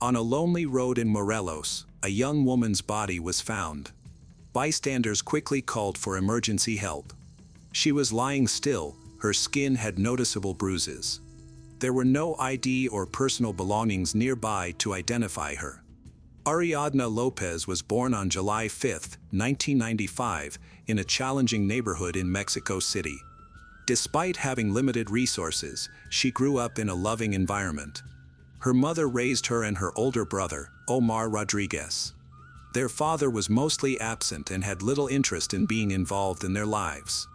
On a lonely road in Morelos, a young woman's body was found. Bystanders quickly called for emergency help. She was lying still, her skin had noticeable bruises. There were no ID or personal belongings nearby to identify her. Ariadna López was born on July 5, 1995, in a challenging neighborhood in Mexico City. Despite having limited resources, she grew up in a loving environment. Her mother raised her and her older brother, Omar Rodriguez. Their father was mostly absent and had little interest in being involved in their lives.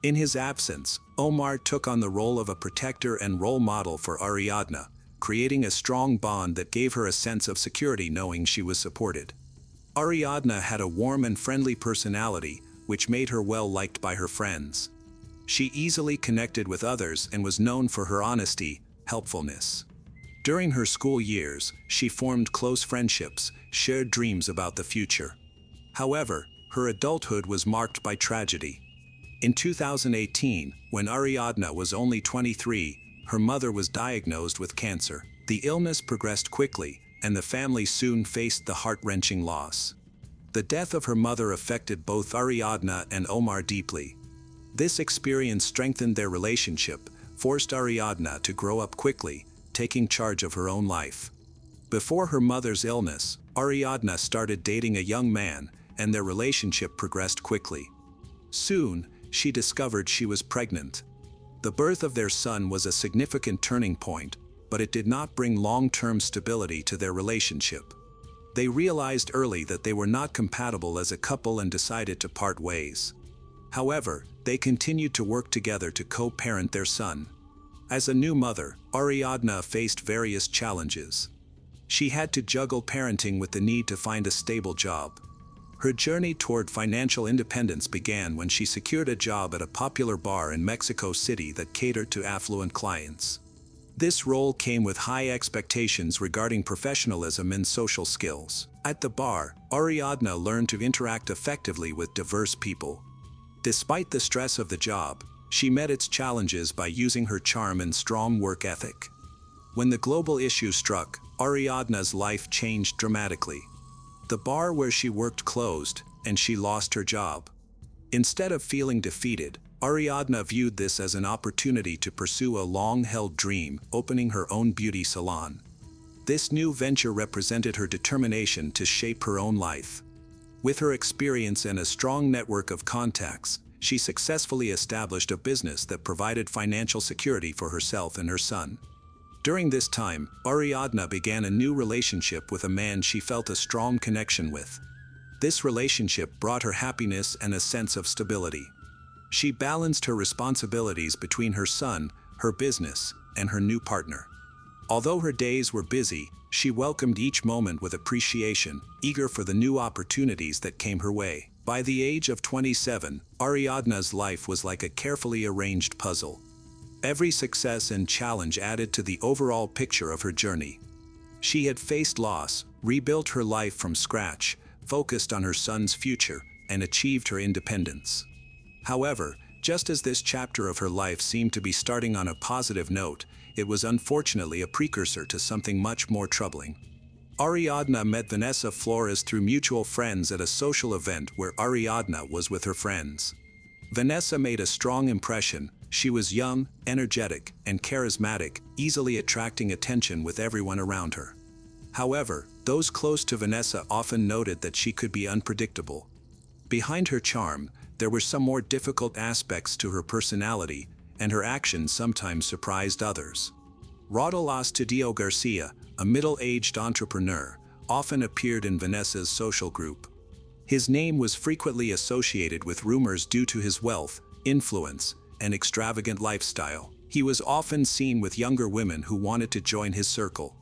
In his absence, Omar took on the role of a protector and role model for Ariadna, creating a strong bond that gave her a sense of security knowing she was supported. Ariadna had a warm and friendly personality, which made her well liked by her friends. She easily connected with others and was known for her honesty, helpfulness. During her school years, she formed close friendships, shared dreams about the future. However, her adulthood was marked by tragedy. In 2018, when Ariadna was only 23, her mother was diagnosed with cancer. The illness progressed quickly, and the family soon faced the heart-wrenching loss. The death of her mother affected both Ariadna and Omar deeply. This experience strengthened their relationship, forced Ariadna to grow up quickly, taking charge of her own life. Before her mother's illness, Ariadna started dating a young man, and their relationship progressed quickly. Soon, she discovered she was pregnant. The birth of their son was a significant turning point, but it did not bring long-term stability to their relationship. They realized early that they were not compatible as a couple and decided to part ways. However, they continued to work together to co-parent their son. As a new mother, Ariadna faced various challenges. She had to juggle parenting with the need to find a stable job. Her journey toward financial independence began when she secured a job at a popular bar in Mexico City that catered to affluent clients. This role came with high expectations regarding professionalism and social skills. At the bar, Ariadna learned to interact effectively with diverse people. Despite the stress of the job, she met its challenges by using her charm and strong work ethic. When the global issue struck, Ariadna's life changed dramatically. The bar where she worked closed, and she lost her job. Instead of feeling defeated, Ariadna viewed this as an opportunity to pursue a long-held dream, opening her own beauty salon. This new venture represented her determination to shape her own life. With her experience and a strong network of contacts, she successfully established a business that provided financial security for herself and her son. During this time, Ariadna began a new relationship with a man she felt a strong connection with. This relationship brought her happiness and a sense of stability. She balanced her responsibilities between her son, her business, and her new partner. Although her days were busy, she welcomed each moment with appreciation, eager for the new opportunities that came her way. By the age of 27, Ariadna's life was like a carefully arranged puzzle. Every success and challenge added to the overall picture of her journey. She had faced loss, rebuilt her life from scratch, focused on her son's future, and achieved her independence. However, just as this chapter of her life seemed to be starting on a positive note, it was unfortunately a precursor to something much more troubling. Ariadna met Vanessa Flores through mutual friends at a social event where Ariadna was with her friends. Vanessa made a strong impression. She was young, energetic, and charismatic, easily attracting attention with everyone around her. However, those close to Vanessa often noted that she could be unpredictable. Behind her charm, there were some more difficult aspects to her personality, and her actions sometimes surprised others. Rodolfo Astudillo Garcia, a middle-aged entrepreneur, often appeared in Vanessa's social group. His name was frequently associated with rumors due to his wealth, influence, and extravagant lifestyle. He was often seen with younger women who wanted to join his circle.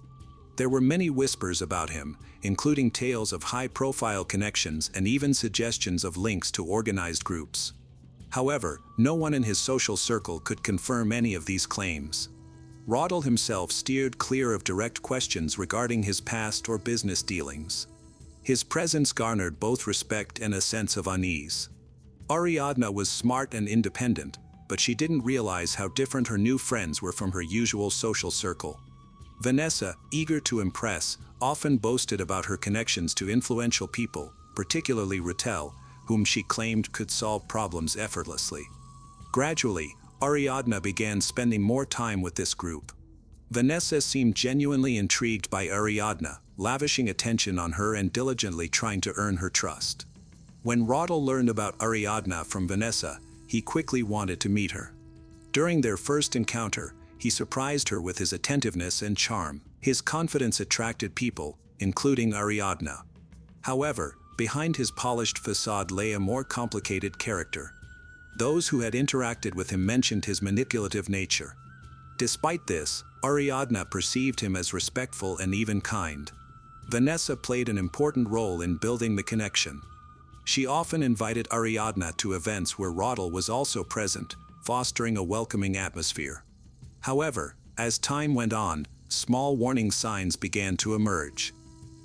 There were many whispers about him, including tales of high-profile connections and even suggestions of links to organized groups. However, no one in his social circle could confirm any of these claims. Rodolfo himself steered clear of direct questions regarding his past or business dealings. His presence garnered both respect and a sense of unease. Ariadna was smart and independent, but she didn't realize how different her new friends were from her usual social circle. Vanessa, eager to impress, often boasted about her connections to influential people, particularly Rattel, whom she claimed could solve problems effortlessly. Gradually, Ariadna began spending more time with this group. Vanessa seemed genuinely intrigued by Ariadna, lavishing attention on her and diligently trying to earn her trust. When Rattel learned about Ariadna from Vanessa, he quickly wanted to meet her. During their first encounter, he surprised her with his attentiveness and charm. His confidence attracted people, including Ariadna. However, behind his polished facade lay a more complicated character. Those who had interacted with him mentioned his manipulative nature. Despite this, Ariadna perceived him as respectful and even kind. Vanessa played an important role in building the connection. She often invited Ariadna to events where Rattel was also present, fostering a welcoming atmosphere. However, as time went on, small warning signs began to emerge.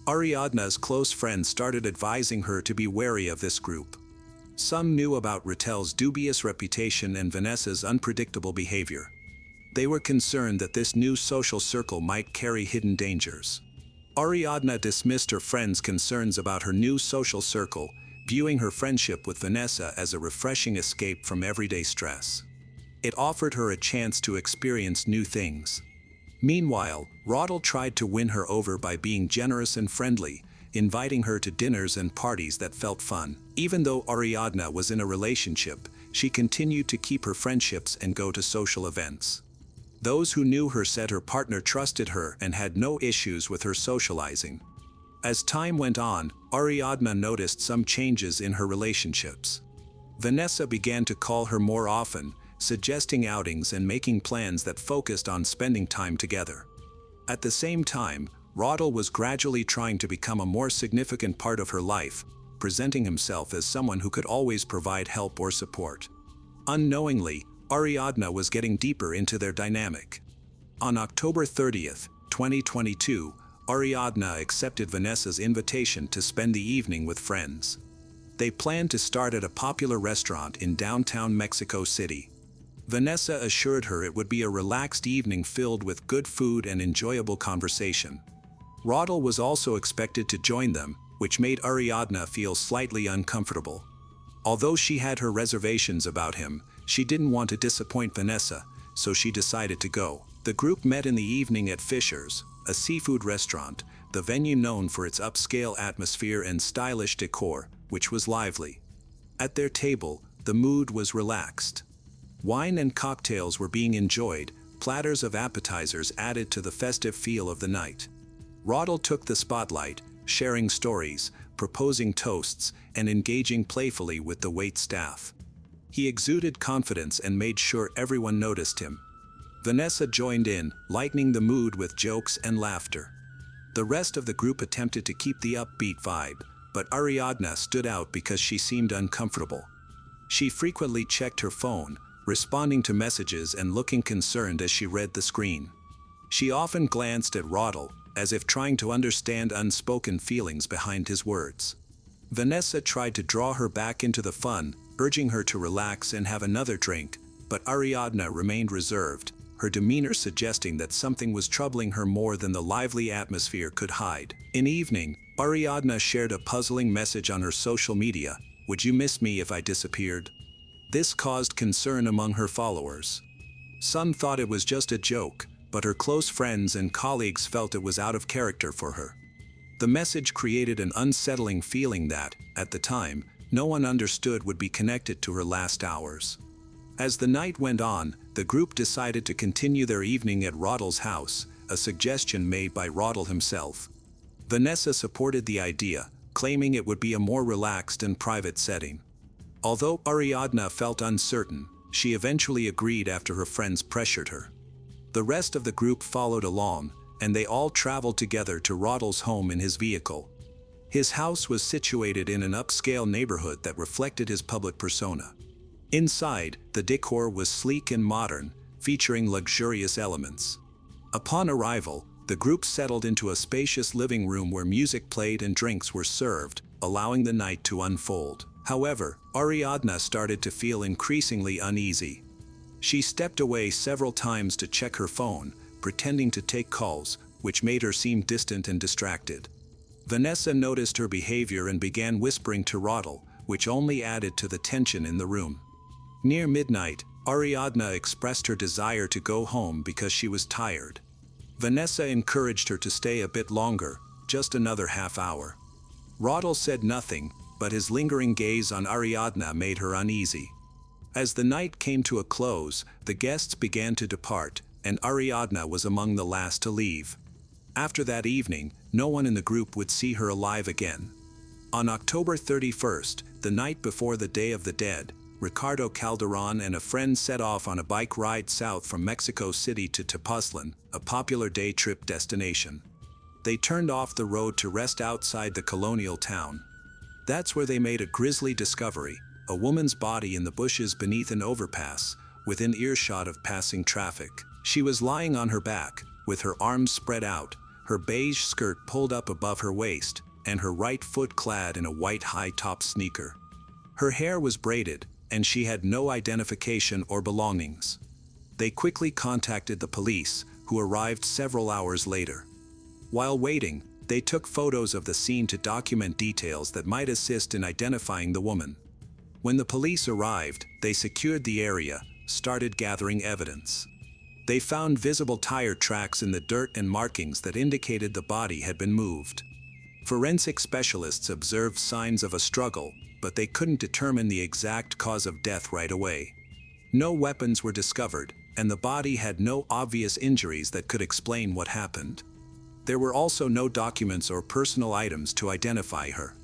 Ariadna's close friends started advising her to be wary of this group. Some knew about Rattel's dubious reputation and Vanessa's unpredictable behavior. They were concerned that this new social circle might carry hidden dangers. Ariadna dismissed her friends' concerns about her new social circle, viewing her friendship with Vanessa as a refreshing escape from everyday stress. It offered her a chance to experience new things. Meanwhile, Rattel tried to win her over by being generous and friendly, inviting her to dinners and parties that felt fun. Even though Ariadna was in a relationship, she continued to keep her friendships and go to social events. Those who knew her said her partner trusted her and had no issues with her socializing. As time went on, Ariadna noticed some changes in her relationships. Vanessa began to call her more often, suggesting outings and making plans that focused on spending time together. At the same time, Rattel was gradually trying to become a more significant part of her life, presenting himself as someone who could always provide help or support. Unknowingly, Ariadna was getting deeper into their dynamic. On October 30th, 2022, Ariadna accepted Vanessa's invitation to spend the evening with friends. They planned to start at a popular restaurant in downtown Mexico City. Vanessa assured her it would be a relaxed evening filled with good food and enjoyable conversation. Rattel was also expected to join them, which made Ariadna feel slightly uncomfortable. Although she had her reservations about him, she didn't want to disappoint Vanessa, so she decided to go. The group met in the evening at Fisher's, a seafood restaurant, the venue known for its upscale atmosphere and stylish decor, which was lively. At their table, the mood was relaxed. Wine and cocktails were being enjoyed, platters of appetizers added to the festive feel of the night. Rattel took the spotlight, sharing stories, proposing toasts, and engaging playfully with the waitstaff. He exuded confidence and made sure everyone noticed him. Vanessa joined in, lightening the mood with jokes and laughter. The rest of the group attempted to keep the upbeat vibe, but Ariadna stood out because she seemed uncomfortable. She frequently checked her phone, responding to messages and looking concerned as she read the screen. She often glanced at Rattel, as if trying to understand unspoken feelings behind his words. Vanessa tried to draw her back into the fun, urging her to relax and have another drink, but Ariadna remained reserved, her demeanor suggesting that something was troubling her more than the lively atmosphere could hide. In the evening, Ariadna shared a puzzling message on her social media: "Would you miss me if I disappeared?" This caused concern among her followers. Some thought it was just a joke, but her close friends and colleagues felt it was out of character for her. The message created an unsettling feeling that, at the time, no one understood would be connected to her last hours. As the night went on, the group decided to continue their evening at Rattel's house, a suggestion made by Rattel himself. Vanessa supported the idea, claiming it would be a more relaxed and private setting. Although Ariadna felt uncertain, she eventually agreed after her friends pressured her. The rest of the group followed along, and they all traveled together to Rattel's home in his vehicle. His house was situated in an upscale neighborhood that reflected his public persona. Inside, the decor was sleek and modern, featuring luxurious elements. Upon arrival, the group settled into a spacious living room where music played and drinks were served, allowing the night to unfold. However, Ariadna started to feel increasingly uneasy. She stepped away several times to check her phone, pretending to take calls, which made her seem distant and distracted. Vanessa noticed her behavior and began whispering to Roddel, which only added to the tension in the room. Near midnight, Ariadna expressed her desire to go home because she was tired. Vanessa encouraged her to stay a bit longer, just another half hour. Roddel said nothing, but his lingering gaze on Ariadna made her uneasy. As the night came to a close, the guests began to depart, and Ariadna was among the last to leave. After that evening, no one in the group would see her alive again. On October 31st, the night before the Day of the Dead, Ricardo Calderon and a friend set off on a bike ride south from Mexico City to Tepoztlan, a popular day trip destination. They turned off the road to rest outside the colonial town. That's where they made a grisly discovery: a woman's body in the bushes beneath an overpass, within earshot of passing traffic. She was lying on her back, with her arms spread out, her beige skirt pulled up above her waist, and her right foot clad in a white high-top sneaker. Her hair was braided, and she had no identification or belongings. They quickly contacted the police, who arrived several hours later. While waiting, they took photos of the scene to document details that might assist in identifying the woman. When the police arrived, they secured the area, started gathering evidence. They found visible tire tracks in the dirt and markings that indicated the body had been moved. Forensic specialists observed signs of a struggle, but they couldn't determine the exact cause of death right away. No weapons were discovered, and the body had no obvious injuries that could explain what happened. There were also no documents or personal items to identify her.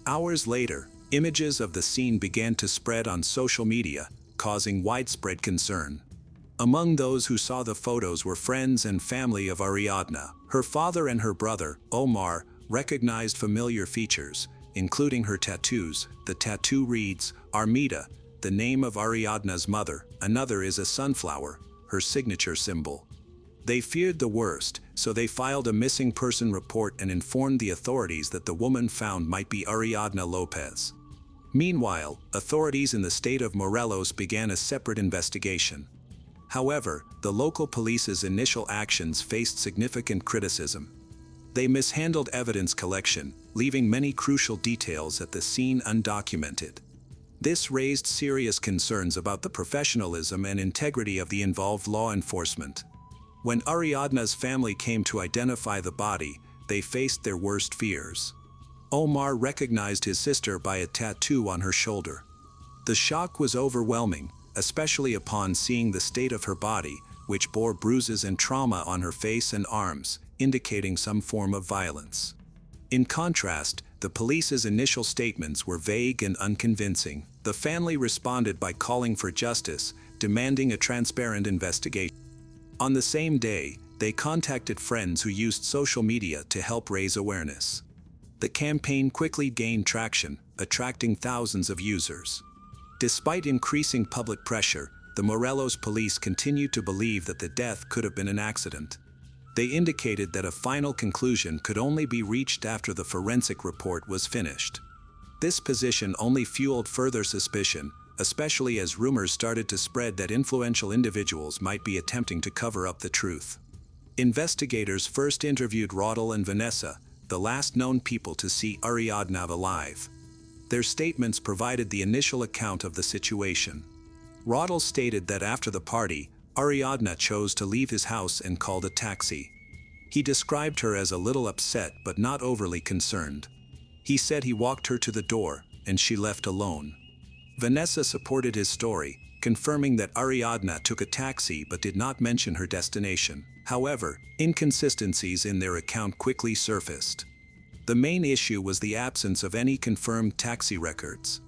Hours later, images of the scene began to spread on social media, causing widespread concern. Among those who saw the photos were friends and family of Ariadna. Her father and her brother, Omar, recognized familiar features, including her tattoos. The tattoo reads, Armida, the name of Ariadna's mother. Another is a sunflower, her signature symbol. They feared the worst, so they filed a missing person report and informed the authorities that the woman found might be Ariadna López. Meanwhile, authorities in the state of Morelos began a separate investigation. However, the local police's initial actions faced significant criticism. They mishandled evidence collection, leaving many crucial details at the scene undocumented. This raised serious concerns about the professionalism and integrity of the involved law enforcement. When Ariadna's family came to identify the body, they faced their worst fears. Omar recognized his sister by a tattoo on her shoulder. The shock was overwhelming, especially upon seeing the state of her body, which bore bruises and trauma on her face and arms, indicating some form of violence. In contrast, the police's initial statements were vague and unconvincing. The family responded by calling for justice, demanding a transparent investigation. On the same day, they contacted friends who used social media to help raise awareness. The campaign quickly gained traction, attracting thousands of users. Despite increasing public pressure, the Morelos police continued to believe that the death could have been an accident. They indicated that a final conclusion could only be reached after the forensic report was finished. This position only fueled further suspicion, especially as rumors started to spread that influential individuals might be attempting to cover up the truth. Investigators first interviewed Roddel and Vanessa, the last known people to see Ariadna alive. Their statements provided the initial account of the situation. Roddel stated that after the party, Ariadna chose to leave his house and called a taxi. He described her as a little upset but not overly concerned. He said he walked her to the door, and she left alone. Vanessa supported his story, confirming that Ariadna took a taxi but did not mention her destination. However, inconsistencies in their account quickly surfaced. The main issue was the absence of any confirmed taxi records.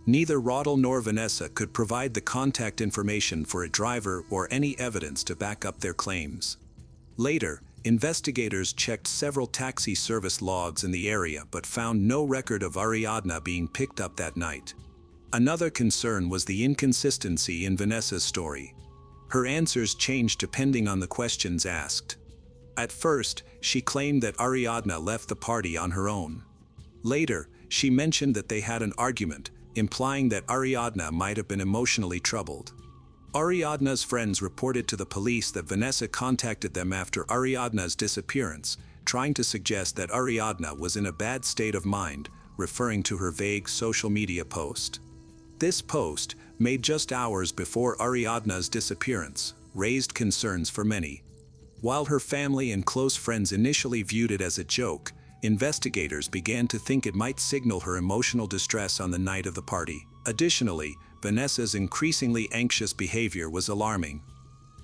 Neither Roddel nor Vanessa could provide the contact information for a driver or any evidence to back up their claims. Later, investigators checked several taxi service logs in the area but found no record of Ariadna being picked up that night. Another concern was the inconsistency in Vanessa's story. Her answers changed depending on the questions asked. At first, she claimed that Ariadna left the party on her own. Later, she mentioned that they had an argument, implying that Ariadna might have been emotionally troubled. Ariadna's friends reported to the police that Vanessa contacted them after Ariadna's disappearance, trying to suggest that Ariadna was in a bad state of mind, referring to her vague social media post. This post, made just hours before Ariadna's disappearance, raised concerns for many. While her family and close friends initially viewed it as a joke, investigators began to think it might signal her emotional distress on the night of the party. Additionally, Vanessa's increasingly anxious behavior was alarming.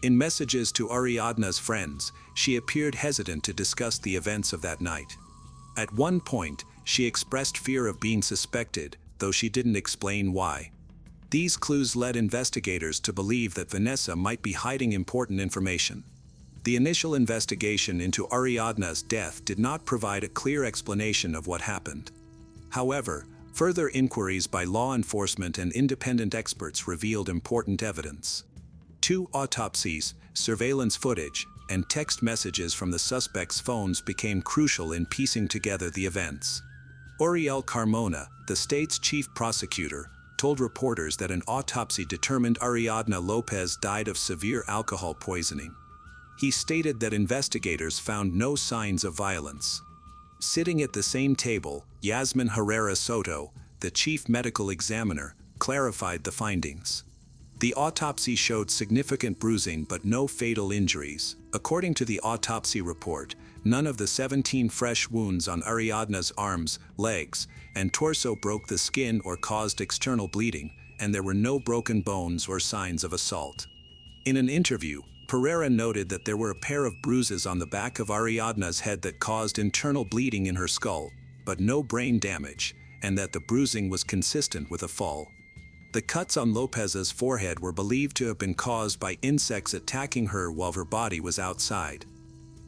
In messages to Ariadna's friends, she appeared hesitant to discuss the events of that night. At one point, she expressed fear of being suspected, though she didn't explain why. These clues led investigators to believe that Vanessa might be hiding important information. The initial investigation into Ariadna's death did not provide a clear explanation of what happened. However, further inquiries by law enforcement and independent experts revealed important evidence. 2 autopsies, surveillance footage, and text messages from the suspects' phones became crucial in piecing together the events. Oriel Carmona, the state's chief prosecutor, told reporters that an autopsy determined Ariadna López died of severe alcohol poisoning. He stated that investigators found no signs of violence. Sitting at the same table, Yasmin Herrera Soto, the chief medical examiner, clarified the findings. The autopsy showed significant bruising but no fatal injuries. According to the autopsy report, none of the 17 fresh wounds on Ariadna's arms, legs, and torso broke the skin or caused external bleeding, and there were no broken bones or signs of assault. In an interview, Pereira noted that there were a pair of bruises on the back of Ariadna's head that caused internal bleeding in her skull, but no brain damage, and that the bruising was consistent with a fall. The cuts on López's forehead were believed to have been caused by insects attacking her while her body was outside.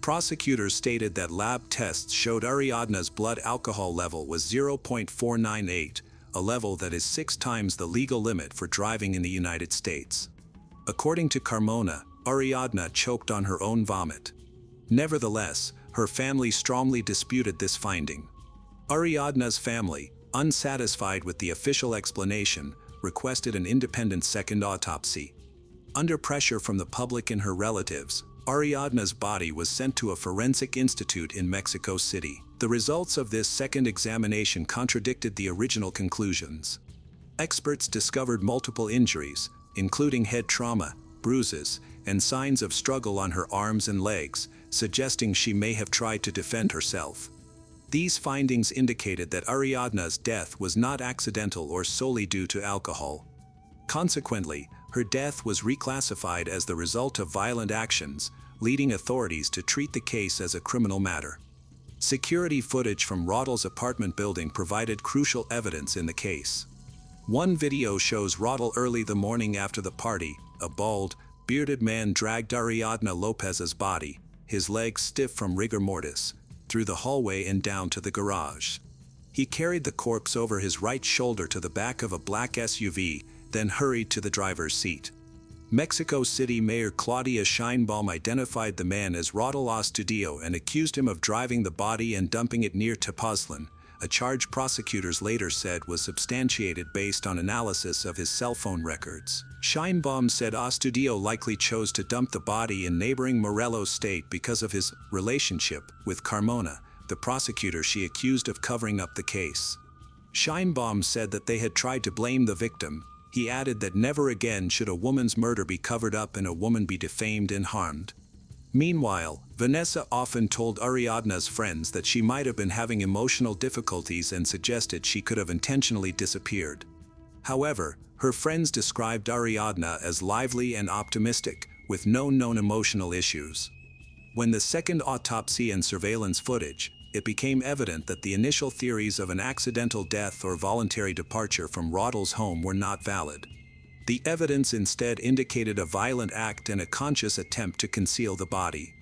Prosecutors stated that lab tests showed Ariadna's blood alcohol level was 0.498, a level that is 6 times the legal limit for driving in the United States. According to Carmona, Ariadna choked on her own vomit. Nevertheless, her family strongly disputed this finding. Ariadna's family, unsatisfied with the official explanation, requested an independent second autopsy. Under pressure from the public and her relatives, Ariadna's body was sent to a forensic institute in Mexico City. The results of this second examination contradicted the original conclusions. Experts discovered multiple injuries, including head trauma, bruises, and signs of struggle on her arms and legs, suggesting she may have tried to defend herself. These findings indicated that Ariadna's death was not accidental or solely due to alcohol. Consequently, her death was reclassified as the result of violent actions, leading authorities to treat the case as a criminal matter. Security footage from Rodel's apartment building provided crucial evidence in the case. One video shows Rodel early the morning after the party. A bald, bearded man dragged Ariadna López's body, his legs stiff from rigor mortis, through the hallway and down to the garage. He carried the corpse over his right shoulder to the back of a black SUV, then hurried to the driver's seat. Mexico City Mayor Claudia Sheinbaum identified the man as Rodel Astudillo and accused him of driving the body and dumping it near Tepoztlán, a charge prosecutors later said was substantiated based on analysis of his cell phone records. Sheinbaum said Astudillo likely chose to dump the body in neighboring Morelos state because of his relationship with Carmona, the prosecutor she accused of covering up the case. Sheinbaum said that they had tried to blame the victim. He added that never again should a woman's murder be covered up and a woman be defamed and harmed. Meanwhile, Vanessa often told Ariadna's friends that she might have been having emotional difficulties and suggested she could have intentionally disappeared. However, her friends described Ariadna as lively and optimistic, with no known emotional issues. When the second autopsy and surveillance footage, it became evident that the initial theories of an accidental death or voluntary departure from Rodel's home were not valid. The evidence instead indicated a violent act and a conscious attempt to conceal the body.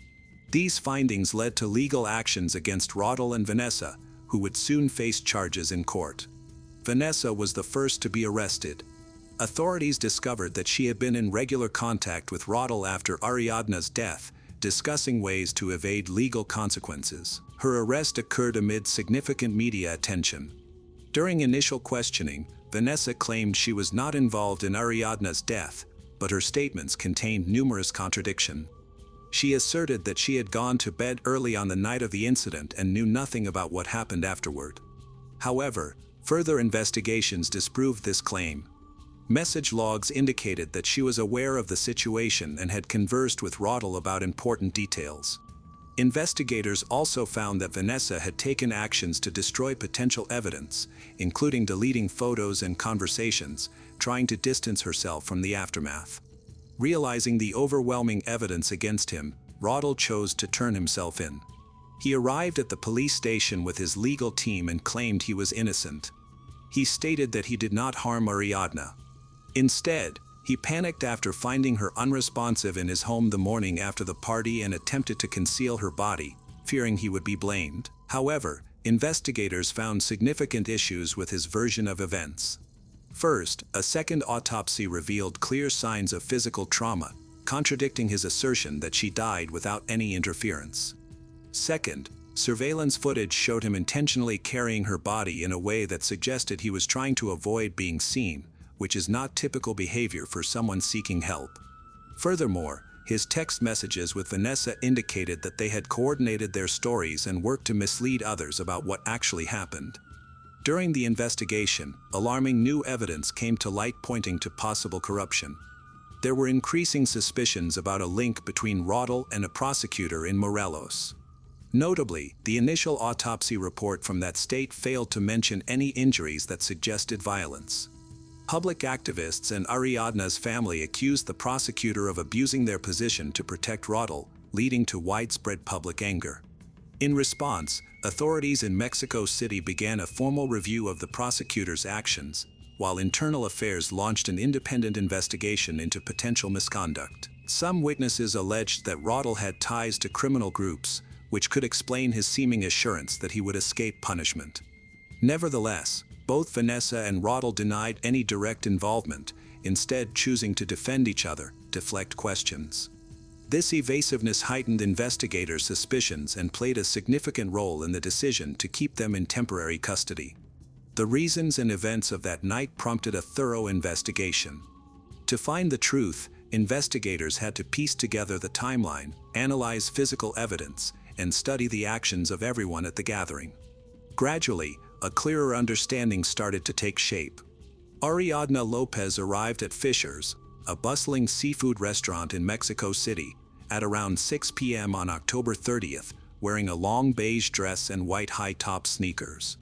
These findings led to legal actions against Rodel and Vanessa, who would soon face charges in court. Vanessa was the first to be arrested. Authorities discovered that she had been in regular contact with Rodel after Ariadna's death, discussing ways to evade legal consequences. Her arrest occurred amid significant media attention. During initial questioning, Vanessa claimed she was not involved in Ariadna's death, but her statements contained numerous contradictions. She asserted that she had gone to bed early on the night of the incident and knew nothing about what happened afterward. However, further investigations disproved this claim. Message logs indicated that she was aware of the situation and had conversed with Roddel about important details. Investigators also found that Vanessa had taken actions to destroy potential evidence, including deleting photos and conversations, trying to distance herself from the aftermath. Realizing the overwhelming evidence against him, Roddel chose to turn himself in. He arrived at the police station with his legal team and claimed he was innocent. He stated that he did not harm Ariadna. Instead, he panicked after finding her unresponsive in his home the morning after the party and attempted to conceal her body, fearing he would be blamed. However, investigators found significant issues with his version of events. First, a second autopsy revealed clear signs of physical trauma, contradicting his assertion that she died without any interference. Second, surveillance footage showed him intentionally carrying her body in a way that suggested he was trying to avoid being seen, which is not typical behavior for someone seeking help. Furthermore, his text messages with Vanessa indicated that they had coordinated their stories and worked to mislead others about what actually happened. During the investigation, alarming new evidence came to light pointing to possible corruption. There were increasing suspicions about a link between Roddel and a prosecutor in Morelos. Notably, the initial autopsy report from that state failed to mention any injuries that suggested violence. Public activists and Ariadna's family accused the prosecutor of abusing their position to protect Roddel, leading to widespread public anger. In response, authorities in Mexico City began a formal review of the prosecutor's actions, while Internal Affairs launched an independent investigation into potential misconduct. Some witnesses alleged that Roddel had ties to criminal groups, which could explain his seeming assurance that he would escape punishment. Nevertheless, both Vanessa and Roddel denied any direct involvement, instead choosing to defend each other, deflect questions. This evasiveness heightened investigators' suspicions and played a significant role in the decision to keep them in temporary custody. The reasons and events of that night prompted a thorough investigation. To find the truth, investigators had to piece together the timeline, analyze physical evidence, and study the actions of everyone at the gathering. Gradually, a clearer understanding started to take shape. Ariadna López arrived at Fisher's, a bustling seafood restaurant in Mexico City, at around 6 p.m. on October 30th, wearing a long beige dress and white high-top sneakers.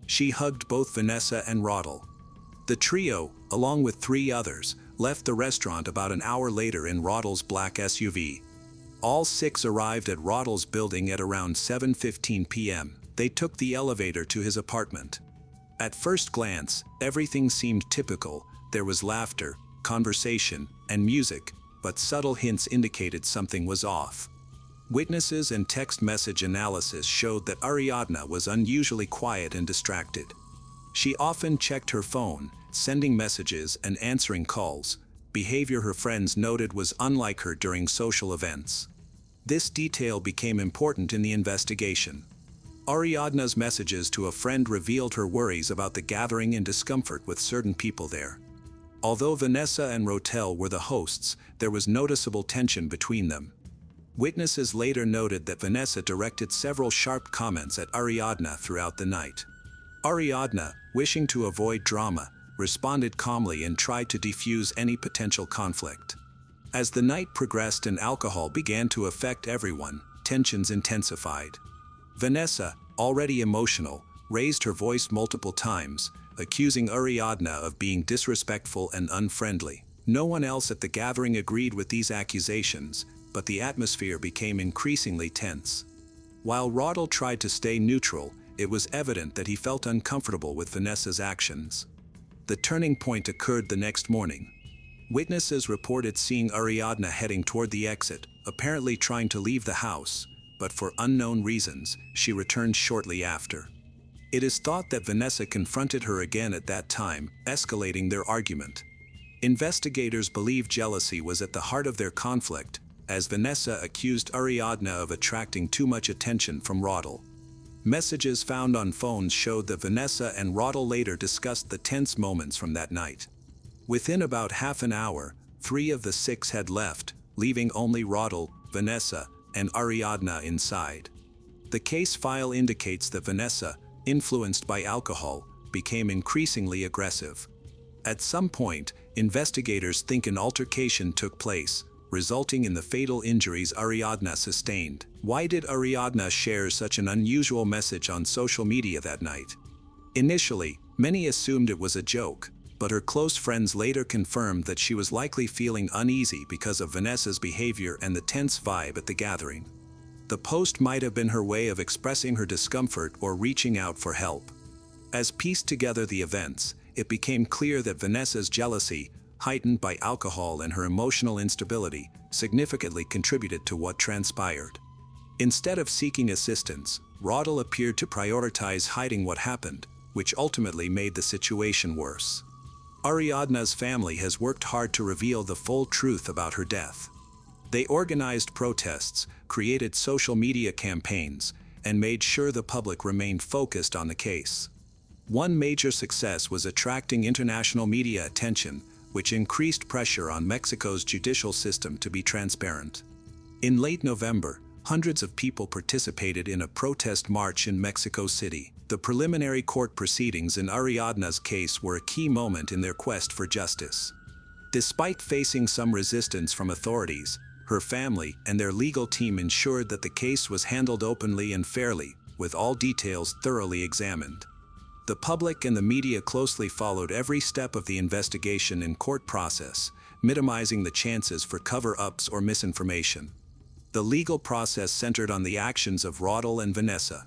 She hugged both Vanessa and Roddel. The trio, along with 3 others, left the restaurant about an hour later in Roddel's black SUV. All 6 arrived at Roddel's building at around 7:15 p.m. They took the elevator to his apartment. At first glance, everything seemed typical. There was laughter, conversation, and music, but subtle hints indicated something was off. Witnesses and text message analysis showed that Ariadna was unusually quiet and distracted. She often checked her phone, sending messages and answering calls, behavior her friends noted was unlike her during social events. This detail became important in the investigation. Ariadna's messages to a friend revealed her worries about the gathering and discomfort with certain people there. Although Vanessa and Rotel were the hosts, there was noticeable tension between them. Witnesses later noted that Vanessa directed several sharp comments at Ariadna throughout the night. Ariadna, wishing to avoid drama, responded calmly and tried to defuse any potential conflict. As the night progressed and alcohol began to affect everyone, tensions intensified. Vanessa, already emotional, raised her voice multiple times, accusing Ariadna of being disrespectful and unfriendly. No one else at the gathering agreed with these accusations, but the atmosphere became increasingly tense. While Roddel tried to stay neutral, it was evident that he felt uncomfortable with Vanessa's actions. The turning point occurred the next morning. Witnesses reported seeing Ariadna heading toward the exit, apparently trying to leave the house, but for unknown reasons, she returned shortly after. It is thought that Vanessa confronted her again at that time, escalating their argument. Investigators believe jealousy was at the heart of their conflict, as Vanessa accused Ariadna of attracting too much attention from Roddel. Messages found on phones showed that Vanessa and Roddel later discussed the tense moments from that night. Within about half an hour, 3 of the 6 had left, leaving only Rodel, Vanessa, and Ariadna inside. The case file indicates that Vanessa, influenced by alcohol, became increasingly aggressive. At some point, investigators think an altercation took place, resulting in the fatal injuries Ariadna sustained. Why did Ariadna share such an unusual message on social media that night? Initially, many assumed it was a joke, but her close friends later confirmed that she was likely feeling uneasy because of Vanessa's behavior and the tense vibe at the gathering. The post might have been her way of expressing her discomfort or reaching out for help. As pieced together the events, it became clear that Vanessa's jealousy, heightened by alcohol and her emotional instability, significantly contributed to what transpired. Instead of seeking assistance, Rodel appeared to prioritize hiding what happened, which ultimately made the situation worse. Ariadna's family has worked hard to reveal the full truth about her death. They organized protests, created social media campaigns, and made sure the public remained focused on the case. One major success was attracting international media attention, which increased pressure on Mexico's judicial system to be transparent. In late November, hundreds of people participated in a protest march in Mexico City. The preliminary court proceedings in Ariadna's case were a key moment in their quest for justice. Despite facing some resistance from authorities, her family and their legal team ensured that the case was handled openly and fairly, with all details thoroughly examined. The public and the media closely followed every step of the investigation and court process, minimizing the chances for cover-ups or misinformation. The legal process centered on the actions of Rodel and Vanessa.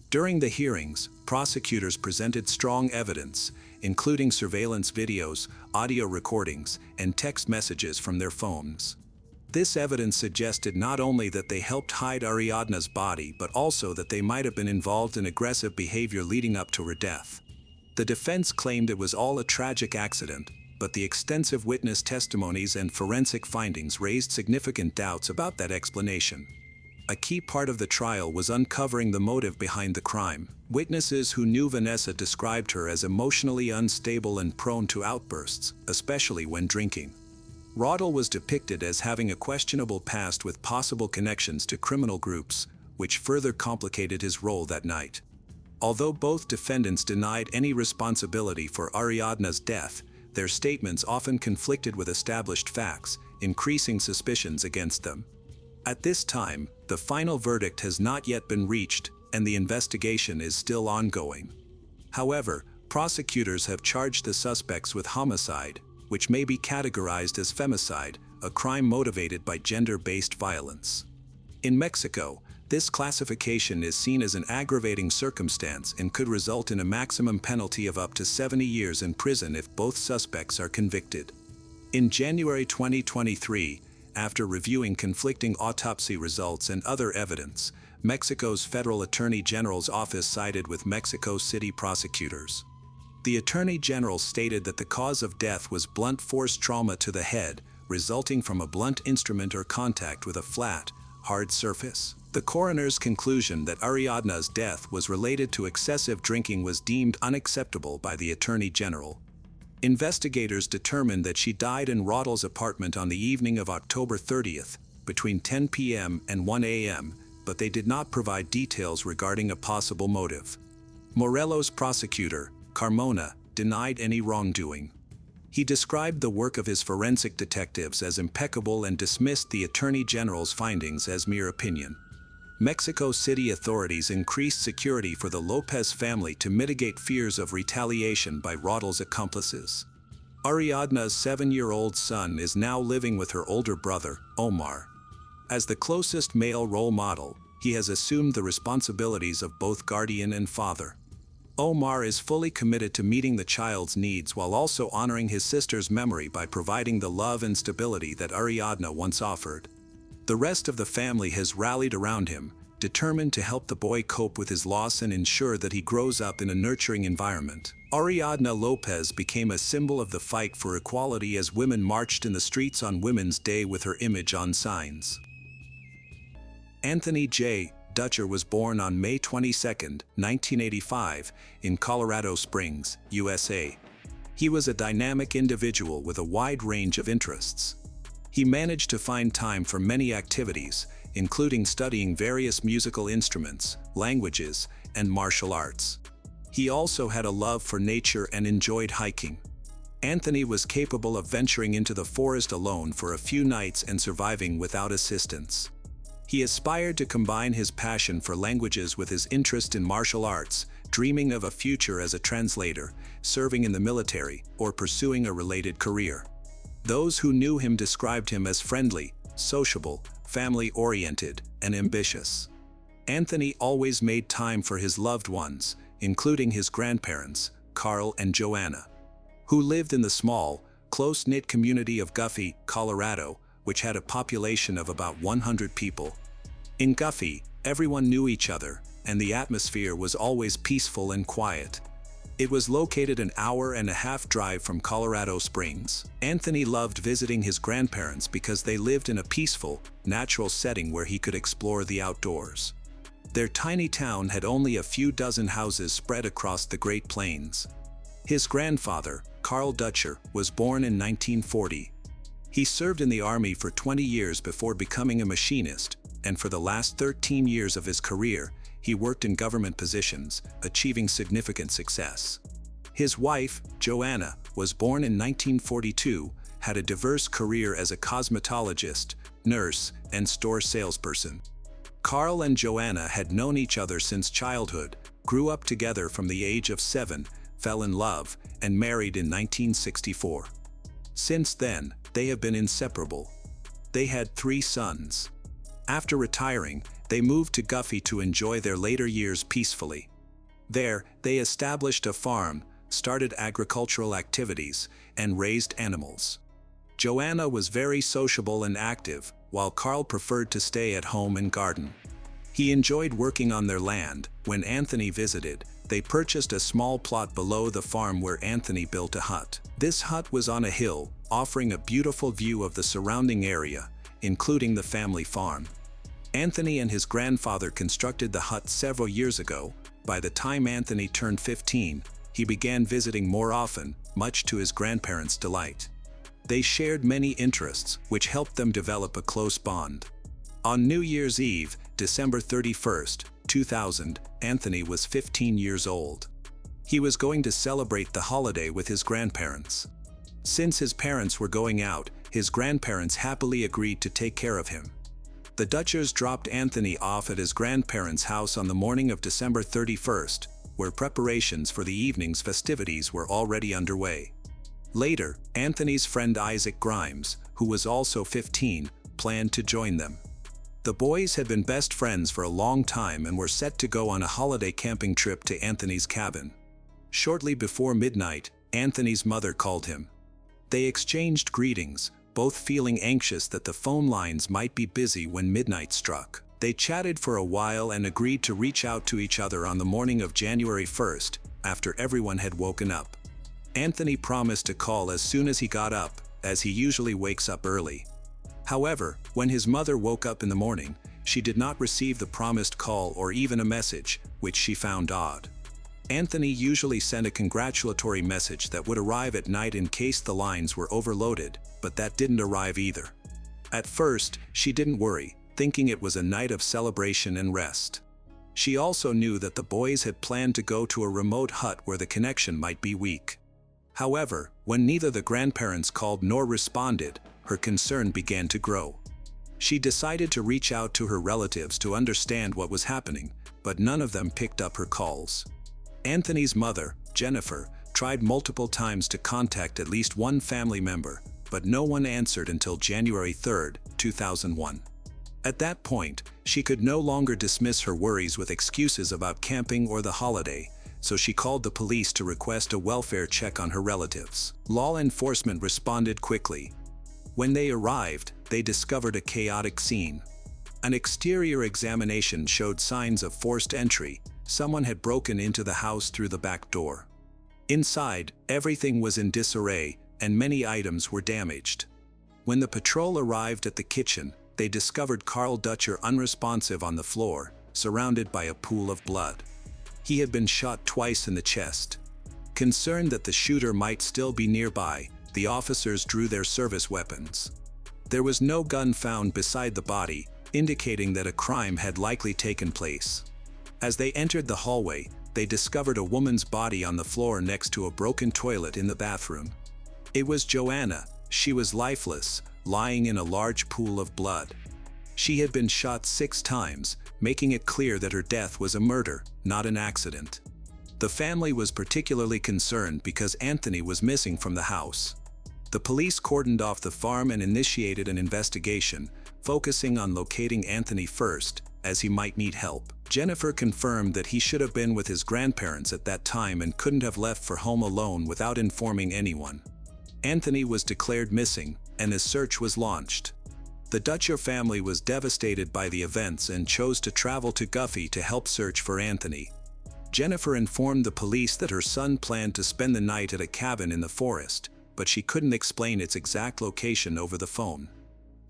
During the hearings, prosecutors presented strong evidence, including surveillance videos, audio recordings, and text messages from their phones. This evidence suggested not only that they helped hide Ariadna's body but also that they might have been involved in aggressive behavior leading up to her death. The defense claimed it was all a tragic accident, but the extensive witness testimonies and forensic findings raised significant doubts about that explanation. A key part of the trial was uncovering the motive behind the crime. Witnesses who knew Vanessa described her as emotionally unstable and prone to outbursts, especially when drinking. Rodel was depicted as having a questionable past with possible connections to criminal groups, which further complicated his role that night. Although both defendants denied any responsibility for Ariadna's death, their statements often conflicted with established facts, increasing suspicions against them. At this time, the final verdict has not yet been reached, and the investigation is still ongoing. However, prosecutors have charged the suspects with homicide, which may be categorized as femicide, a crime motivated by gender-based violence. In Mexico, this classification is seen as an aggravating circumstance and could result in a maximum penalty of up to 70 years in prison if both suspects are convicted. In January 2023, after reviewing conflicting autopsy results and other evidence, Mexico's Federal Attorney General's office sided with Mexico City prosecutors. The Attorney General stated that the cause of death was blunt force trauma to the head, resulting from a blunt instrument or contact with a flat, hard surface. The coroner's conclusion that Ariadna's death was related to excessive drinking was deemed unacceptable by the Attorney General. Investigators determined that she died in Rodel's apartment on the evening of October 30th, between 10 p.m. and 1 a.m., but they did not provide details regarding a possible motive. Morelos prosecutor, Carmona, denied any wrongdoing. He described the work of his forensic detectives as impeccable and dismissed the Attorney General's findings as mere opinion. Mexico City authorities increased security for the López family to mitigate fears of retaliation by Rodel's accomplices. Ariadna's 7-year-old son is now living with her older brother, Omar. As the closest male role model, he has assumed the responsibilities of both guardian and father. Omar is fully committed to meeting the child's needs while also honoring his sister's memory by providing the love and stability that Ariadna once offered. The rest of the family has rallied around him, determined to help the boy cope with his loss and ensure that he grows up in a nurturing environment. Ariadna López became a symbol of the fight for equality as women marched in the streets on Women's Day with her image on signs. Anthony J. Dutcher was born on May 22, 1985, in Colorado Springs, USA. He was a dynamic individual with a wide range of interests. He managed to find time for many activities, including studying various musical instruments, languages, and martial arts. He also had a love for nature and enjoyed hiking. Anthony was capable of venturing into the forest alone for a few nights and surviving without assistance. He aspired to combine his passion for languages with his interest in martial arts, dreaming of a future as a translator, serving in the military, or pursuing a related career. Those who knew him described him as friendly, sociable, family-oriented, and ambitious. Anthony always made time for his loved ones, including his grandparents, Carl and Joanna, who lived in the small, close-knit community of Guffey, Colorado, which had a population of about 100 people. In Guffey, everyone knew each other, and the atmosphere was always peaceful and quiet. It was located an hour-and-a-half drive from Colorado Springs. Anthony loved visiting his grandparents because they lived in a peaceful, natural setting where he could explore the outdoors. Their tiny town had only a few dozen houses spread across the Great Plains. His grandfather, Carl Dutcher, was born in 1940. He served in the Army for 20 years before becoming a machinist, and for the last 13 years of his career, he worked in government positions, achieving significant success. His wife, Joanna, was born in 1942, had a diverse career as a cosmetologist, nurse, and store salesperson. Carl and Joanna had known each other since childhood, grew up together from the age of 7, fell in love, and married in 1964. Since then, they have been inseparable. They had 3 sons. After retiring, they moved to Guffey to enjoy their later years peacefully. There, they established a farm, started agricultural activities, and raised animals. Joanna was very sociable and active, while Carl preferred to stay at home and garden. He enjoyed working on their land. When Anthony visited, they purchased a small plot below the farm where Anthony built a hut. This hut was on a hill, offering a beautiful view of the surrounding area, including the family farm. Anthony and his grandfather constructed the hut several years ago. By the time Anthony turned 15, he began visiting more often, much to his grandparents' delight. They shared many interests, which helped them develop a close bond. On New Year's Eve, December 31st, 2000, Anthony was 15 years old. He was going to celebrate the holiday with his grandparents. Since his parents were going out, his grandparents happily agreed to take care of him. The Dutchers dropped Anthony off at his grandparents' house on the morning of December 31st, where preparations for the evening's festivities were already underway. Later, Anthony's friend Isaac Grimes, who was also 15, planned to join them. The boys had been best friends for a long time and were set to go on a holiday camping trip to Anthony's cabin. Shortly before midnight, Anthony's mother called him. They exchanged greetings, both feeling anxious that the phone lines might be busy when midnight struck. They chatted for a while and agreed to reach out to each other on the morning of January 1st, after everyone had woken up. Anthony promised to call as soon as he got up, as he usually wakes up early. However, when his mother woke up in the morning, she did not receive the promised call or even a message, which she found odd. Anthony usually sent a congratulatory message that would arrive at night in case the lines were overloaded, but that didn't arrive either. At first, she didn't worry, thinking it was a night of celebration and rest. She also knew that the boys had planned to go to a remote hut where the connection might be weak. However, when neither the grandparents called nor responded, her concern began to grow. She decided to reach out to her relatives to understand what was happening, but none of them picked up her calls. Anthony's mother, Jennifer, tried multiple times to contact at least one family member, but no one answered until January 3, 2001. At that point, she could no longer dismiss her worries with excuses about camping or the holiday, so she called the police to request a welfare check on her relatives. Law enforcement responded quickly. When they arrived, they discovered a chaotic scene. An exterior examination showed signs of forced entry. Someone had broken into the house through the back door. Inside, everything was in disarray, and many items were damaged. When the patrol arrived at the kitchen, they discovered Carl Dutcher unresponsive on the floor, surrounded by a pool of blood. He had been shot twice in the chest. Concerned that the shooter might still be nearby, the officers drew their service weapons. There was no gun found beside the body, indicating that a crime had likely taken place. As they entered the hallway, they discovered a woman's body on the floor next to a broken toilet in the bathroom. It was Joanna. She was lifeless, lying in a large pool of blood. She had been shot 6 times, making it clear that her death was a murder, not an accident. The family was particularly concerned because Anthony was missing from the house. The police cordoned off the farm and initiated an investigation, focusing on locating Anthony first, as he might need help. Jennifer confirmed that he should have been with his grandparents at that time and couldn't have left for home alone without informing anyone. Anthony was declared missing, and his search was launched. The Dutcher family was devastated by the events and chose to travel to Guffey to help search for Anthony. Jennifer informed the police that her son planned to spend the night at a cabin in the forest, but she couldn't explain its exact location over the phone.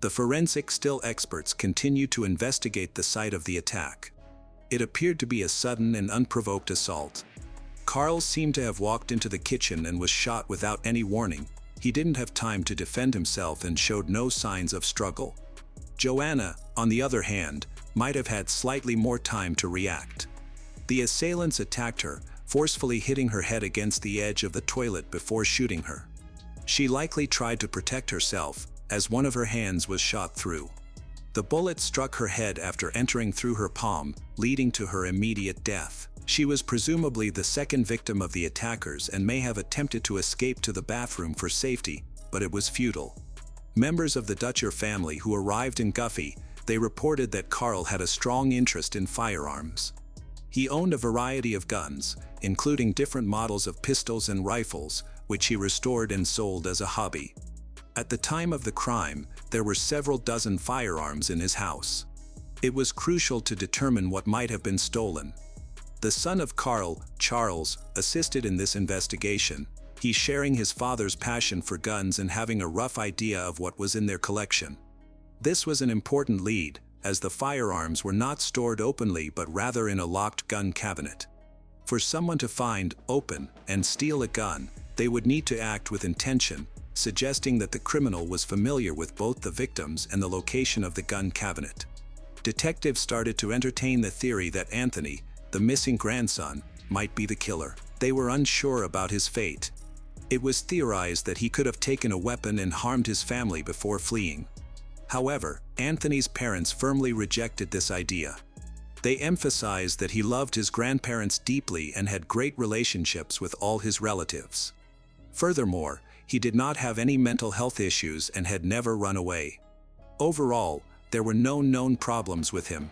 The forensic still experts continued to investigate the site of the attack. It appeared to be a sudden and unprovoked assault. Carl seemed to have walked into the kitchen and was shot without any warning. He didn't have time to defend himself and showed no signs of struggle. Joanna, on the other hand, might have had slightly more time to react. The assailants attacked her, forcefully hitting her head against the edge of the toilet before shooting her. She likely tried to protect herself, as one of her hands was shot through. The bullet struck her head after entering through her palm, leading to her immediate death. She was presumably the second victim of the attackers and may have attempted to escape to the bathroom for safety, but it was futile. Members of the Dutcher family who arrived in Guffey, they reported that Carl had a strong interest in firearms. He owned a variety of guns, including different models of pistols and rifles, which he restored and sold as a hobby. At the time of the crime, there were several dozen firearms in his house. It was crucial to determine what might have been stolen. The son of Carl, Charles, assisted in this investigation, he sharing his father's passion for guns and having a rough idea of what was in their collection. This was an important lead, as the firearms were not stored openly but rather in a locked gun cabinet. For someone to find, open, and steal a gun, they would need to act with intention, suggesting that the criminal was familiar with both the victims and the location of the gun cabinet. Detectives started to entertain the theory that Anthony, the missing grandson, might be the killer. They were unsure about his fate. It was theorized that he could have taken a weapon and harmed his family before fleeing. However, Anthony's parents firmly rejected this idea. They emphasized that he loved his grandparents deeply and had great relationships with all his relatives. Furthermore, he did not have any mental health issues and had never run away. Overall, there were no known problems with him.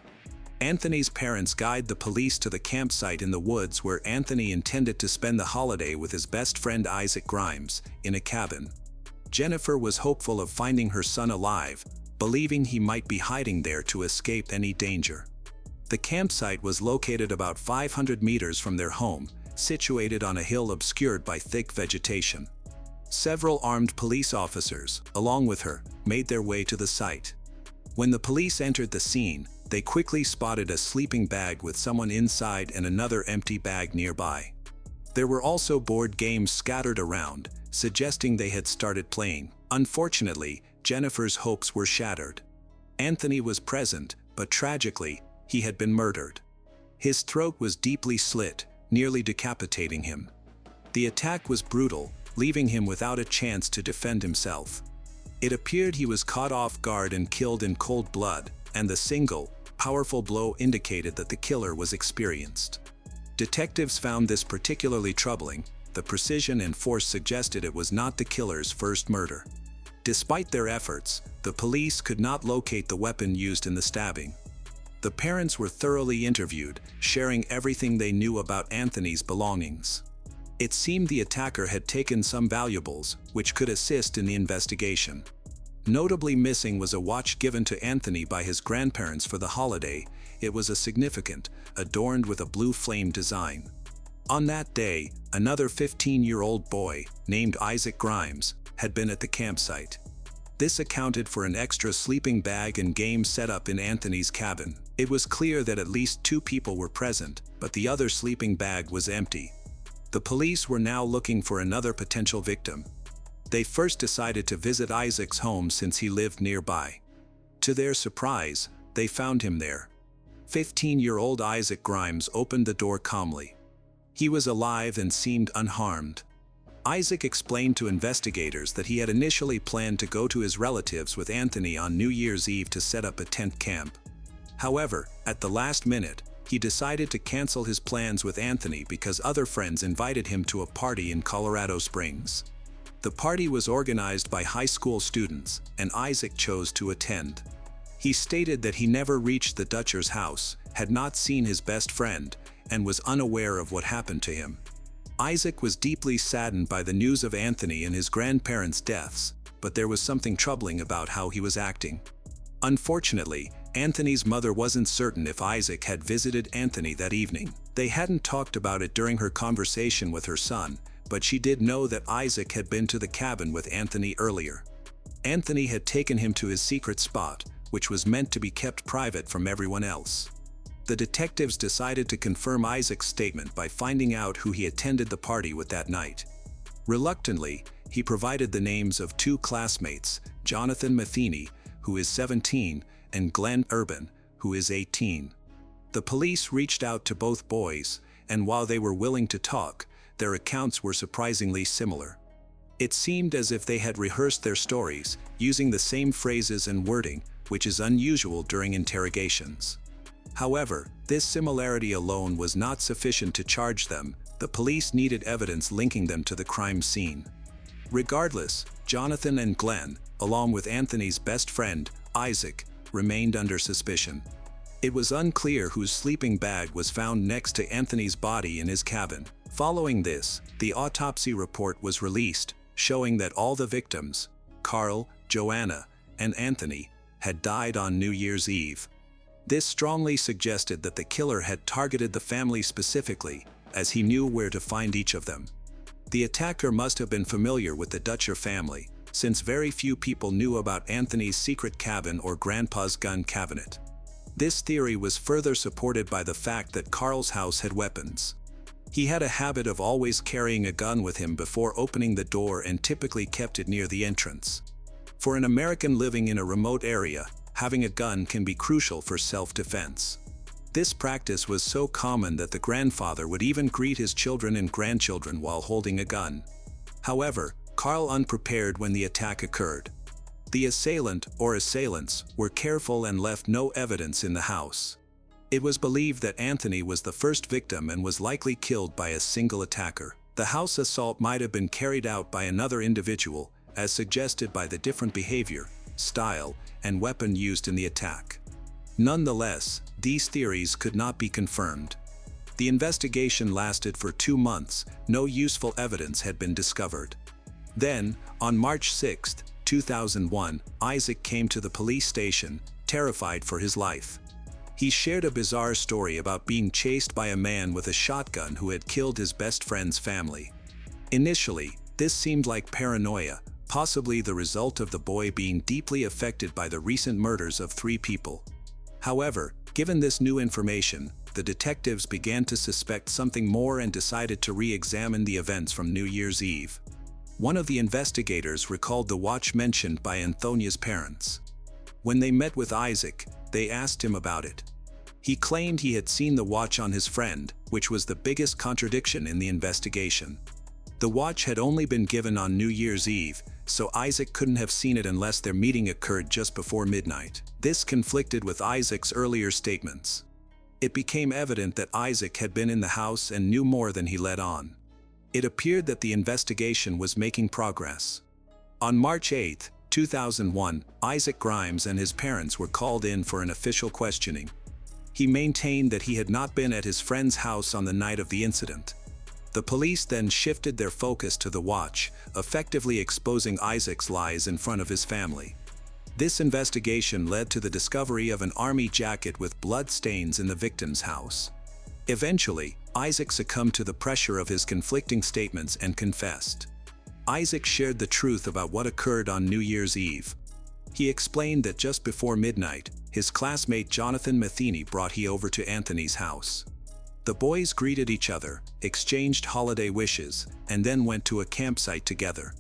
Anthony's parents guided the police to the campsite in the woods where Anthony intended to spend the holiday with his best friend Isaac Grimes, in a cabin. Jennifer was hopeful of finding her son alive, believing he might be hiding there to escape any danger. The campsite was located about 500 meters from their home, situated on a hill obscured by thick vegetation. Several armed police officers, along with her, made their way to the site. When the police entered the scene, they quickly spotted a sleeping bag with someone inside and another empty bag nearby. There were also board games scattered around, suggesting they had started playing. Unfortunately, Jennifer's hopes were shattered. Anthony was present, but tragically, he had been murdered. His throat was deeply slit, nearly decapitating him. The attack was brutal, leaving him without a chance to defend himself. It appeared he was caught off guard and killed in cold blood, and the single, powerful blow indicated that the killer was experienced. Detectives found this particularly troubling. The precision and force suggested it was not the killer's first murder. Despite their efforts, the police could not locate the weapon used in the stabbing. The parents were thoroughly interviewed, sharing everything they knew about Anthony's belongings. It seemed the attacker had taken some valuables, which could assist in the investigation. Notably missing was a watch given to Anthony by his grandparents for the holiday. It was a significant, adorned with a blue flame design. On that day, another 15-year-old boy, named Isaac Grimes, had been at the campsite. This accounted for an extra sleeping bag and game set up in Anthony's cabin. It was clear that at least 2 people were present, but the other sleeping bag was empty. The police were now looking for another potential victim. They first decided to visit Isaac's home since he lived nearby. To their surprise, they found him there. 15-year-old Isaac Grimes opened the door calmly. He was alive and seemed unharmed. Isaac explained to investigators that he had initially planned to go to his relatives with Anthony on New Year's Eve to set up a tent camp. However, at the last minute, he decided to cancel his plans with Anthony because other friends invited him to a party in Colorado Springs. The party was organized by high school students, and Isaac chose to attend. He stated that he never reached the Dutcher's house, had not seen his best friend, and was unaware of what happened to him. Isaac was deeply saddened by the news of Anthony and his grandparents' deaths, but there was something troubling about how he was acting. Unfortunately, Anthony's mother wasn't certain if Isaac had visited Anthony that evening. They hadn't talked about it during her conversation with her son, but she did know that Isaac had been to the cabin with Anthony earlier. Anthony had taken him to his secret spot, which was meant to be kept private from everyone else. The detectives decided to confirm Isaac's statement by finding out who he attended the party with that night. Reluctantly, he provided the names of two classmates, Jonathan Matheny, who is 17, and Glenn Urban, who is 18. The police reached out to both boys, and while they were willing to talk, their accounts were surprisingly similar. It seemed as if they had rehearsed their stories, using the same phrases and wording, which is unusual during interrogations. However, this similarity alone was not sufficient to charge them. The police needed evidence linking them to the crime scene. Regardless, Jonathan and Glenn, along with Anthony's best friend, Isaac, remained under suspicion. It was unclear whose sleeping bag was found next to Anthony's body in his cabin. Following this, the autopsy report was released, showing that all the victims, Carl, Joanna, and Anthony, had died on New Year's Eve. This strongly suggested that the killer had targeted the family specifically, as he knew where to find each of them. The attacker must have been familiar with the Dutcher family, since very few people knew about Anthony's secret cabin or Grandpa's gun cabinet. This theory was further supported by the fact that Carl's house had weapons. He had a habit of always carrying a gun with him before opening the door and typically kept it near the entrance. For an American living in a remote area, having a gun can be crucial for self-defense. This practice was so common that the grandfather would even greet his children and grandchildren while holding a gun. However, Carl unprepared when the attack occurred. The assailant or assailants were careful and left no evidence in the house. It was believed that Anthony was the first victim and was likely killed by a single attacker. The house assault might have been carried out by another individual, as suggested by the different behavior, style, and weapon used in the attack. Nonetheless, these theories could not be confirmed. The investigation lasted for 2 months. No useful evidence had been discovered. Then, on March 6, 2001, Isaac came to the police station, terrified for his life. He shared a bizarre story about being chased by a man with a shotgun who had killed his best friend's family. Initially, this seemed like paranoia, possibly the result of the boy being deeply affected by the recent murders of 3 people. However, given this new information, the detectives began to suspect something more and decided to re-examine the events from New Year's Eve. One of the investigators recalled the watch mentioned by Anthonia's parents. When they met with Isaac, they asked him about it. He claimed he had seen the watch on his friend, which was the biggest contradiction in the investigation. The watch had only been given on New Year's Eve, so Isaac couldn't have seen it unless their meeting occurred just before midnight. This conflicted with Isaac's earlier statements. It became evident that Isaac had been in the house and knew more than he let on. It appeared that the investigation was making progress. On March 8, 2001, Isaac Grimes and his parents were called in for an official questioning. He maintained that he had not been at his friend's house on the night of the incident. The police then shifted their focus to the watch, effectively exposing Isaac's lies in front of his family. This investigation led to the discovery of an army jacket with blood stains in the victim's house. Eventually, Isaac succumbed to the pressure of his conflicting statements and confessed. Isaac shared the truth about what occurred on New Year's Eve. He explained that just before midnight, his classmate Jonathan Matheny brought he over to Anthony's house. The boys greeted each other, exchanged holiday wishes, and then went to a campsite together.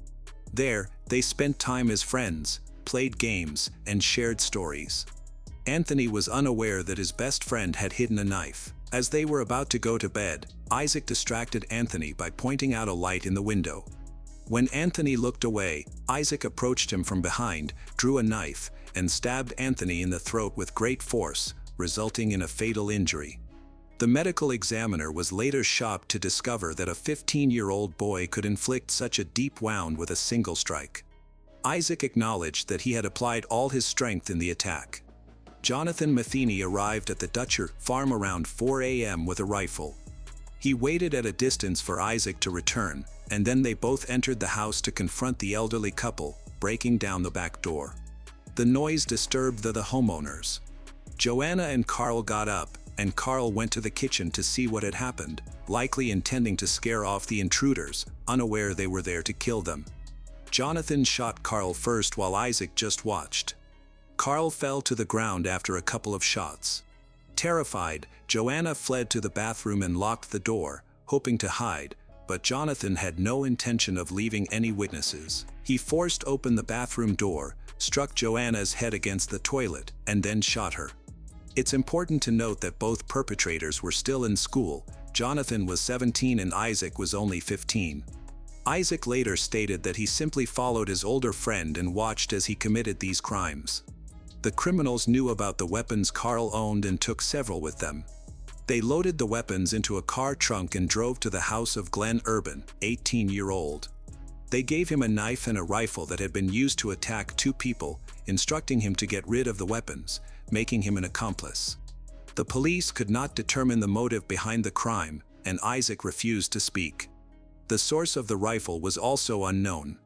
There, they spent time as friends, played games, and shared stories. Anthony was unaware that his best friend had hidden a knife. As they were about to go to bed, Isaac distracted Anthony by pointing out a light in the window. When Anthony looked away, Isaac approached him from behind, drew a knife, and stabbed Anthony in the throat with great force, resulting in a fatal injury. The medical examiner was later shocked to discover that a 15-year-old boy could inflict such a deep wound with a single strike. Isaac acknowledged that he had applied all his strength in the attack. Jonathan Matheny arrived at the Dutcher farm around 4 a.m. with a rifle. He waited at a distance for Isaac to return, and then they both entered the house to confront the elderly couple, breaking down the back door. The noise disturbed the homeowners. Joanna and Carl got up, and Carl went to the kitchen to see what had happened, likely intending to scare off the intruders, unaware they were there to kill them. Jonathan shot Carl first while Isaac just watched. Carl fell to the ground after a couple of shots. Terrified, Joanna fled to the bathroom and locked the door, hoping to hide, but Jonathan had no intention of leaving any witnesses. He forced open the bathroom door, struck Joanna's head against the toilet, and then shot her. It's important to note that both perpetrators were still in school. Jonathan was 17 and Isaac was only 15. Isaac later stated that he simply followed his older friend and watched as he committed these crimes. The criminals knew about the weapons Carl owned and took several with them. They loaded the weapons into a car trunk and drove to the house of Glenn Urban, 18-year-old. They gave him a knife and a rifle that had been used to attack two people, instructing him to get rid of the weapons, making him an accomplice. The police could not determine the motive behind the crime, and Isaac refused to speak. The source of the rifle was also unknown.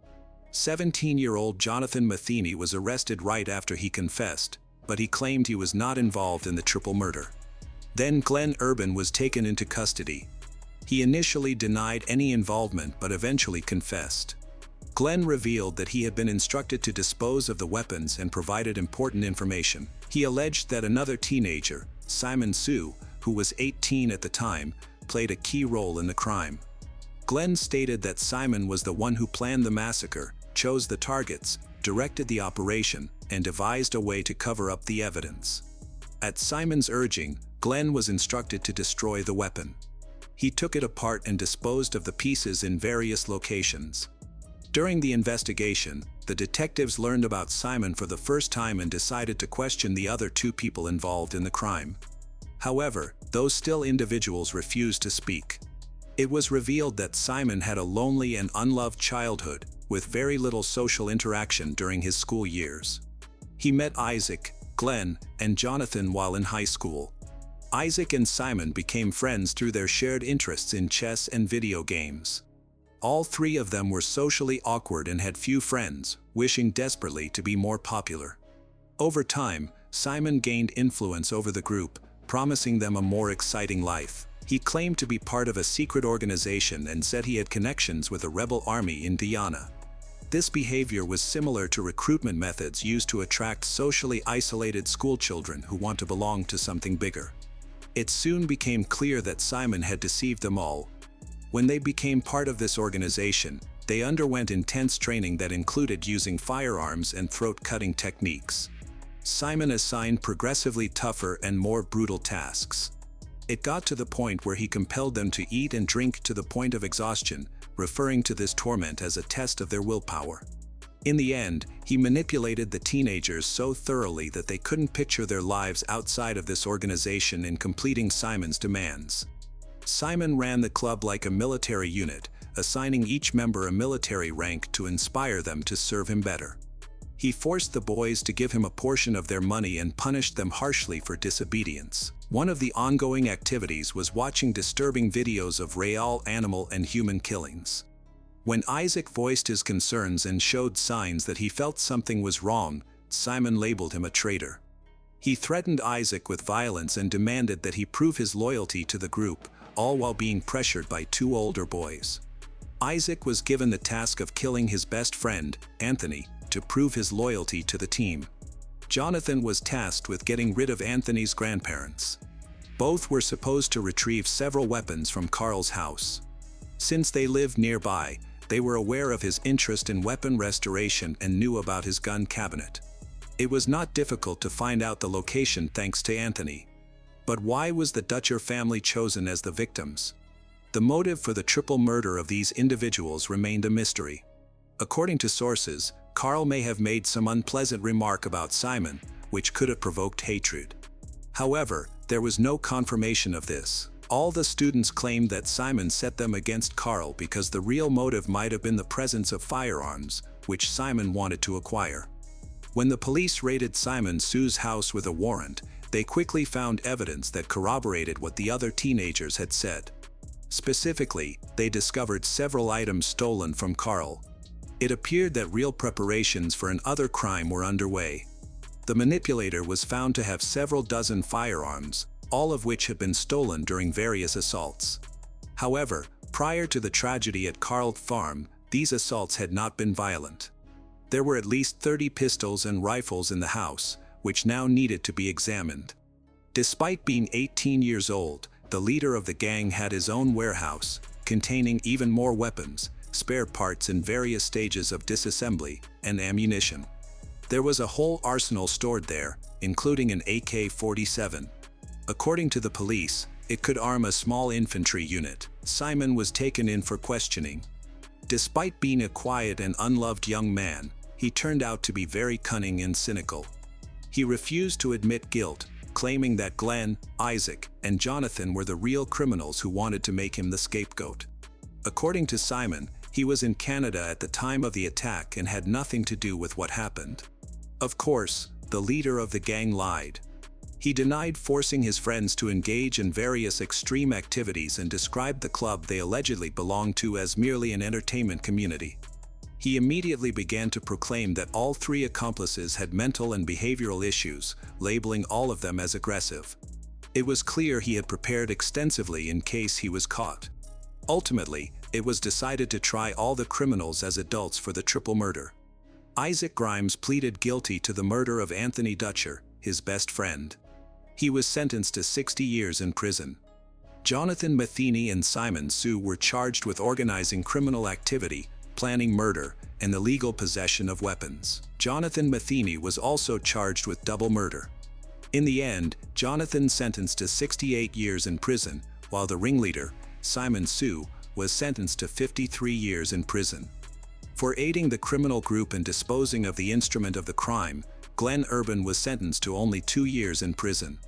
17-year-old Jonathan Matheny was arrested right after he confessed, but he claimed he was not involved in the triple murder. Then Glenn Urban was taken into custody. He initially denied any involvement but eventually confessed. Glenn revealed that he had been instructed to dispose of the weapons and provided important information. He alleged that another teenager, Simon Sue, who was 18 at the time, played a key role in the crime. Glenn stated that Simon was the one who planned the massacre, chose the targets, directed the operation, and devised a way to cover up the evidence. At Simon's urging, Glenn was instructed to destroy the weapon. He took it apart and disposed of the pieces in various locations. During the investigation, the detectives learned about Simon for the first time and decided to question the other two people involved in the crime. However, those still individuals refused to speak. It was revealed that Simon had a lonely and unloved childhood, with very little social interaction during his school years. He met Isaac, Glenn, and Jonathan while in high school. Isaac and Simon became friends through their shared interests in chess and video games. All three of them were socially awkward and had few friends, wishing desperately to be more popular. Over time, Simon gained influence over the group, promising them a more exciting life. He claimed to be part of a secret organization and said he had connections with a rebel army in Guyana. This behavior was similar to recruitment methods used to attract socially isolated schoolchildren who want to belong to something bigger. It soon became clear that Simon had deceived them all. When they became part of this organization, they underwent intense training that included using firearms and throat-cutting techniques. Simon assigned progressively tougher and more brutal tasks. It got to the point where he compelled them to eat and drink to the point of exhaustion, referring to this torment as a test of their willpower. In the end, he manipulated the teenagers so thoroughly that they couldn't picture their lives outside of this organization in completing Simon's demands. Simon ran the club like a military unit, assigning each member a military rank to inspire them to serve him better. He forced the boys to give him a portion of their money and punished them harshly for disobedience. One of the ongoing activities was watching disturbing videos of real animal and human killings. When Isaac voiced his concerns and showed signs that he felt something was wrong, Simon labeled him a traitor. He threatened Isaac with violence and demanded that he prove his loyalty to the group, all while being pressured by two older boys. Isaac was given the task of killing his best friend, Anthony, to prove his loyalty to the team. Jonathan was tasked with getting rid of Anthony's grandparents. Both were supposed to retrieve several weapons from Carl's house. Since they lived nearby, they were aware of his interest in weapon restoration and knew about his gun cabinet. It was not difficult to find out the location thanks to Anthony. But why was the Dutcher family chosen as the victims? The motive for the triple murder of these individuals remained a mystery. According to sources, Carl may have made some unpleasant remark about Simon, which could have provoked hatred. However, there was no confirmation of this. All the students claimed that Simon set them against Carl because the real motive might have been the presence of firearms, which Simon wanted to acquire. When the police raided Simon Sue's house with a warrant, they quickly found evidence that corroborated what the other teenagers had said. Specifically, they discovered several items stolen from Carl. It appeared that real preparations for another crime were underway. The manipulator was found to have several dozen firearms, all of which had been stolen during various assaults. However, prior to the tragedy at Carl Farm, these assaults had not been violent. There were at least 30 pistols and rifles in the house, which now needed to be examined. Despite being 18 years old, the leader of the gang had his own warehouse, containing even more weapons, spare parts in various stages of disassembly, and ammunition. There was a whole arsenal stored there, including an AK-47. According to the police, it could arm a small infantry unit. Simon was taken in for questioning. Despite being a quiet and unloved young man, he turned out to be very cunning and cynical. He refused to admit guilt, claiming that Glenn, Isaac, and Jonathan were the real criminals who wanted to make him the scapegoat. According to Simon, he was in Canada at the time of the attack and had nothing to do with what happened. Of course, the leader of the gang lied. He denied forcing his friends to engage in various extreme activities and described the club they allegedly belonged to as merely an entertainment community. He immediately began to proclaim that all three accomplices had mental and behavioral issues, labeling all of them as aggressive. It was clear he had prepared extensively in case he was caught. Ultimately, it was decided to try all the criminals as adults for the triple murder. Isaac Grimes pleaded guilty to the murder of Anthony Dutcher, his best friend. He was sentenced to 60 years in prison. Jonathan Matheny and Simon Sue were charged with organizing criminal activity, planning murder, and illegal possession of weapons. Jonathan Matheny was also charged with double murder. In the end, Jonathan sentenced to 68 years in prison, while the ringleader, Simon Sue, was sentenced to 53 years in prison. For aiding the criminal group and disposing of the instrument of the crime, Glenn Urban was sentenced to only 2 years in prison.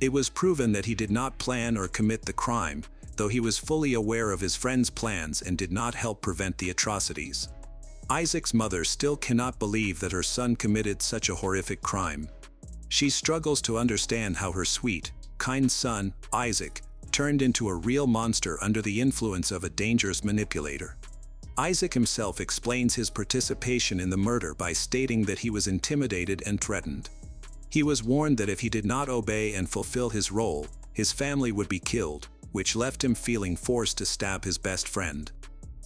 It was proven that he did not plan or commit the crime, though he was fully aware of his friend's plans and did not help prevent the atrocities. Isaac's mother still cannot believe that her son committed such a horrific crime. She struggles to understand how her sweet, kind son, Isaac, turned into a real monster under the influence of a dangerous manipulator. Isaac himself explains his participation in the murder by stating that he was intimidated and threatened. He was warned that if he did not obey and fulfill his role, his family would be killed, which left him feeling forced to stab his best friend.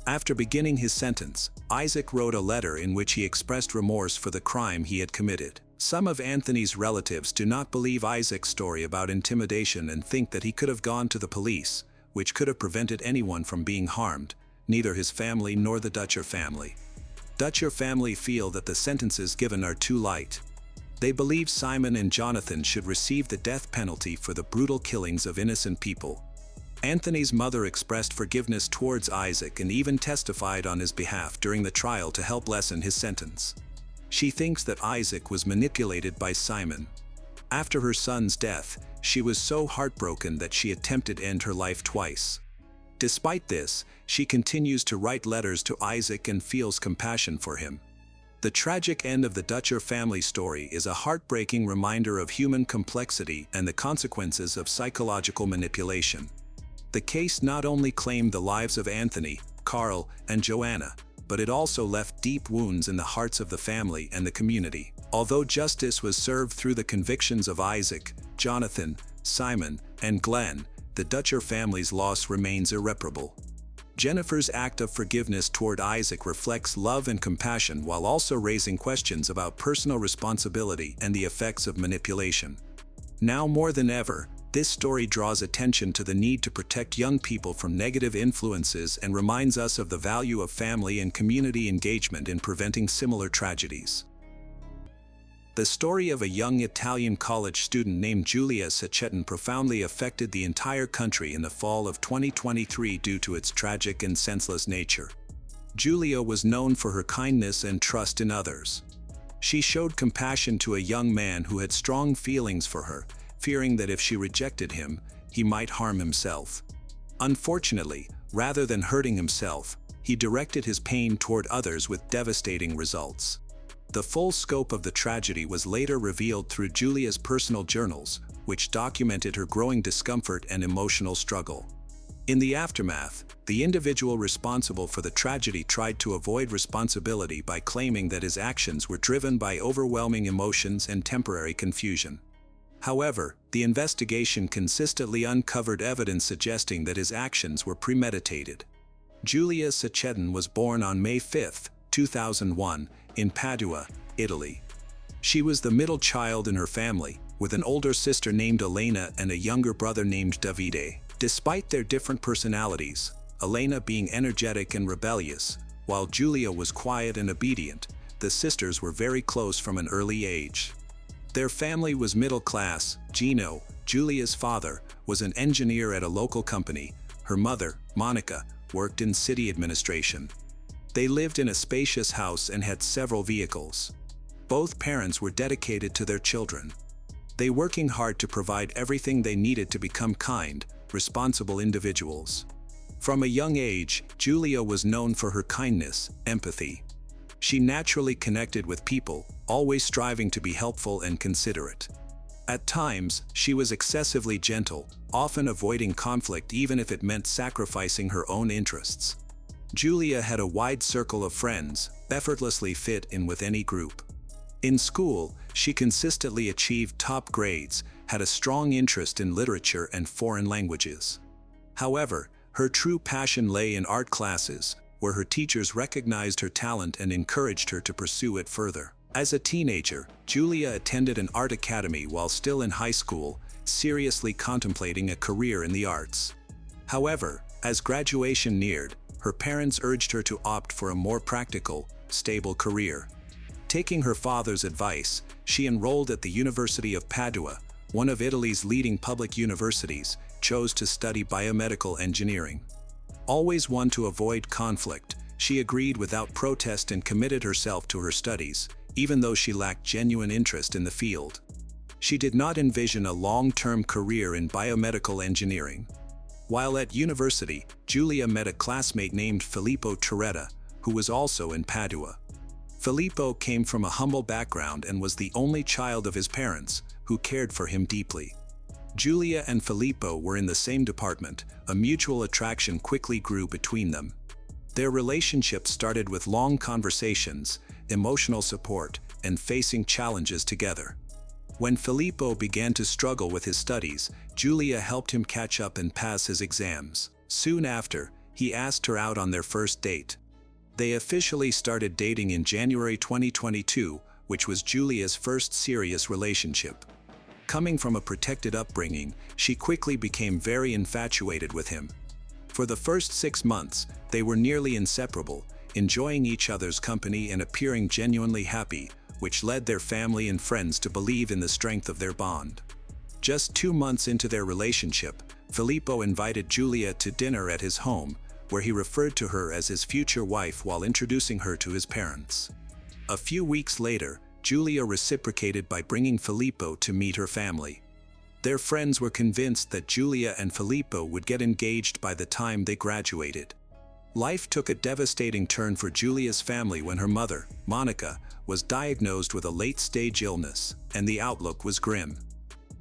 After beginning his sentence, Isaac wrote a letter in which he expressed remorse for the crime he had committed. Some of Anthony's relatives do not believe Isaac's story about intimidation and think that he could have gone to the police, which could have prevented anyone from being harmed, neither his family nor the Dutcher family. Dutcher family feel that the sentences given are too light. They believe Simon and Jonathan should receive the death penalty for the brutal killings of innocent people. Anthony's mother expressed forgiveness towards Isaac and even testified on his behalf during the trial to help lessen his sentence. She thinks that Isaac was manipulated by Simon. After her son's death, she was so heartbroken that she attempted to end her life twice. Despite this, she continues to write letters to Isaac and feels compassion for him. The tragic end of the Dutcher family story is a heartbreaking reminder of human complexity and the consequences of psychological manipulation. The case not only claimed the lives of Anthony, Carl, and Joanna, but it also left deep wounds in the hearts of the family and the community. Although justice was served through the convictions of Isaac, Jonathan, Simon, and Glenn, the Dutcher family's loss remains irreparable. Jennifer's act of forgiveness toward Isaac reflects love and compassion while also raising questions about personal responsibility and the effects of manipulation. Now more than ever, This story draws attention to the need to protect young people from negative influences and reminds us of the value of family and community engagement in preventing similar tragedies. The story of a young Italian college student named Giulia Cecchettin profoundly affected the entire country in the fall of 2023 due to its tragic and senseless nature. Giulia was known for her kindness and trust in others. She showed compassion to a young man who had strong feelings for her, fearing that if she rejected him, he might harm himself. Unfortunately, rather than hurting himself, he directed his pain toward others with devastating results. The full scope of the tragedy was later revealed through Giulia's personal journals, which documented her growing discomfort and emotional struggle. In the aftermath, the individual responsible for the tragedy tried to avoid responsibility by claiming that his actions were driven by overwhelming emotions and temporary confusion. However, the investigation consistently uncovered evidence suggesting that his actions were premeditated. Giulia Cecchettin was born on May 5, 2001, in Padua, Italy. She was the middle child in her family, with an older sister named Elena and a younger brother named Davide. Despite their different personalities, Elena being energetic and rebellious, while Giulia was quiet and obedient, the sisters were very close from an early age. Their family was middle class. Gino, Giulia's father, was an engineer at a local company. Her mother, Monica, worked in city administration. They lived in a spacious house and had several vehicles. Both parents were dedicated to their children. They working hard to provide everything they needed to become kind, responsible individuals. From a young age, Giulia was known for her kindness, empathy. She naturally connected with people, always striving to be helpful and considerate. At times, she was excessively gentle, often avoiding conflict even if it meant sacrificing her own interests. Giulia had a wide circle of friends, effortlessly fit in with any group. In school, she consistently achieved top grades, had a strong interest in literature and foreign languages. However, her true passion lay in art classes, where her teachers recognized her talent and encouraged her to pursue it further. As a teenager, Giulia attended an art academy while still in high school, seriously contemplating a career in the arts. However, as graduation neared, her parents urged her to opt for a more practical, stable career. Taking her father's advice, she enrolled at the University of Padua, one of Italy's leading public universities, chose to study biomedical engineering. Always one to avoid conflict, she agreed without protest and committed herself to her studies, even though she lacked genuine interest in the field. She did not envision a long-term career in biomedical engineering. While at university, Giulia met a classmate named Filippo Turetta, who was also in Padua. Filippo came from a humble background and was the only child of his parents, who cared for him deeply. Giulia and Filippo were in the same department. A mutual attraction quickly grew between them. Their relationship started with long conversations, emotional support, and facing challenges together. When Filippo began to struggle with his studies, Giulia helped him catch up and pass his exams. Soon after, he asked her out on their first date. They officially started dating in January 2022, which was Giulia's first serious relationship. Coming from a protected upbringing, she quickly became very infatuated with him. For the first 6 months, they were nearly inseparable, enjoying each other's company and appearing genuinely happy, which led their family and friends to believe in the strength of their bond. Just 2 months into their relationship, Filippo invited Giulia to dinner at his home, where he referred to her as his future wife while introducing her to his parents. A few weeks later, Giulia reciprocated by bringing Filippo to meet her family. Their friends were convinced that Giulia and Filippo would get engaged by the time they graduated. Life took a devastating turn for Giulia's family when her mother, Monica, was diagnosed with a late-stage illness, and the outlook was grim.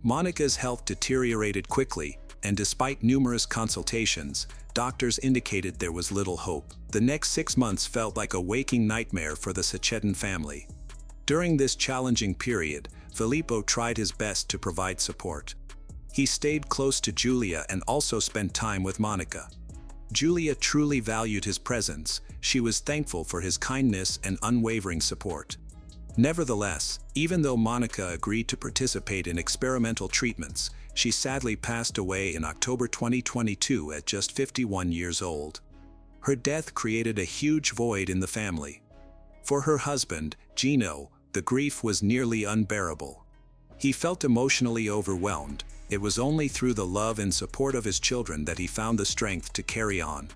Monica's health deteriorated quickly, and despite numerous consultations, doctors indicated there was little hope. The next 6 months felt like a waking nightmare for the Cecchettin family. During this challenging period, Filippo tried his best to provide support. He stayed close to Giulia and also spent time with Monica. Giulia truly valued his presence. She was thankful for his kindness and unwavering support. Nevertheless, even though Monica agreed to participate in experimental treatments, she sadly passed away in October 2022 at just 51 years old. Her death created a huge void in the family. For her husband, Gino, the grief was nearly unbearable. He felt emotionally overwhelmed. It was only through the love and support of his children that he found the strength to carry on.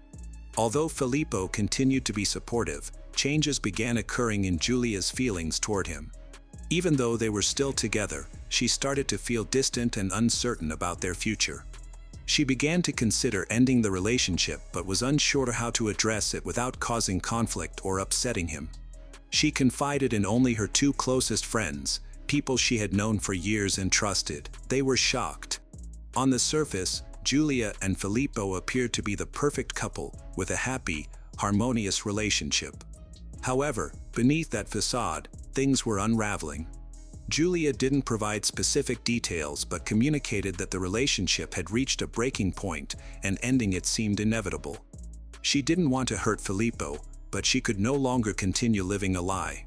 Although Filippo continued to be supportive, changes began occurring in Giulia's feelings toward him. Even though they were still together, she started to feel distant and uncertain about their future. She began to consider ending the relationship but was unsure how to address it without causing conflict or upsetting him. She confided in only her two closest friends, people she had known for years and trusted. They were shocked. On the surface, Giulia and Filippo appeared to be the perfect couple, with a happy, harmonious relationship. However, beneath that facade, things were unraveling. Giulia didn't provide specific details but communicated that the relationship had reached a breaking point and ending it seemed inevitable. She didn't want to hurt Filippo, but she could no longer continue living a lie.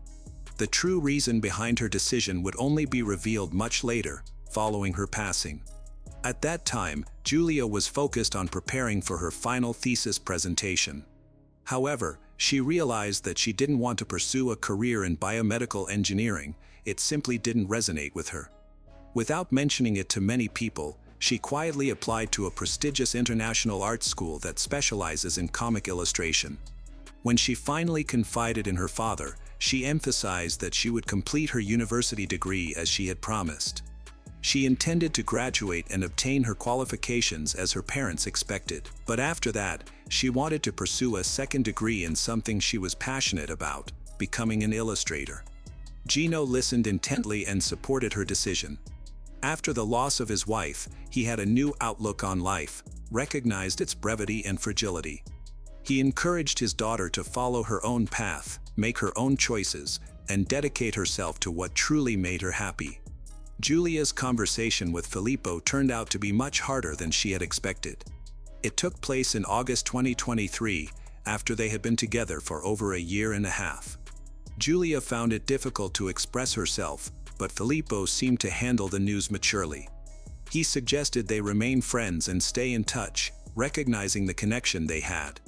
The true reason behind her decision would only be revealed much later, following her passing. At that time, Giulia was focused on preparing for her final thesis presentation. However, she realized that she didn't want to pursue a career in biomedical engineering. It simply didn't resonate with her. Without mentioning it to many people, she quietly applied to a prestigious international art school that specializes in comic illustration. When she finally confided in her father, she emphasized that she would complete her university degree as she had promised. She intended to graduate and obtain her qualifications as her parents expected, but after that, she wanted to pursue a second degree in something she was passionate about, becoming an illustrator. Gino listened intently and supported her decision. After the loss of his wife, he had a new outlook on life, recognized its brevity and fragility. He encouraged his daughter to follow her own path, make her own choices, and dedicate herself to what truly made her happy. Giulia's conversation with Filippo turned out to be much harder than she had expected. It took place in August 2023, after they had been together for over a year and a half. Giulia found it difficult to express herself, but Filippo seemed to handle the news maturely. He suggested they remain friends and stay in touch, recognizing the connection they had.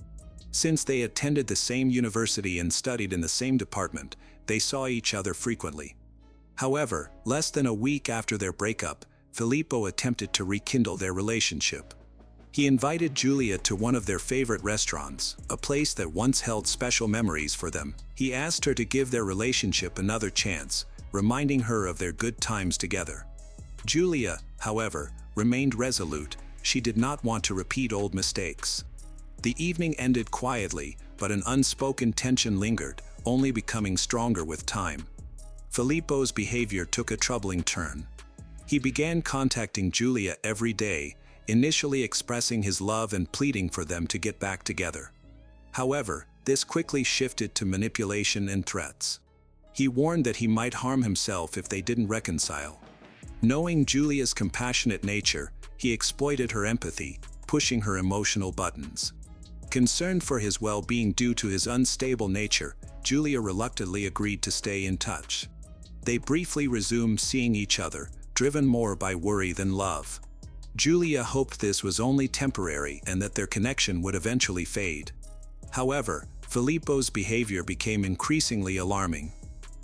Since they attended the same university and studied in the same department, they saw each other frequently. However, less than a week after their breakup, Filippo attempted to rekindle their relationship. He invited Giulia to one of their favorite restaurants, a place that once held special memories for them. He asked her to give their relationship another chance, reminding her of their good times together. Giulia, however, remained resolute. She did not want to repeat old mistakes. The evening ended quietly, but an unspoken tension lingered, only becoming stronger with time. Filippo's behavior took a troubling turn. He began contacting Giulia every day, initially expressing his love and pleading for them to get back together. However, this quickly shifted to manipulation and threats. He warned that he might harm himself if they didn't reconcile. Knowing Giulia's compassionate nature, he exploited her empathy, pushing her emotional buttons. Concerned for his well-being due to his unstable nature, Giulia reluctantly agreed to stay in touch. They briefly resumed seeing each other, driven more by worry than love. Giulia hoped this was only temporary and that their connection would eventually fade. However, Filippo's behavior became increasingly alarming.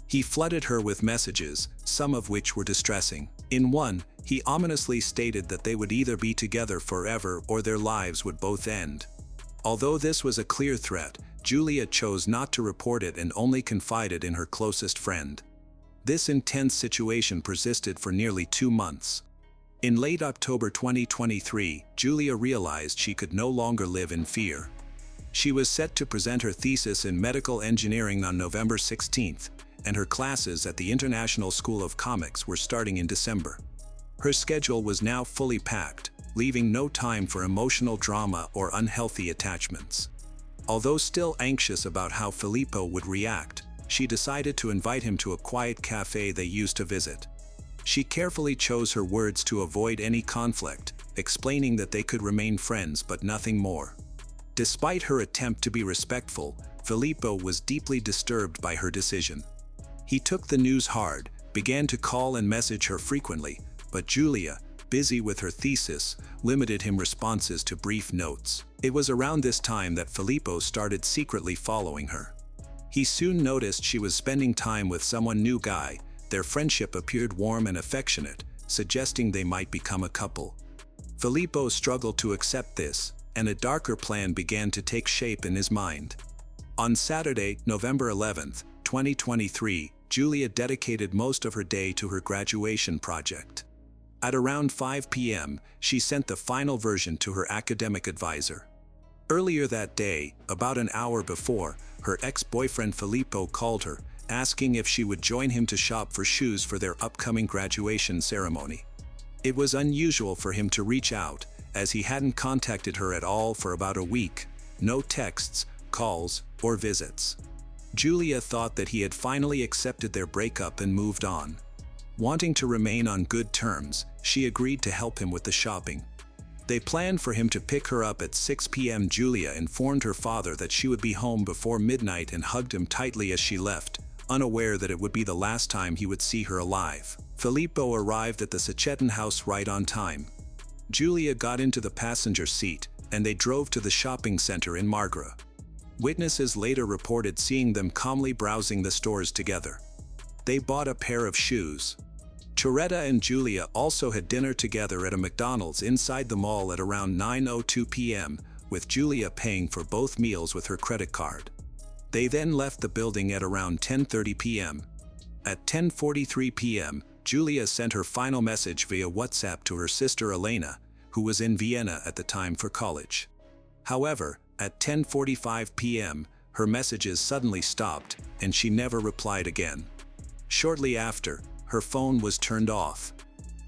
He flooded her with messages, some of which were distressing. In one, he ominously stated that they would either be together forever or their lives would both end. Although this was a clear threat, Giulia chose not to report it and only confided in her closest friend. This intense situation persisted for nearly 2 months. In late October 2023, Giulia realized she could no longer live in fear. She was set to present her thesis in medical engineering on November 16th, and her classes at the International School of Comics were starting in December. Her schedule was now fully packed, leaving no time for emotional drama or unhealthy attachments. Although still anxious about how Filippo would react, she decided to invite him to a quiet cafe they used to visit. She carefully chose her words to avoid any conflict, explaining that they could remain friends but nothing more. Despite her attempt to be respectful, Filippo was deeply disturbed by her decision. He took the news hard, began to call and message her frequently, but Julia, busy with her thesis, limited him responses to brief notes. It was around this time that Filippo started secretly following her. He soon noticed she was spending time with someone new guy. Their friendship appeared warm and affectionate, suggesting they might become a couple. Filippo struggled to accept this, and a darker plan began to take shape in his mind. On Saturday, November 11, 2023, Julia dedicated most of her day to her graduation project. At around 5 p.m., she sent the final version to her academic advisor. Earlier that day, about an hour before, her ex-boyfriend Filippo called her, asking if she would join him to shop for shoes for their upcoming graduation ceremony. It was unusual for him to reach out, as he hadn't contacted her at all for about a week. No texts, calls, or visits. Julia thought that he had finally accepted their breakup and moved on. Wanting to remain on good terms, she agreed to help him with the shopping. They planned for him to pick her up at 6 p.m. Julia informed her father that she would be home before midnight and hugged him tightly as she left, unaware that it would be the last time he would see her alive. Filippo arrived at the Sacchetan house right on time. Julia got into the passenger seat, and they drove to the shopping center in Margra. Witnesses later reported seeing them calmly browsing the stores together. They bought a pair of shoes. Choretta and Julia also had dinner together at a McDonald's inside the mall at around 9:02 p.m., with Julia paying for both meals with her credit card. They then left the building at around 10:30 p.m. At 10:43 p.m., Julia sent her final message via WhatsApp to her sister Elena, who was in Vienna at the time for college. However, at 10:45 p.m., her messages suddenly stopped, and she never replied again. Shortly after, her phone was turned off.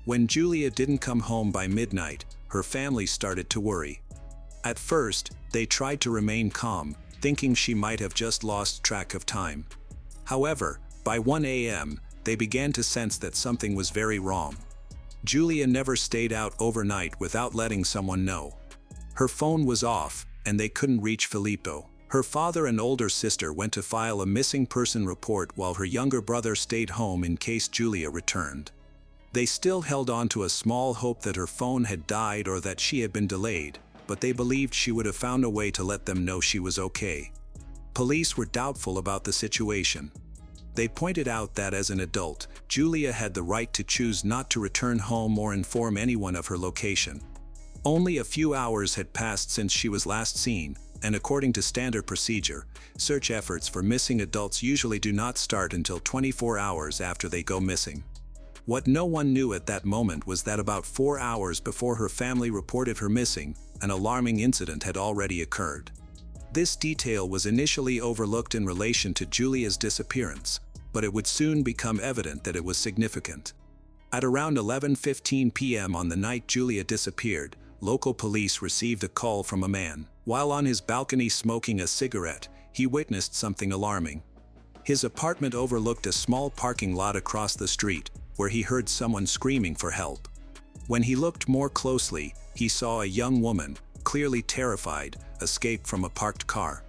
When Julia didn't come home by midnight, her family started to worry. At first, they tried to remain calm, thinking she might have just lost track of time. However, by 1 a.m., they began to sense that something was very wrong. Julia never stayed out overnight without letting someone know. Her phone was off, and they couldn't reach Filippo. Her father and older sister went to file a missing person report while her younger brother stayed home in case Julia returned. They still held on to a small hope that her phone had died or that she had been delayed, but they believed she would have found a way to let them know she was okay. Police were doubtful about the situation. They pointed out that as an adult, Julia had the right to choose not to return home or inform anyone of her location. Only a few hours had passed since she was last seen, and according to standard procedure, search efforts for missing adults usually do not start until 24 hours after they go missing. What no one knew at that moment was that about 4 hours before her family reported her missing, an alarming incident had already occurred. This detail was initially overlooked in relation to Julia's disappearance, but it would soon become evident that it was significant. At around 11:15 p.m. on the night Julia disappeared, local police received a call from a man. While on his balcony smoking a cigarette, he witnessed something alarming. His apartment overlooked a small parking lot across the street, where he heard someone screaming for help. When he looked more closely, he saw a young woman, clearly terrified, escape from a parked car.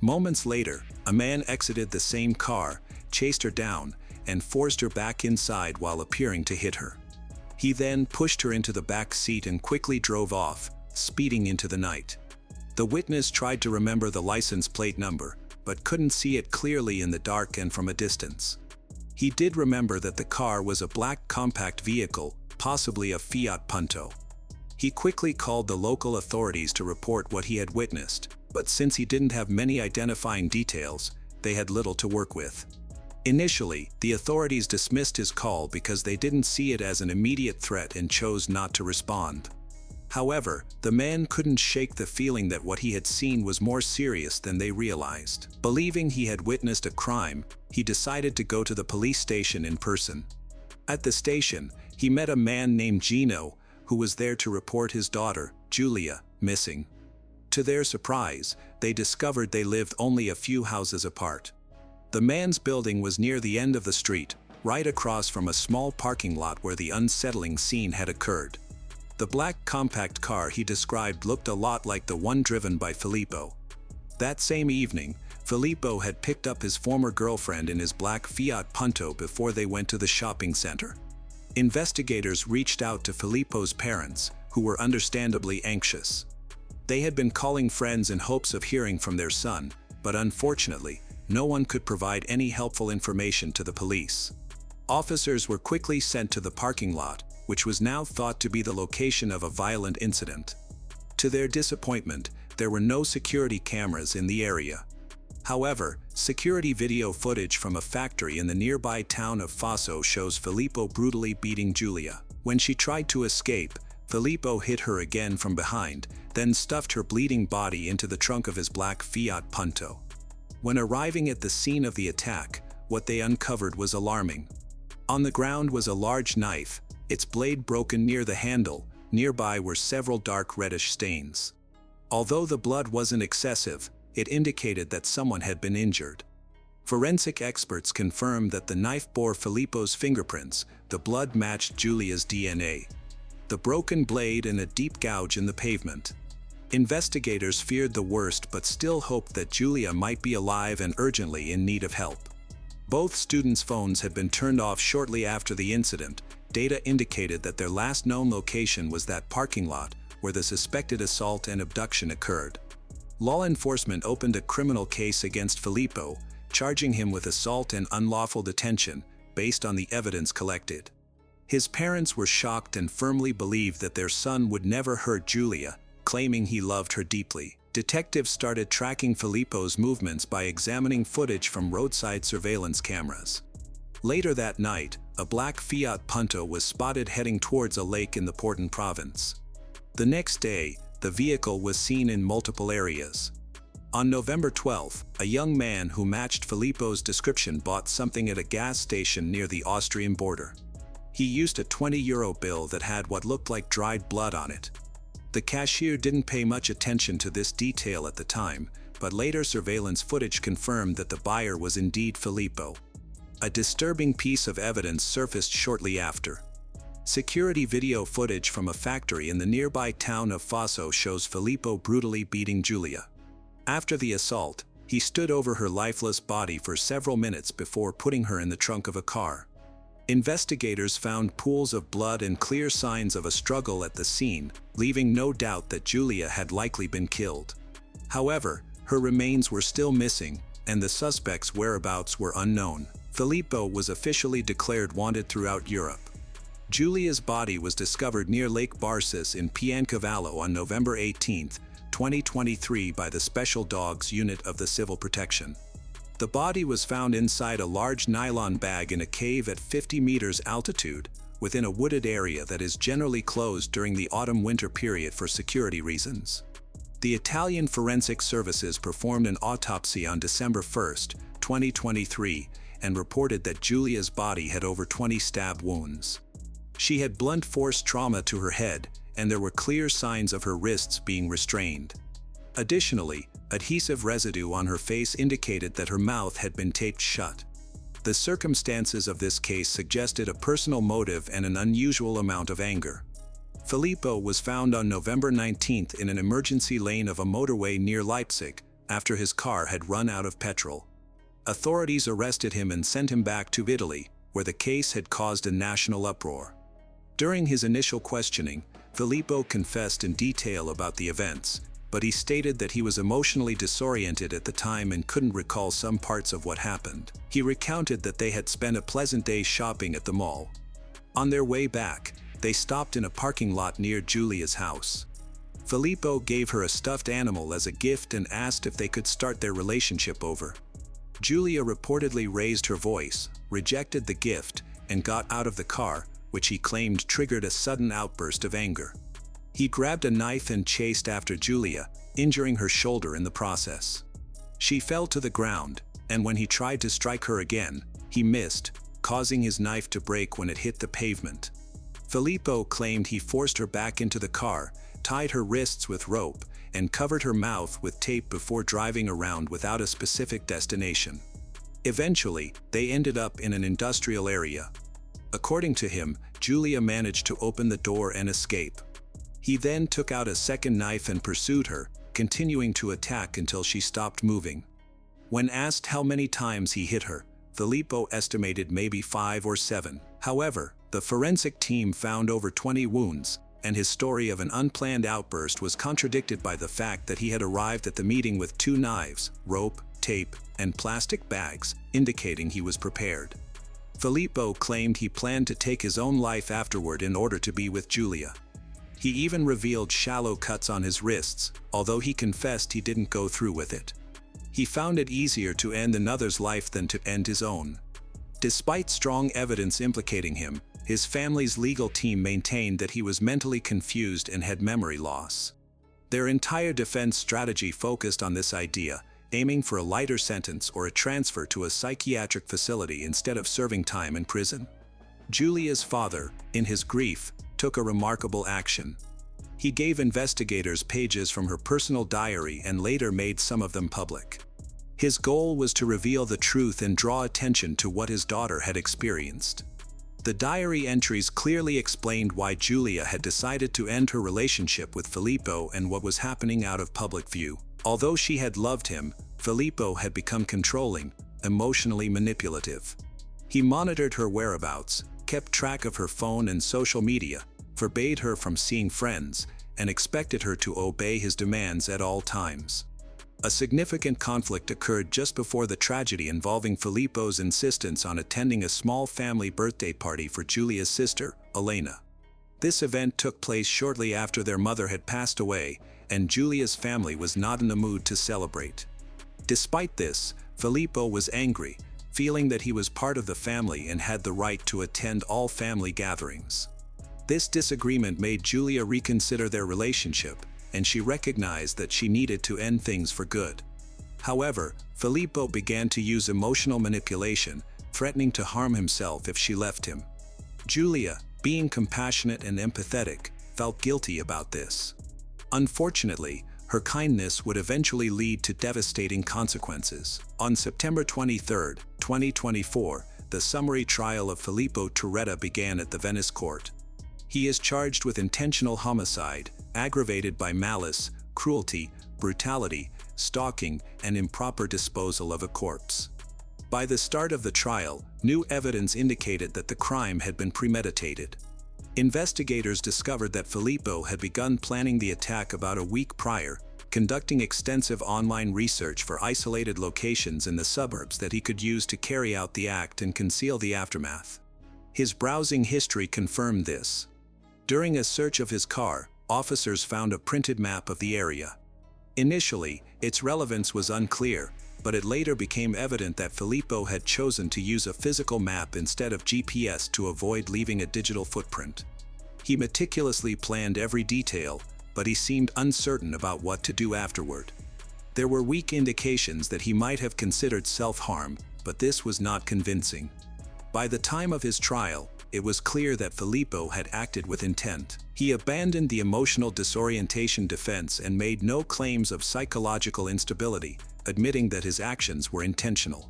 Moments later, a man exited the same car, chased her down, and forced her back inside while appearing to hit her. He then pushed her into the back seat and quickly drove off, speeding into the night. The witness tried to remember the license plate number, but couldn't see it clearly in the dark and from a distance. He did remember that the car was a black compact vehicle, possibly a Fiat Punto. He quickly called the local authorities to report what he had witnessed, but since he didn't have many identifying details, they had little to work with. Initially, the authorities dismissed his call because they didn't see it as an immediate threat and chose not to respond. However, the man couldn't shake the feeling that what he had seen was more serious than they realized. Believing he had witnessed a crime, he decided to go to the police station in person. At the station, he met a man named Gino, who was there to report his daughter, Julia, missing. To their surprise, they discovered they lived only a few houses apart. The man's building was near the end of the street, right across from a small parking lot where the unsettling scene had occurred. The black compact car he described looked a lot like the one driven by Filippo. That same evening, Filippo had picked up his former girlfriend in his black Fiat Punto before they went to the shopping center. Investigators reached out to Filippo's parents, who were understandably anxious. They had been calling friends in hopes of hearing from their son, but unfortunately, no one could provide any helpful information to the police. Officers were quickly sent to the parking lot, which was now thought to be the location of a violent incident. To their disappointment, there were no security cameras in the area. However, security video footage from a factory in the nearby town of Fosso shows Filippo brutally beating Giulia. When she tried to escape, Filippo hit her again from behind, then stuffed her bleeding body into the trunk of his black Fiat Punto. When arriving at the scene of the attack, what they uncovered was alarming. On the ground was a large knife, its blade broken near the handle. Nearby were several dark reddish stains. Although the blood wasn't excessive, it indicated that someone had been injured. Forensic experts confirmed that the knife bore Filippo's fingerprints, the blood matched Giulia's DNA. The broken blade and a deep gouge in the pavement. Investigators feared the worst but still hoped that Giulia might be alive and urgently in need of help. Both students' phones had been turned off shortly after the incident. Data indicated that their last known location was that parking lot where the suspected assault and abduction occurred. Law enforcement opened a criminal case against Filippo, charging him with assault and unlawful detention based on the evidence collected. His parents were shocked and firmly believed that their son would never hurt Giulia, claiming he loved her deeply. Detectives started tracking Filippo's movements by examining footage from roadside surveillance cameras. Later that night, a black Fiat Punto was spotted heading towards a lake in the Porton province. The next day, the vehicle was seen in multiple areas. On November 12, a young man who matched Filippo's description bought something at a gas station near the Austrian border. He used a €20 bill that had what looked like dried blood on it. The cashier didn't pay much attention to this detail at the time, but later surveillance footage confirmed that the buyer was indeed Filippo. A disturbing piece of evidence surfaced shortly after. Security video footage from a factory in the nearby town of Fosso shows Filippo brutally beating Giulia. After the assault, he stood over her lifeless body for several minutes before putting her in the trunk of a car. Investigators found pools of blood and clear signs of a struggle at the scene, leaving no doubt that Giulia had likely been killed. However, her remains were still missing, and the suspect's whereabouts were unknown. Filippo was officially declared wanted throughout Europe. Giulia's body was discovered near Lake Barsis in Piancavallo on November 18, 2023 by the Special Dogs Unit of the Civil Protection. The body was found inside a large nylon bag in a cave at 50 meters altitude, within a wooded area that is generally closed during the autumn-winter period for security reasons. The Italian Forensic Services performed an autopsy on December 1, 2023, and reported that Giulia's body had over 20 stab wounds. She had blunt force trauma to her head, and there were clear signs of her wrists being restrained. Additionally, adhesive residue on her face indicated that her mouth had been taped shut. The circumstances of this case suggested a personal motive and an unusual amount of anger. Filippo was found on November 19 in an emergency lane of a motorway near Leipzig after his car had run out of petrol. Authorities arrested him and sent him back to Italy, where the case had caused a national uproar. During his initial questioning, Filippo confessed in detail about the events, but he stated that he was emotionally disoriented at the time and couldn't recall some parts of what happened. He recounted that they had spent a pleasant day shopping at the mall. On their way back, they stopped in a parking lot near Giulia's house. Filippo gave her a stuffed animal as a gift and asked if they could start their relationship over. Giulia reportedly raised her voice, rejected the gift, and got out of the car, which he claimed triggered a sudden outburst of anger. He grabbed a knife and chased after Giulia, injuring her shoulder in the process. She fell to the ground, and when he tried to strike her again, he missed, causing his knife to break when it hit the pavement. Filippo claimed he forced her back into the car, tied her wrists with rope, and covered her mouth with tape before driving around without a specific destination. Eventually, they ended up in an industrial area. According to him, Giulia managed to open the door and escape. He then took out a second knife and pursued her, continuing to attack until she stopped moving. When asked how many times he hit her, Filippo estimated maybe 5 or 7. However, the forensic team found over 20 wounds, and his story of an unplanned outburst was contradicted by the fact that he had arrived at the meeting with 2 knives, rope, tape, and plastic bags, indicating he was prepared. Filippo claimed he planned to take his own life afterward in order to be with Giulia. He even revealed shallow cuts on his wrists, although he confessed he didn't go through with it. He found it easier to end another's life than to end his own. Despite strong evidence implicating him, his family's legal team maintained that he was mentally confused and had memory loss. Their entire defense strategy focused on this idea, aiming for a lighter sentence or a transfer to a psychiatric facility instead of serving time in prison. Giulia's father, in his grief, took a remarkable action. He gave investigators pages from her personal diary and later made some of them public. His goal was to reveal the truth and draw attention to what his daughter had experienced. The diary entries clearly explained why Giulia had decided to end her relationship with Filippo and what was happening out of public view. Although she had loved him, Filippo had become controlling, emotionally manipulative. He monitored her whereabouts, kept track of her phone and social media, forbade her from seeing friends, and expected her to obey his demands at all times. A significant conflict occurred just before the tragedy involving Filippo's insistence on attending a small family birthday party for Giulia's sister, Elena. This event took place shortly after their mother had passed away, and Giulia's family was not in the mood to celebrate. Despite this, Filippo was angry, feeling that he was part of the family and had the right to attend all family gatherings. This disagreement made Giulia reconsider their relationship, and she recognized that she needed to end things for good. However, Filippo began to use emotional manipulation, threatening to harm himself if she left him. Giulia, being compassionate and empathetic, felt guilty about this. Unfortunately, her kindness would eventually lead to devastating consequences. On September 23, 2024, the summary trial of Filippo Turetta began at the Venice court. He is charged with intentional homicide, aggravated by malice, cruelty, brutality, stalking, and improper disposal of a corpse. By the start of the trial, new evidence indicated that the crime had been premeditated. Investigators discovered that Filippo had begun planning the attack about a week prior, conducting extensive online research for isolated locations in the suburbs that he could use to carry out the act and conceal the aftermath. His browsing history confirmed this. During a search of his car, officers found a printed map of the area. Initially, its relevance was unclear, but it later became evident that Filippo had chosen to use a physical map instead of GPS to avoid leaving a digital footprint. He meticulously planned every detail, but he seemed uncertain about what to do afterward. There were weak indications that he might have considered self-harm, but this was not convincing. By the time of his trial, it was clear that Filippo had acted with intent. He abandoned the emotional disorientation defense and made no claims of psychological instability, admitting that his actions were intentional.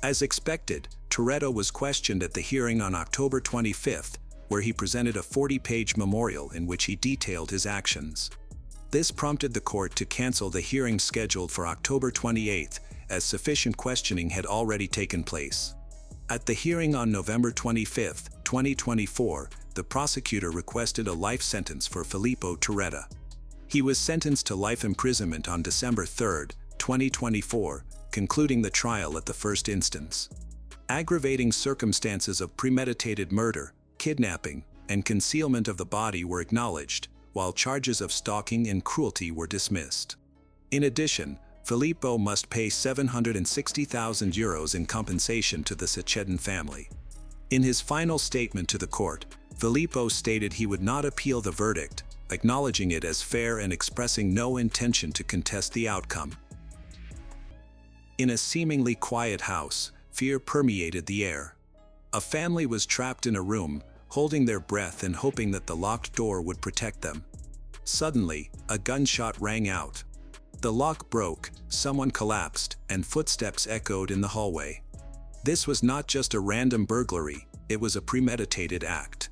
As expected, Turetta was questioned at the hearing on October 25, where he presented a 40-page memorial in which he detailed his actions. This prompted the court to cancel the hearing scheduled for October 28, as sufficient questioning had already taken place. At the hearing on November 25, 2024, the prosecutor requested a life sentence for Filippo Turetta. He was sentenced to life imprisonment on December 3, 2024, concluding the trial at the first instance. Aggravating circumstances of premeditated murder, kidnapping, and concealment of the body were acknowledged, while charges of stalking and cruelty were dismissed. In addition, Filippo must pay €760,000 in compensation to the Sacchetin family. In his final statement to the court, Filippo stated he would not appeal the verdict, acknowledging it as fair and expressing no intention to contest the outcome. In a seemingly quiet house, fear permeated the air. A family was trapped in a room, holding their breath and hoping that the locked door would protect them. Suddenly, a gunshot rang out. The lock broke, someone collapsed, and footsteps echoed in the hallway. This was not just a random burglary, it was a premeditated act.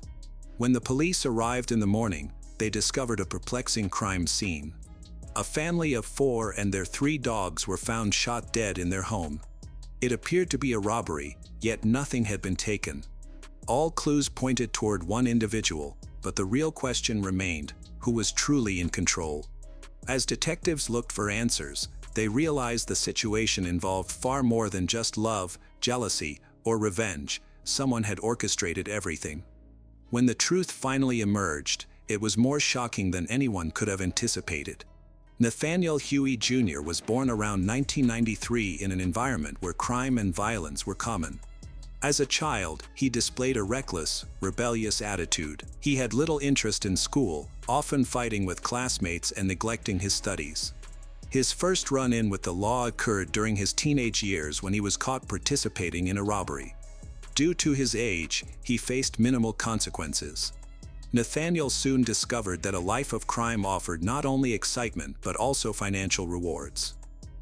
When the police arrived in the morning, they discovered a perplexing crime scene. A family of 4 and their 3 dogs were found shot dead in their home. It appeared to be a robbery, yet nothing had been taken. All clues pointed toward one individual, but the real question remained: who was truly in control? As detectives looked for answers, they realized the situation involved far more than just love, jealousy, or revenge. Someone had orchestrated everything. When the truth finally emerged, it was more shocking than anyone could have anticipated. Nathaniel Huey Jr. was born around 1993 in an environment where crime and violence were common. As a child, he displayed a reckless, rebellious attitude. He had little interest in school, often fighting with classmates and neglecting his studies. His first run-in with the law occurred during his teenage years when he was caught participating in a robbery. Due to his age, he faced minimal consequences. Nathaniel soon discovered that a life of crime offered not only excitement but also financial rewards.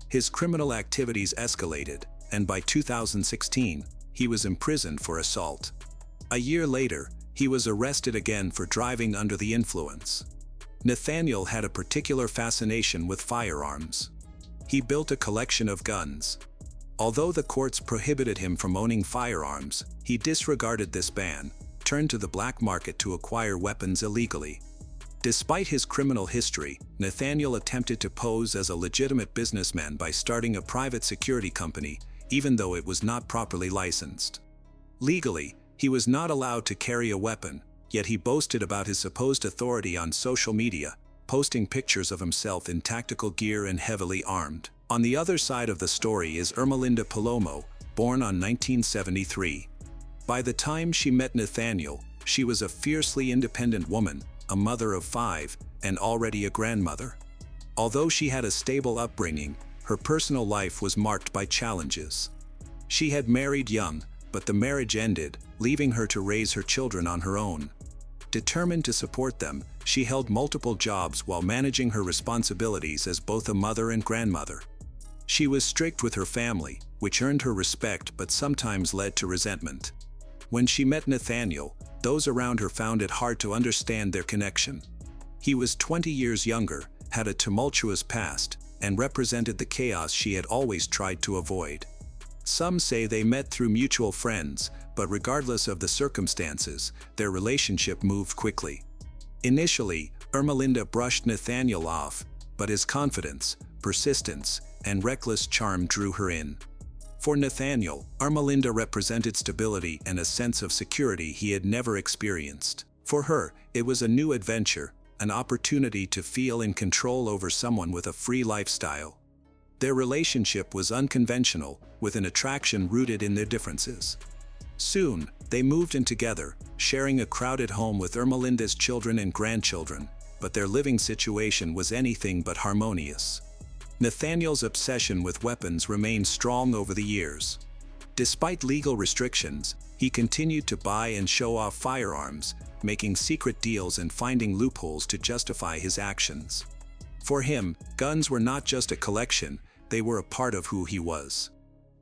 His criminal activities escalated, and by 2016, he was imprisoned for assault. A year later, he was arrested again for driving under the influence. Nathaniel had a particular fascination with firearms. He built a collection of guns. Although the courts prohibited him from owning firearms, he disregarded this ban, turned to the black market to acquire weapons illegally. Despite his criminal history, Nathaniel attempted to pose as a legitimate businessman by starting a private security company, even though it was not properly licensed. Legally, he was not allowed to carry a weapon, yet he boasted about his supposed authority on social media, posting pictures of himself in tactical gear and heavily armed. On the other side of the story is Ermelinda Palomo, born on 1973. By the time she met Nathaniel, she was a fiercely independent woman, a mother of 5, and already a grandmother. Although she had a stable upbringing, her personal life was marked by challenges. She had married young, but the marriage ended, leaving her to raise her children on her own. Determined to support them, she held multiple jobs while managing her responsibilities as both a mother and grandmother. She was strict with her family, which earned her respect but sometimes led to resentment. When she met Nathaniel, those around her found it hard to understand their connection. He was 20 years younger, had a tumultuous past, and represented the chaos she had always tried to avoid. Some say they met through mutual friends, but regardless of the circumstances, their relationship moved quickly. Initially, Ermelinda brushed Nathaniel off, but his confidence, persistence, and reckless charm drew her in. For Nathaniel, Ermelinda represented stability and a sense of security he had never experienced. For her, it was a new adventure, an opportunity to feel in control over someone with a free lifestyle. Their relationship was unconventional, with an attraction rooted in their differences. Soon, they moved in together, sharing a crowded home with Ermelinda's children and grandchildren, but their living situation was anything but harmonious. Nathaniel's obsession with weapons remained strong over the years. Despite legal restrictions, he continued to buy and show off firearms, making secret deals and finding loopholes to justify his actions. For him, guns were not just a collection, they were a part of who he was.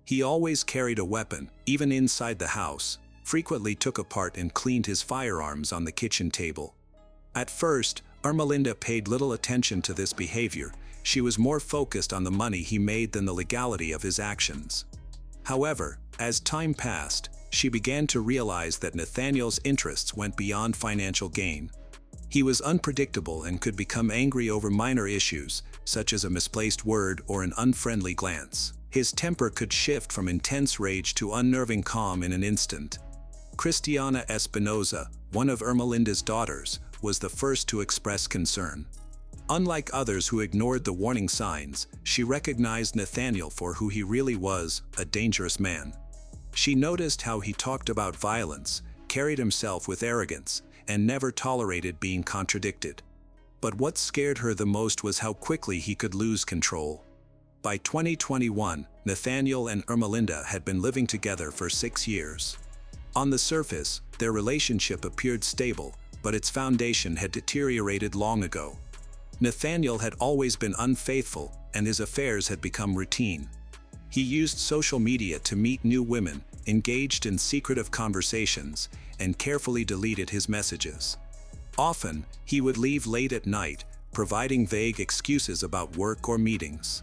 He always carried a weapon, even inside the house, frequently took apart and cleaned his firearms on the kitchen table. At first, Ermelinda paid little attention to this behavior. She was more focused on the money he made than the legality of his actions. However, as time passed, she began to realize that Nathaniel's interests went beyond financial gain. He was unpredictable and could become angry over minor issues, such as a misplaced word or an unfriendly glance. His temper could shift from intense rage to unnerving calm in an instant. Cristiana Espinoza, one of Ermelinda's daughters, was the first to express concern. Unlike others who ignored the warning signs, she recognized Nathaniel for who he really was, a dangerous man. She noticed how he talked about violence, carried himself with arrogance, and never tolerated being contradicted. But what scared her the most was how quickly he could lose control. By 2021, Nathaniel and Ermelinda had been living together for 6 years. On the surface, their relationship appeared stable, but its foundation had deteriorated long ago. Nathaniel had always been unfaithful, and his affairs had become routine. He used social media to meet new women, engaged in secretive conversations, and carefully deleted his messages. Often, he would leave late at night, providing vague excuses about work or meetings.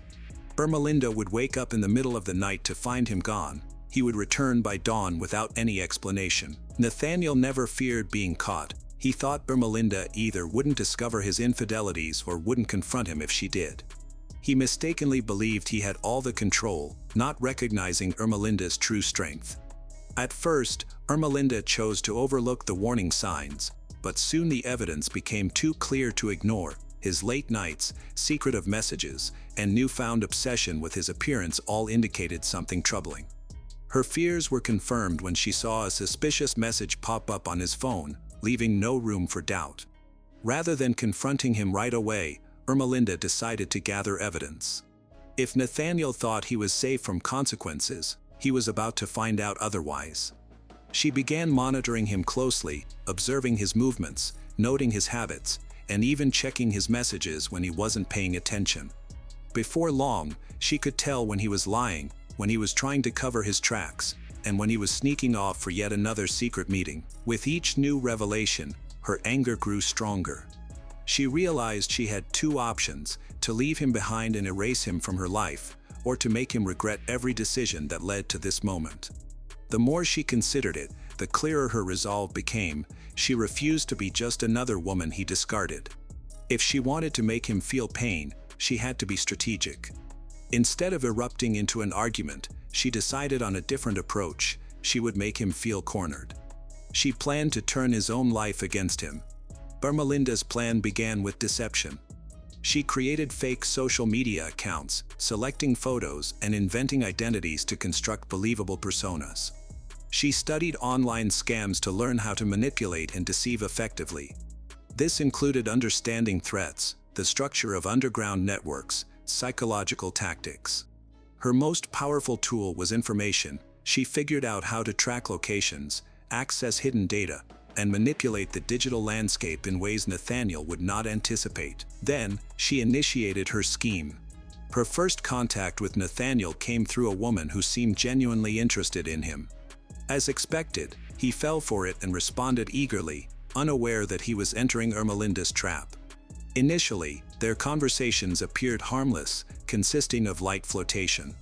Ermelinda would wake up in the middle of the night to find him gone. He would return by dawn without any explanation. Nathaniel never feared being caught. He thought Ermelinda either wouldn't discover his infidelities or wouldn't confront him if she did. He mistakenly believed he had all the control, not recognizing Ermelinda's true strength. At first, Ermelinda chose to overlook the warning signs, but soon the evidence became too clear to ignore. His late nights, secretive messages, and newfound obsession with his appearance all indicated something troubling. Her fears were confirmed when she saw a suspicious message pop up on his phone, leaving no room for doubt. Rather than confronting him right away, Ermelinda decided to gather evidence. If Nathaniel thought he was safe from consequences, he was about to find out otherwise. She began monitoring him closely, observing his movements, noting his habits, and even checking his messages when he wasn't paying attention. Before long, she could tell when he was lying, when he was trying to cover his tracks, and when he was sneaking off for yet another secret meeting. With each new revelation, her anger grew stronger. She realized she had two options: to leave him behind and erase him from her life, or to make him regret every decision that led to this moment. The more she considered it, the clearer her resolve became. She refused to be just another woman he discarded. If she wanted to make him feel pain, she had to be strategic. Instead of erupting into an argument, she decided on a different approach. She would make him feel cornered. She planned to turn his own life against him. Ermelinda's plan began with deception. She created fake social media accounts, selecting photos and inventing identities to construct believable personas. She studied online scams to learn how to manipulate and deceive effectively. This included understanding threats, the structure of underground networks, psychological tactics. Her most powerful tool was information. She figured out how to track locations, access hidden data, and manipulate the digital landscape in ways Nathaniel would not anticipate. Then, she initiated her scheme. Her first contact with Nathaniel came through a woman who seemed genuinely interested in him. As expected, he fell for it and responded eagerly, unaware that he was entering Ermelinda's trap. Initially, their conversations appeared harmless, consisting of light flirtation.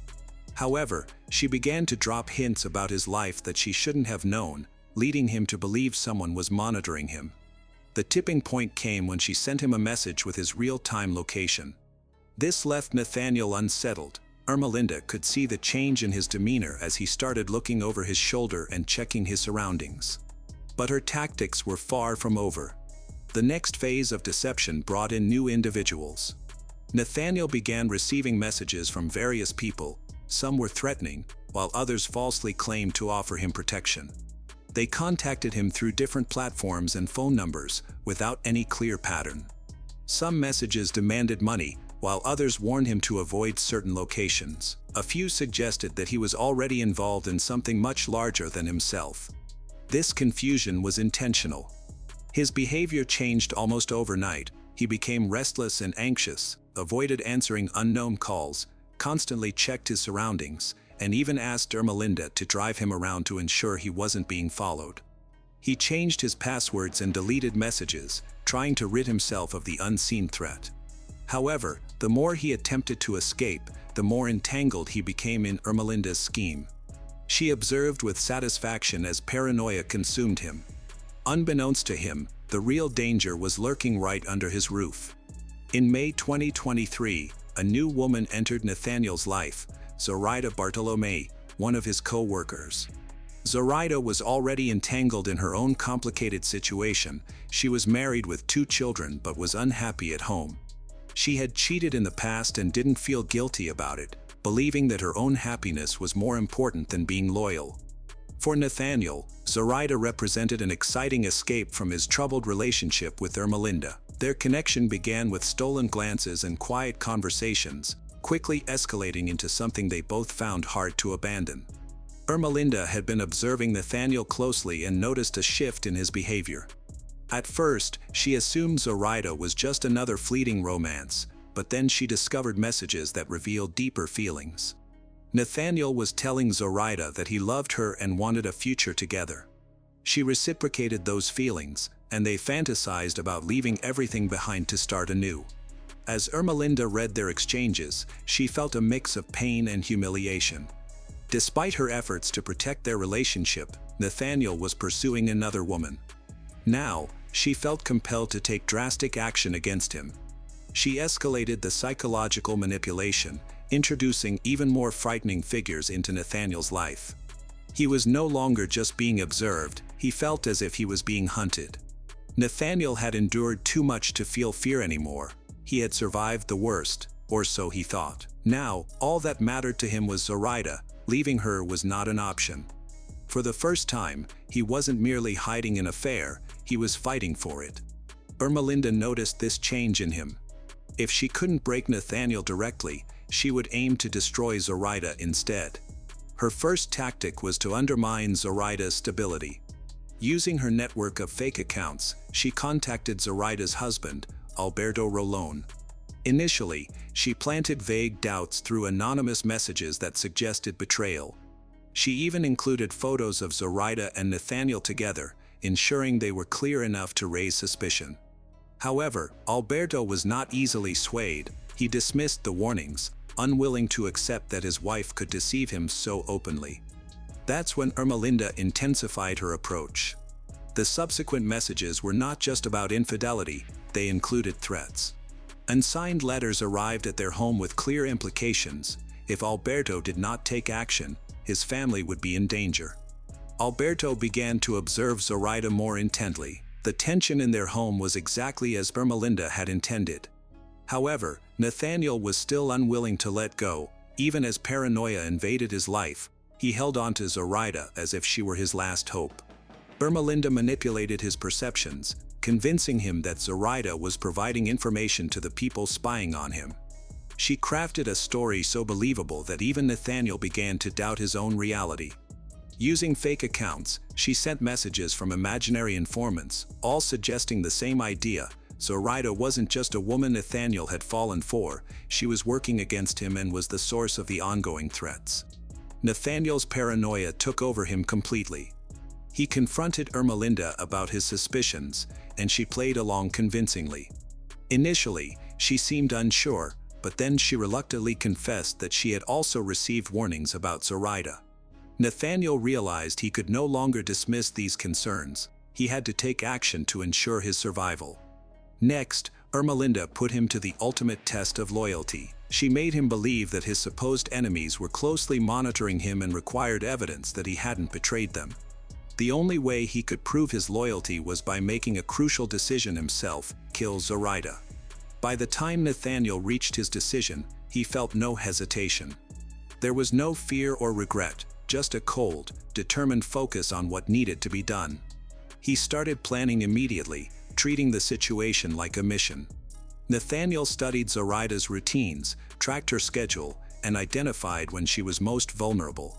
However, she began to drop hints about his life that she shouldn't have known, leading him to believe someone was monitoring him. The tipping point came when she sent him a message with his real-time location. This left Nathaniel unsettled. Ermelinda could see the change in his demeanor as he started looking over his shoulder and checking his surroundings. But her tactics were far from over. The next phase of deception brought in new individuals. Nathaniel began receiving messages from various people. Some were threatening, while others falsely claimed to offer him protection. They contacted him through different platforms and phone numbers, without any clear pattern. Some messages demanded money, while others warned him to avoid certain locations. A few suggested that he was already involved in something much larger than himself. This confusion was intentional. His behavior changed almost overnight. He became restless and anxious, avoided answering unknown calls, constantly checked his surroundings, and even asked Ermelinda to drive him around to ensure he wasn't being followed. He changed his passwords and deleted messages, trying to rid himself of the unseen threat. However, the more he attempted to escape, the more entangled he became in Ermelinda's scheme. She observed with satisfaction as paranoia consumed him. Unbeknownst to him, the real danger was lurking right under his roof. In May 2023, a new woman entered Nathaniel's life, Zoraida Bartolome, one of his co-workers. Zoraida was already entangled in her own complicated situation. She was married with 2 children but was unhappy at home. She had cheated in the past and didn't feel guilty about it, believing that her own happiness was more important than being loyal. For Nathaniel, Zoraida represented an exciting escape from his troubled relationship with Ermelinda. Their connection began with stolen glances and quiet conversations, quickly escalating into something they both found hard to abandon. Ermelinda had been observing Nathaniel closely and noticed a shift in his behavior. At first, she assumed Zoraida was just another fleeting romance, but then she discovered messages that revealed deeper feelings. Nathaniel was telling Zoraida that he loved her and wanted a future together. She reciprocated those feelings, and they fantasized about leaving everything behind to start anew. As Ermelinda read their exchanges, she felt a mix of pain and humiliation. Despite her efforts to protect their relationship, Nathaniel was pursuing another woman. Now, she felt compelled to take drastic action against him. She escalated the psychological manipulation, introducing even more frightening figures into Nathaniel's life. He was no longer just being observed, he felt as if he was being hunted. Nathaniel had endured too much to feel fear anymore. He had survived the worst, or so he thought. Now, all that mattered to him was Zoraida. Leaving her was not an option. For the first time, he wasn't merely hiding an affair, he was fighting for it. Ermelinda noticed this change in him. If she couldn't break Nathaniel directly, she would aim to destroy Zoraida instead. Her first tactic was to undermine Zoraida's stability. Using her network of fake accounts, she contacted Zoraida's husband, Alberto Rolón. Initially, she planted vague doubts through anonymous messages that suggested betrayal. She even included photos of Zoraida and Nathaniel together, ensuring they were clear enough to raise suspicion. However, Alberto was not easily swayed. He dismissed the warnings, unwilling to accept that his wife could deceive him so openly. That's when Ermelinda intensified her approach. The subsequent messages were not just about infidelity, they included threats. Unsigned letters arrived at their home with clear implications. If Alberto did not take action, his family would be in danger. Alberto began to observe Zoraida more intently. The tension in their home was exactly as Ermelinda had intended. However, Nathaniel was still unwilling to let go. Even as paranoia invaded his life, he held on to Zoraida as if she were his last hope. Ermelinda manipulated his perceptions, convincing him that Zoraida was providing information to the people spying on him. She crafted a story so believable that even Nathaniel began to doubt his own reality. Using fake accounts, she sent messages from imaginary informants, all suggesting the same idea. Zoraida wasn't just a woman Nathaniel had fallen for, she was working against him and was the source of the ongoing threats. Nathaniel's paranoia took over him completely. He confronted Ermelinda about his suspicions, and she played along convincingly. Initially, she seemed unsure, but then she reluctantly confessed that she had also received warnings about Zoraida. Nathaniel realized he could no longer dismiss these concerns. He had to take action to ensure his survival. Next, Ermelinda put him to the ultimate test of loyalty. She made him believe that his supposed enemies were closely monitoring him and required evidence that he hadn't betrayed them. The only way he could prove his loyalty was by making a crucial decision himself: kill Zoraida. By the time Nathaniel reached his decision, he felt no hesitation. There was no fear or regret, just a cold, determined focus on what needed to be done. He started planning immediately, treating the situation like a mission. Nathaniel studied Zoraida's routines, tracked her schedule, and identified when she was most vulnerable.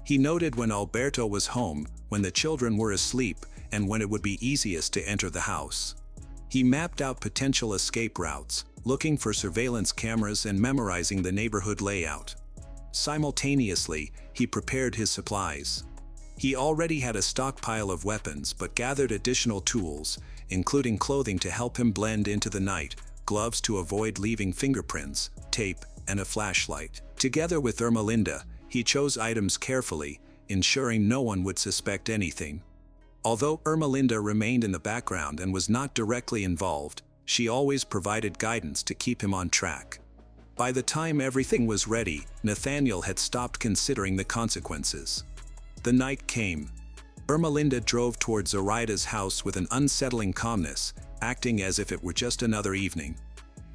He noted when Alberto was home, when the children were asleep, and when it would be easiest to enter the house. He mapped out potential escape routes, looking for surveillance cameras and memorizing the neighborhood layout. Simultaneously, he prepared his supplies. He already had a stockpile of weapons but gathered additional tools, including clothing to help him blend into the night, gloves to avoid leaving fingerprints, tape, and a flashlight. Together with Ermelinda, he chose items carefully, ensuring no one would suspect anything. Although Ermelinda remained in the background and was not directly involved, she always provided guidance to keep him on track. By the time everything was ready, Nathaniel had stopped considering the consequences. The night came. Ermelinda drove towards Zoraida's house with an unsettling calmness, acting as if it were just another evening.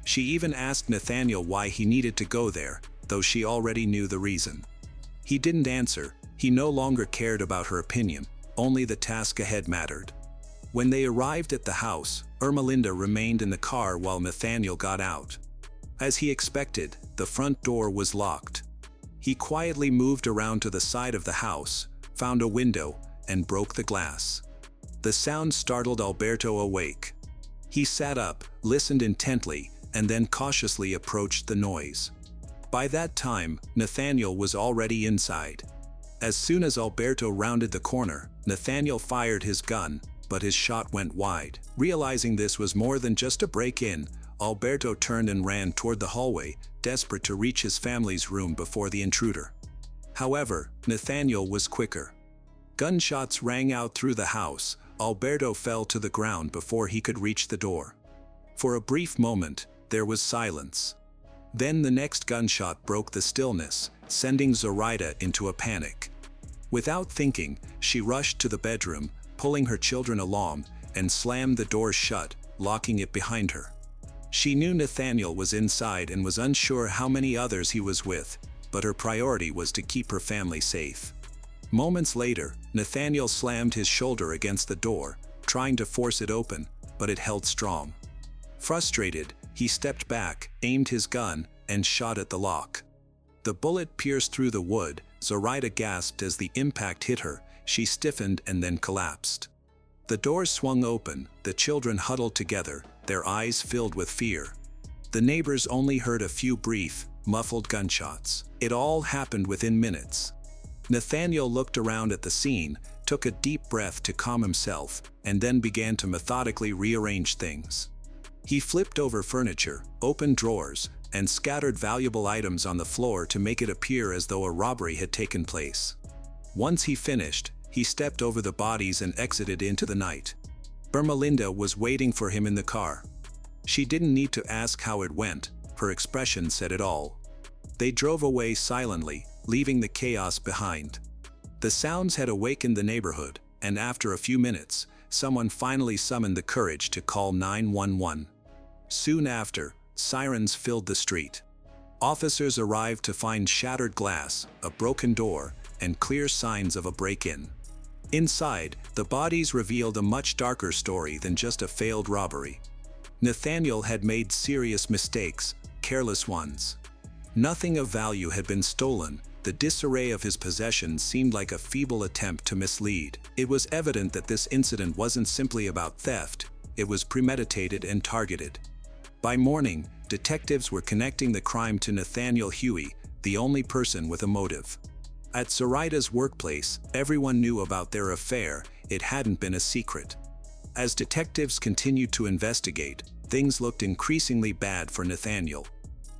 She even asked Nathaniel why he needed to go there, though she already knew the reason. He didn't answer. He no longer cared about her opinion, only the task ahead mattered. When they arrived at the house, Ermelinda remained in the car while Nathaniel got out. As he expected, the front door was locked. He quietly moved around to the side of the house, found a window, and broke the glass. The sound startled Alberto awake. He sat up, listened intently, and then cautiously approached the noise. By that time, Nathaniel was already inside. As soon as Alberto rounded the corner, Nathaniel fired his gun, but his shot went wide. Realizing this was more than just a break-in, Alberto turned and ran toward the hallway, desperate to reach his family's room before the intruder. However, Nathaniel was quicker. Gunshots rang out through the house. Alberto fell to the ground before he could reach the door. For a brief moment, there was silence. Then the next gunshot broke the stillness, sending Zoraida into a panic. Without thinking, she rushed to the bedroom, pulling her children along, and slammed the door shut, locking it behind her. She knew Nathaniel was inside and was unsure how many others he was with, but her priority was to keep her family safe. Moments later, Nathaniel slammed his shoulder against the door, trying to force it open, but it held strong. Frustrated, he stepped back, aimed his gun, and shot at the lock. The bullet pierced through the wood. Zoraida gasped as the impact hit her. She stiffened and then collapsed. The door swung open, the children huddled together, their eyes filled with fear. The neighbors only heard a few brief, muffled gunshots. It all happened within minutes. Nathaniel looked around at the scene, took a deep breath to calm himself, and then began to methodically rearrange things. He flipped over furniture, opened drawers, and scattered valuable items on the floor to make it appear as though a robbery had taken place. Once he finished, he stepped over the bodies and exited into the night. Ermelinda was waiting for him in the car. She didn't need to ask how it went, her expression said it all. They drove away silently, leaving the chaos behind. The sounds had awakened the neighborhood, and after a few minutes, someone finally summoned the courage to call 911. Soon after, sirens filled the street. Officers arrived to find shattered glass, a broken door, and clear signs of a break-in. Inside, the bodies revealed a much darker story than just a failed robbery. Nathaniel had made serious mistakes, careless ones. Nothing of value had been stolen. The disarray of his possessions seemed like a feeble attempt to mislead. It was evident that this incident wasn't simply about theft, it was premeditated and targeted. By morning, detectives were connecting the crime to Nathaniel Huey, the only person with a motive. At Zoraida's workplace, everyone knew about their affair. It hadn't been a secret. As detectives continued to investigate, things looked increasingly bad for Nathaniel.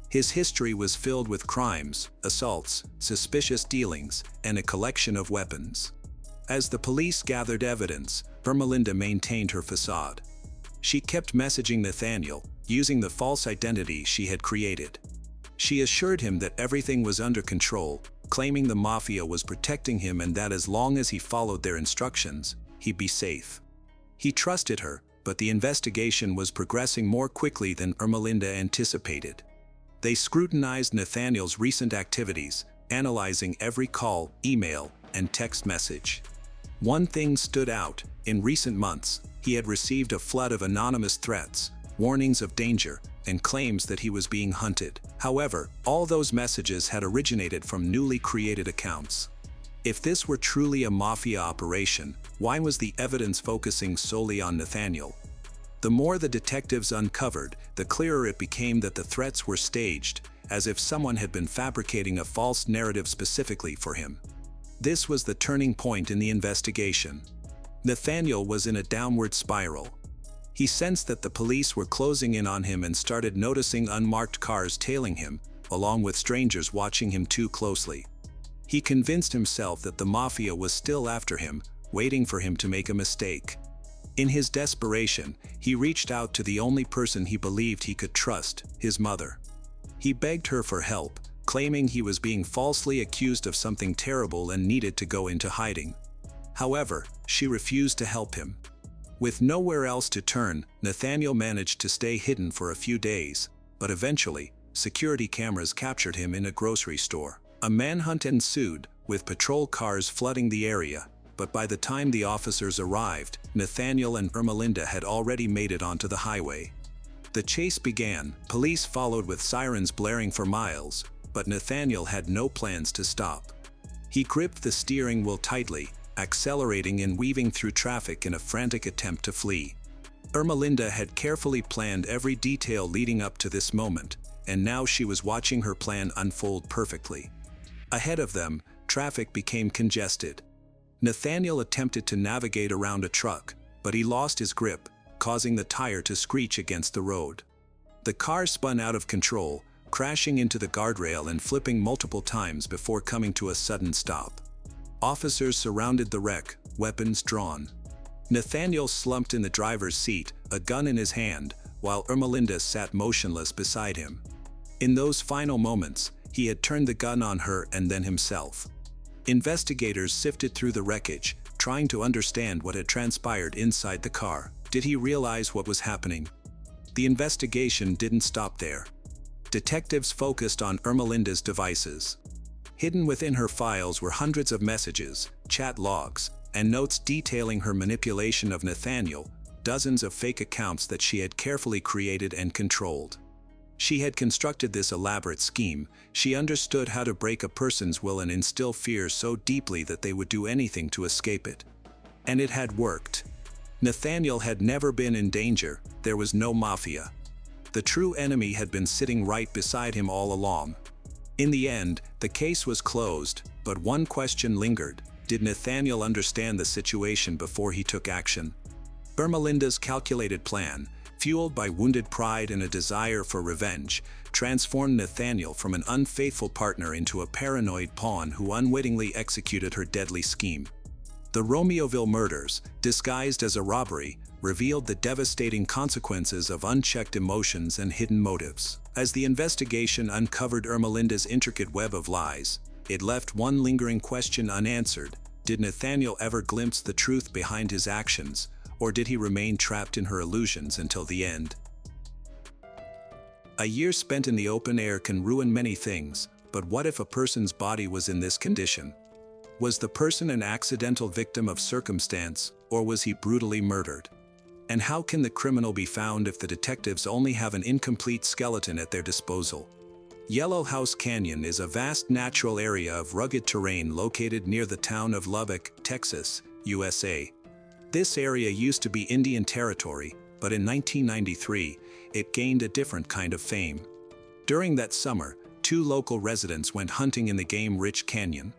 His history was filled with crimes, assaults, suspicious dealings, and a collection of weapons. As the police gathered evidence, Ermelinda maintained her facade. She kept messaging Nathaniel, using the false identity she had created. She assured him that everything was under control, claiming the mafia was protecting him and that as long as he followed their instructions, he'd be safe. He trusted her, but the investigation was progressing more quickly than Ermelinda anticipated. They scrutinized Nathaniel's recent activities, analyzing every call, email, and text message. One thing stood out: in recent months, he had received a flood of anonymous threats, warnings of danger, and claims that he was being hunted. However, all those messages had originated from newly created accounts. If this were truly a mafia operation, why was the evidence focusing solely on Nathaniel? The more the detectives uncovered, the clearer it became that the threats were staged, as if someone had been fabricating a false narrative specifically for him. This was the turning point in the investigation. Nathaniel was in a downward spiral. He sensed that the police were closing in on him and started noticing unmarked cars tailing him, along with strangers watching him too closely. He convinced himself that the mafia was still after him, waiting for him to make a mistake. In his desperation, he reached out to the only person he believed he could trust, his mother. He begged her for help, claiming he was being falsely accused of something terrible and needed to go into hiding. However, she refused to help him. With nowhere else to turn, Nathaniel managed to stay hidden for a few days, but eventually, security cameras captured him in a grocery store. A manhunt ensued, with patrol cars flooding the area, but by the time the officers arrived, Nathaniel and Ermelinda had already made it onto the highway. The chase began. Police followed with sirens blaring for miles, but Nathaniel had no plans to stop. He gripped the steering wheel tightly, accelerating and weaving through traffic in a frantic attempt to flee. Ermelinda had carefully planned every detail leading up to this moment, and now she was watching her plan unfold perfectly. Ahead of them, traffic became congested. Nathaniel attempted to navigate around a truck, but he lost his grip, causing the tire to screech against the road. The car spun out of control, crashing into the guardrail and flipping multiple times before coming to a sudden stop. Officers surrounded the wreck, weapons drawn. Nathaniel slumped in the driver's seat, a gun in his hand, while Ermelinda sat motionless beside him. In those final moments, he had turned the gun on her and then himself. Investigators sifted through the wreckage, trying to understand what had transpired inside the car. Did he realize what was happening? The investigation didn't stop there. Detectives focused on Ermelinda's devices. Hidden within her files were hundreds of messages, chat logs, and notes detailing her manipulation of Nathaniel, dozens of fake accounts that she had carefully created and controlled. She had constructed this elaborate scheme. She understood how to break a person's will and instill fear so deeply that they would do anything to escape it. And it had worked. Nathaniel had never been in danger. There was no mafia. The true enemy had been sitting right beside him all along. In the end, the case was closed, but one question lingered. Did Nathaniel understand the situation before he took action? Ermelinda's calculated plan, fueled by wounded pride and a desire for revenge, transformed Nathaniel from an unfaithful partner into a paranoid pawn who unwittingly executed her deadly scheme. The Romeoville murders, disguised as a robbery, revealed the devastating consequences of unchecked emotions and hidden motives. As the investigation uncovered Ermelinda's intricate web of lies, it left one lingering question unanswered. Did Nathaniel ever glimpse the truth behind his actions, or did he remain trapped in her illusions until the end? A year spent in the open air can ruin many things, but what if a person's body was in this condition? Was the person an accidental victim of circumstance, or was he brutally murdered? And how can the criminal be found if the detectives only have an incomplete skeleton at their disposal? Yellow House Canyon is a vast natural area of rugged terrain located near the town of Lubbock, Texas, USA. This area used to be Indian territory, but in 1993, it gained a different kind of fame. During that summer, 2 local residents went hunting in the game-rich canyon.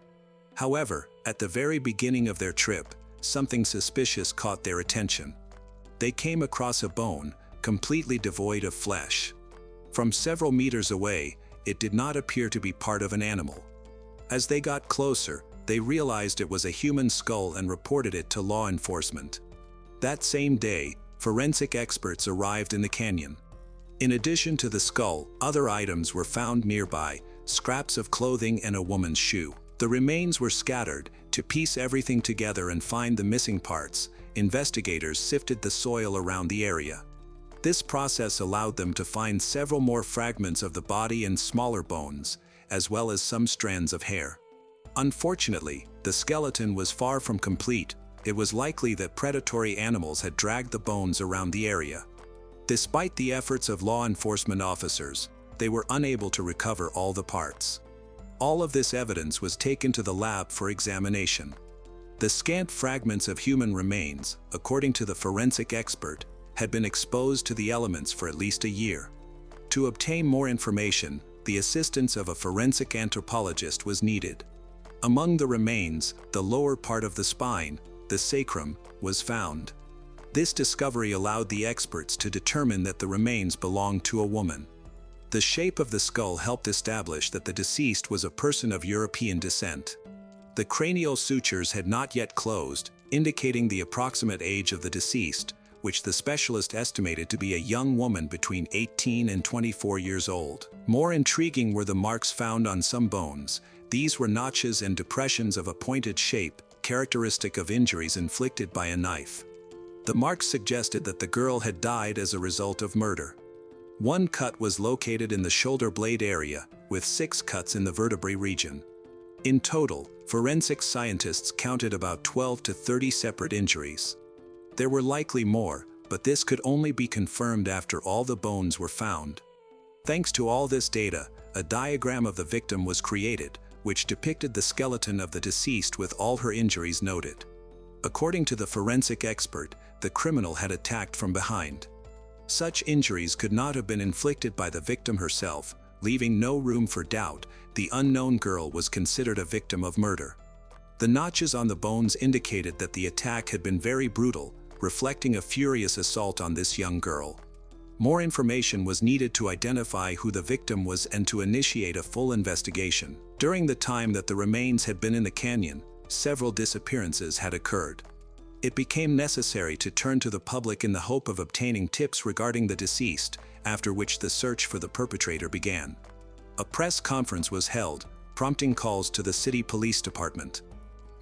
However, at the very beginning of their trip, something suspicious caught their attention. They came across a bone, completely devoid of flesh. From several meters away, it did not appear to be part of an animal. As they got closer, they realized it was a human skull and reported it to law enforcement. That same day, forensic experts arrived in the canyon. In addition to the skull, other items were found nearby, scraps of clothing and a woman's shoe. The remains were scattered. To piece everything together and find the missing parts, investigators sifted the soil around the area. This process allowed them to find several more fragments of the body and smaller bones, as well as some strands of hair. Unfortunately, the skeleton was far from complete. It was likely that predatory animals had dragged the bones around the area. Despite the efforts of law enforcement officers, they were unable to recover all the parts. All of this evidence was taken to the lab for examination. The scant fragments of human remains, according to the forensic expert, had been exposed to the elements for at least a year. To obtain more information, the assistance of a forensic anthropologist was needed. Among the remains, the lower part of the spine, the sacrum, was found. This discovery allowed the experts to determine that the remains belonged to a woman. The shape of the skull helped establish that the deceased was a person of European descent. The cranial sutures had not yet closed, indicating the approximate age of the deceased, which the specialist estimated to be a young woman between 18 and 24 years old. More intriguing were the marks found on some bones. These were notches and depressions of a pointed shape, characteristic of injuries inflicted by a knife. The marks suggested that the girl had died as a result of murder. One cut was located in the shoulder blade area, with 6 cuts in the vertebrae region. In total, forensic scientists counted about 12 to 30 separate injuries. There were likely more, but this could only be confirmed after all the bones were found. Thanks to all this data, a diagram of the victim was created, which depicted the skeleton of the deceased with all her injuries noted. According to the forensic expert, the criminal had attacked from behind. Such injuries could not have been inflicted by the victim herself, leaving no room for doubt. The unknown girl was considered a victim of murder. The notches on the bones indicated that the attack had been very brutal, reflecting a furious assault on this young girl. More information was needed to identify who the victim was and to initiate a full investigation. During the time that the remains had been in the canyon, several disappearances had occurred. It became necessary to turn to the public in the hope of obtaining tips regarding the deceased, after which the search for the perpetrator began. A press conference was held, prompting calls to the city police department.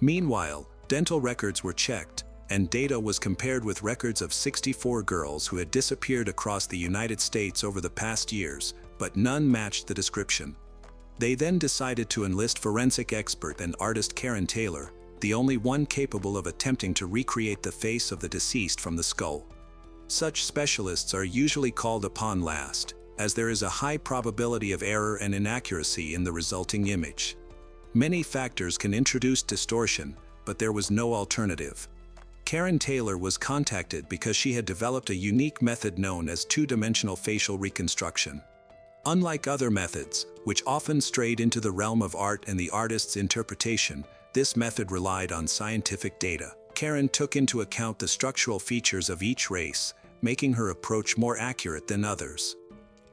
Meanwhile, dental records were checked, and data was compared with records of 64 girls who had disappeared across the United States over the past years, but none matched the description. They then decided to enlist forensic expert and artist Karen Taylor, the only one capable of attempting to recreate the face of the deceased from the skull. Such specialists are usually called upon last, as there is a high probability of error and inaccuracy in the resulting image. Many factors can introduce distortion, but there was no alternative. Karen Taylor was contacted because she had developed a unique method known as two-dimensional facial reconstruction. Unlike other methods, which often strayed into the realm of art and the artist's interpretation, this method relied on scientific data. Karen took into account the structural features of each race, making her approach more accurate than others.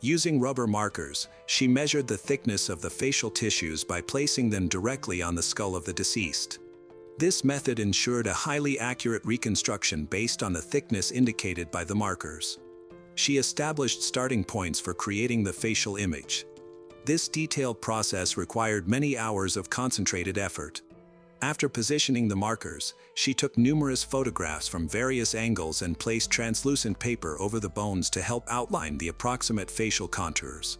Using rubber markers, she measured the thickness of the facial tissues by placing them directly on the skull of the deceased. This method ensured a highly accurate reconstruction based on the thickness indicated by the markers. She established starting points for creating the facial image. This detailed process required many hours of concentrated effort. After positioning the markers, she took numerous photographs from various angles and placed translucent paper over the bones to help outline the approximate facial contours.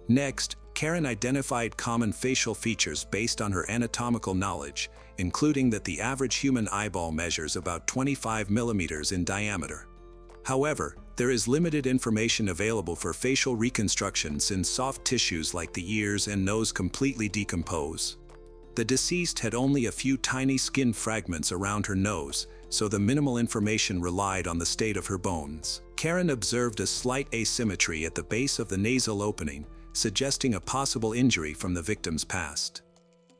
Next, Karen identified common facial features based on her anatomical knowledge, including that the average human eyeball measures about 25 millimeters in diameter. However, there is limited information available for facial reconstruction since soft tissues like the ears and nose completely decompose. The deceased had only a few tiny skin fragments around her nose, so the minimal information relied on the state of her bones. Karen observed a slight asymmetry at the base of the nasal opening, suggesting a possible injury from the victim's past.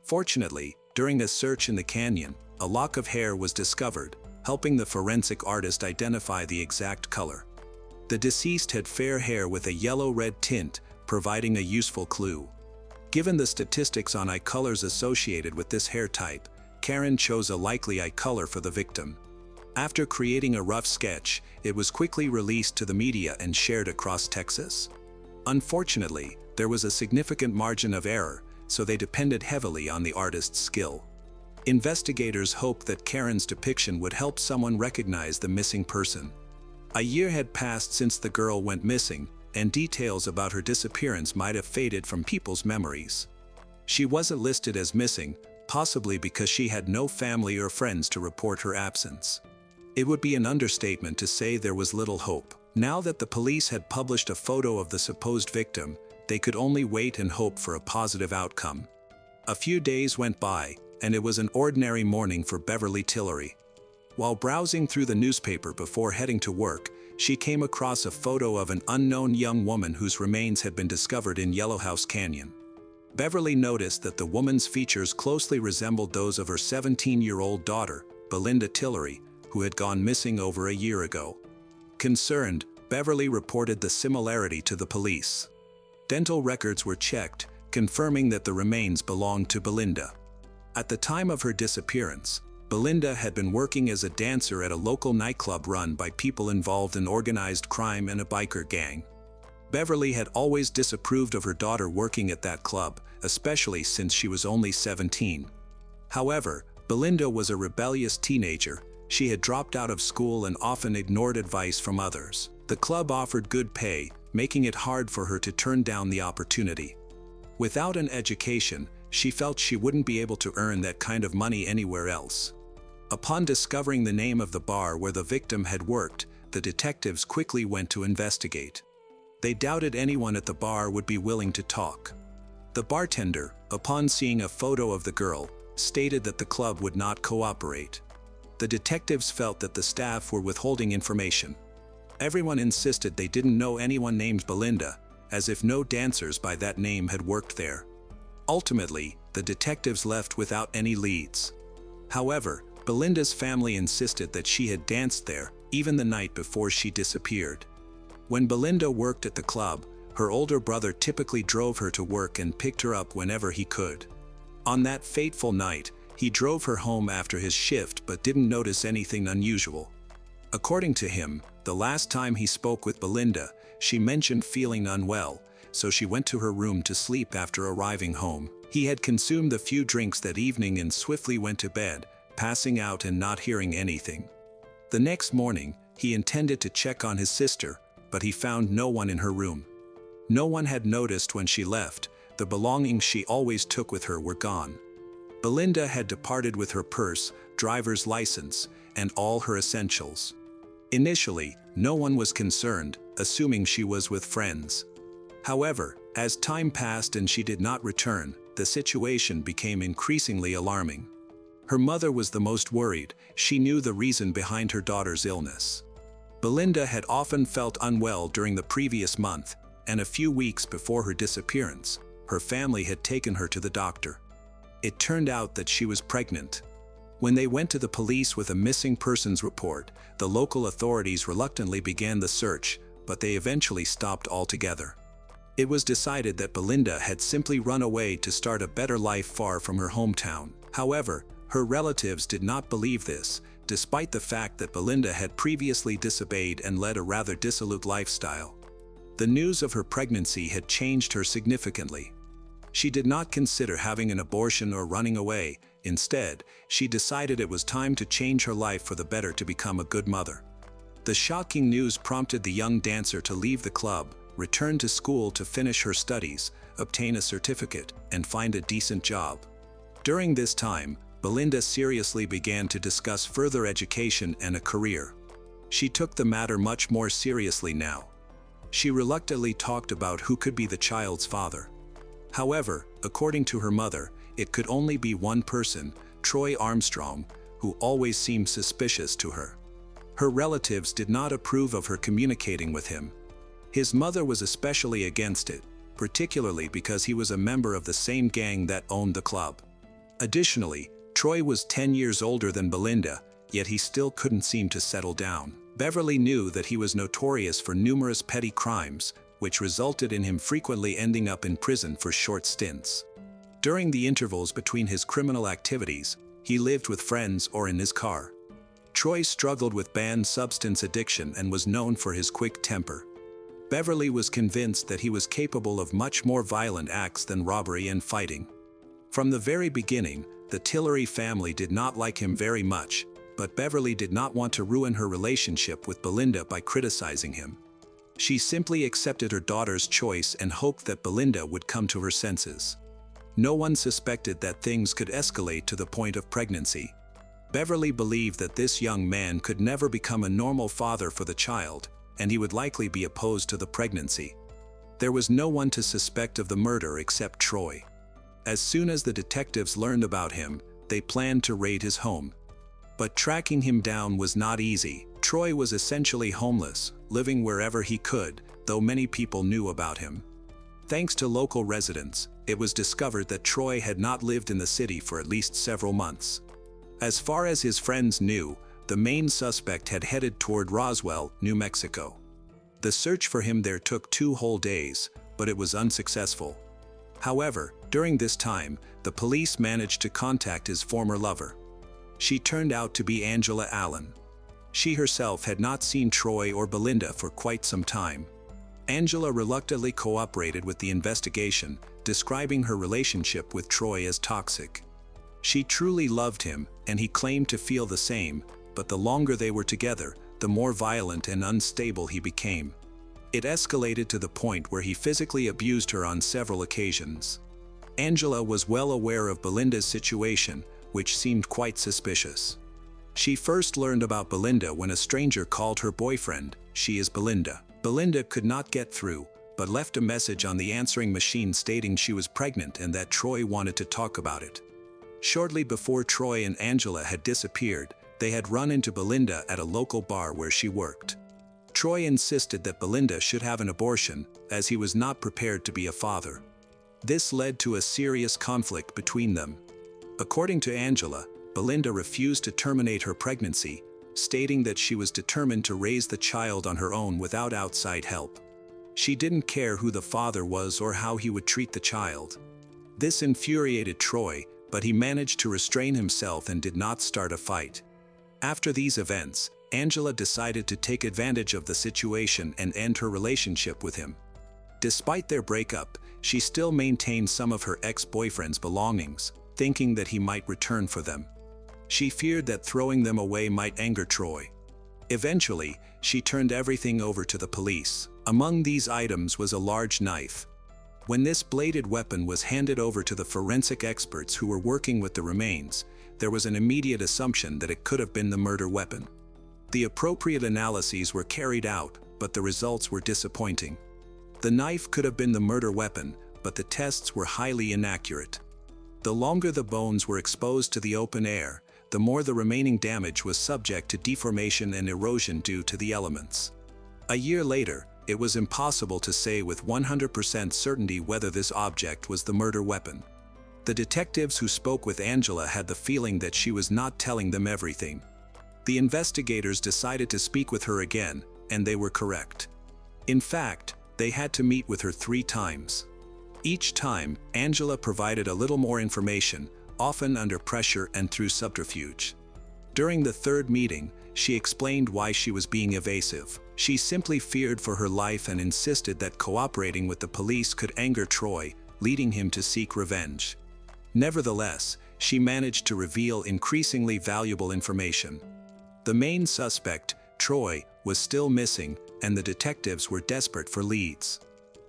Fortunately, during a search in the canyon, a lock of hair was discovered, helping the forensic artist identify the exact color. The deceased had fair hair with a yellow-red tint, providing a useful clue. Given the statistics on eye colors associated with this hair type, Karen chose a likely eye color for the victim. After creating a rough sketch, it was quickly released to the media and shared across Texas. Unfortunately, there was a significant margin of error, so they depended heavily on the artist's skill. Investigators hoped that Karen's depiction would help someone recognize the missing person. A year had passed since the girl went missing, and details about her disappearance might have faded from people's memories. She wasn't listed as missing, possibly because she had no family or friends to report her absence. It would be an understatement to say there was little hope. Now that the police had published a photo of the supposed victim, they could only wait and hope for a positive outcome. A few days went by, and it was an ordinary morning for Beverly Tillery. While browsing through the newspaper before heading to work, she came across a photo of an unknown young woman whose remains had been discovered in Yellowhouse Canyon. Beverly noticed that the woman's features closely resembled those of her 17-year-old daughter, Belinda Tillery, who had gone missing over a year ago. Concerned, Beverly reported the similarity to the police. Dental records were checked, confirming that the remains belonged to Belinda. At the time of her disappearance, Belinda had been working as a dancer at a local nightclub run by people involved in organized crime and a biker gang. Beverly had always disapproved of her daughter working at that club, especially since she was only 17. However, Belinda was a rebellious teenager. She had dropped out of school and often ignored advice from others. The club offered good pay, making it hard for her to turn down the opportunity. Without an education, she felt she wouldn't be able to earn that kind of money anywhere else. Upon discovering the name of the bar where the victim had worked, the detectives quickly went to investigate. They doubted anyone at the bar would be willing to talk. The bartender, upon seeing a photo of the girl, stated that the club would not cooperate. The detectives felt that the staff were withholding information. Everyone insisted they didn't know anyone named Belinda, as if no dancers by that name had worked there. Ultimately, the detectives left without any leads. However, Belinda's family insisted that she had danced there, even the night before she disappeared. When Belinda worked at the club, her older brother typically drove her to work and picked her up whenever he could. On that fateful night, he drove her home after his shift but didn't notice anything unusual. According to him, the last time he spoke with Belinda, she mentioned feeling unwell, so she went to her room to sleep after arriving home. He had consumed a few drinks that evening and swiftly went to bed, passing out and not hearing anything. The next morning, he intended to check on his sister, but he found no one in her room. No one had noticed when she left. The belongings she always took with her were gone. Belinda had departed with her purse, driver's license, and all her essentials. Initially, no one was concerned, assuming she was with friends. However, as time passed and she did not return, the situation became increasingly alarming. Her mother was the most worried. She knew the reason behind her daughter's illness. Belinda had often felt unwell during the previous month, and a few weeks before her disappearance, her family had taken her to the doctor. It turned out that she was pregnant. When they went to the police with a missing persons report, the local authorities reluctantly began the search, but they eventually stopped altogether. It was decided that Belinda had simply run away to start a better life far from her hometown. However, her relatives did not believe this, despite the fact that Belinda had previously disobeyed and led a rather dissolute lifestyle. The news of her pregnancy had changed her significantly. She did not consider having an abortion or running away. Instead, she decided it was time to change her life for the better to become a good mother. The shocking news prompted the young dancer to leave the club, return to school to finish her studies, obtain a certificate, and find a decent job. During this time, Belinda seriously began to discuss further education and a career. She took the matter much more seriously now. She reluctantly talked about who could be the child's father. However, according to her mother, it could only be one person, Troy Armstrong, who always seemed suspicious to her. Her relatives did not approve of her communicating with him. His mother was especially against it, particularly because he was a member of the same gang that owned the club. Additionally, Troy was 10 years older than Belinda, yet he still couldn't seem to settle down. Beverly knew that he was notorious for numerous petty crimes, which resulted in him frequently ending up in prison for short stints. During the intervals between his criminal activities, he lived with friends or in his car. Troy struggled with banned substance addiction and was known for his quick temper. Beverly was convinced that he was capable of much more violent acts than robbery and fighting. From the very beginning, the Tillery family did not like him very much, but Beverly did not want to ruin her relationship with Belinda by criticizing him. She simply accepted her daughter's choice and hoped that Belinda would come to her senses. No one suspected that things could escalate to the point of pregnancy. Beverly believed that this young man could never become a normal father for the child, and he would likely be opposed to the pregnancy. There was no one to suspect of the murder except Troy. As soon as the detectives learned about him, they planned to raid his home. But tracking him down was not easy. Troy was essentially homeless, living wherever he could, though many people knew about him. Thanks to local residents, it was discovered that Troy had not lived in the city for at least several months. As far as his friends knew, the main suspect had headed toward Roswell, New Mexico. The search for him there took 2 whole days, but it was unsuccessful. However, during this time, the police managed to contact his former lover. She turned out to be Angela Allen. She herself had not seen Troy or Belinda for quite some time. Angela reluctantly cooperated with the investigation, describing her relationship with Troy as toxic. She truly loved him, and he claimed to feel the same, but the longer they were together, the more violent and unstable he became. It escalated to the point where he physically abused her on several occasions. Angela was well aware of Belinda's situation, which seemed quite suspicious. She first learned about Belinda when a stranger called her boyfriend, "She is Belinda." Belinda could not get through, but left a message on the answering machine stating she was pregnant and that Troy wanted to talk about it. Shortly before Troy and Angela had disappeared, they had run into Belinda at a local bar where she worked. Troy insisted that Belinda should have an abortion, as he was not prepared to be a father. This led to a serious conflict between them. According to Angela, Belinda refused to terminate her pregnancy, stating that she was determined to raise the child on her own without outside help. She didn't care who the father was or how he would treat the child. This infuriated Troy, but he managed to restrain himself and did not start a fight. After these events, Angela decided to take advantage of the situation and end her relationship with him. Despite their breakup, she still maintained some of her ex-boyfriend's belongings, thinking that he might return for them. She feared that throwing them away might anger Troy. Eventually, she turned everything over to the police. Among these items was a large knife. When this bladed weapon was handed over to the forensic experts who were working with the remains, there was an immediate assumption that it could have been the murder weapon. The appropriate analyses were carried out, but the results were disappointing. The knife could have been the murder weapon, but the tests were highly inaccurate. The longer the bones were exposed to the open air, the more the remaining damage was subject to deformation and erosion due to the elements. A year later, it was impossible to say with 100% certainty whether this object was the murder weapon. The detectives who spoke with Angela had the feeling that she was not telling them everything. The investigators decided to speak with her again, and they were correct. In fact, they had to meet with her 3 times. Each time, Angela provided a little more information, often under pressure and through subterfuge. During the 3rd meeting, she explained why she was being evasive. She simply feared for her life and insisted that cooperating with the police could anger Troy, leading him to seek revenge. Nevertheless, she managed to reveal increasingly valuable information. The main suspect, Troy, was still missing, and the detectives were desperate for leads.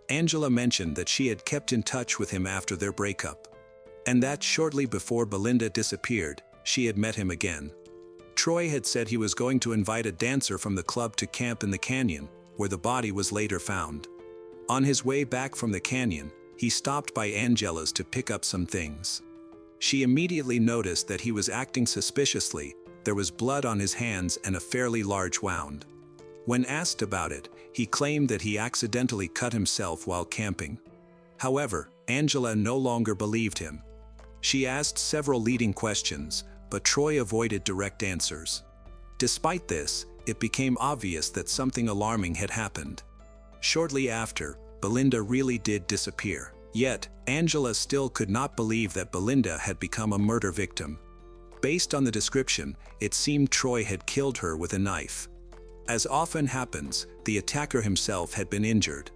Angela mentioned that she had kept in touch with him after their breakup, and that shortly before Belinda disappeared, she had met him again. Troy had said he was going to invite a dancer from the club to camp in the canyon, where the body was later found. On his way back from the canyon, he stopped by Angela's to pick up some things. She immediately noticed that he was acting suspiciously. There was blood on his hands and a fairly large wound. When asked about it, he claimed that he accidentally cut himself while camping. However, Angela no longer believed him. She asked several leading questions, but Troy avoided direct answers. Despite this, it became obvious that something alarming had happened. Shortly after, Belinda really did disappear. Yet, Angela still could not believe that Belinda had become a murder victim. Based on the description, it seemed Troy had killed her with a knife. As often happens, the attacker himself had been injured.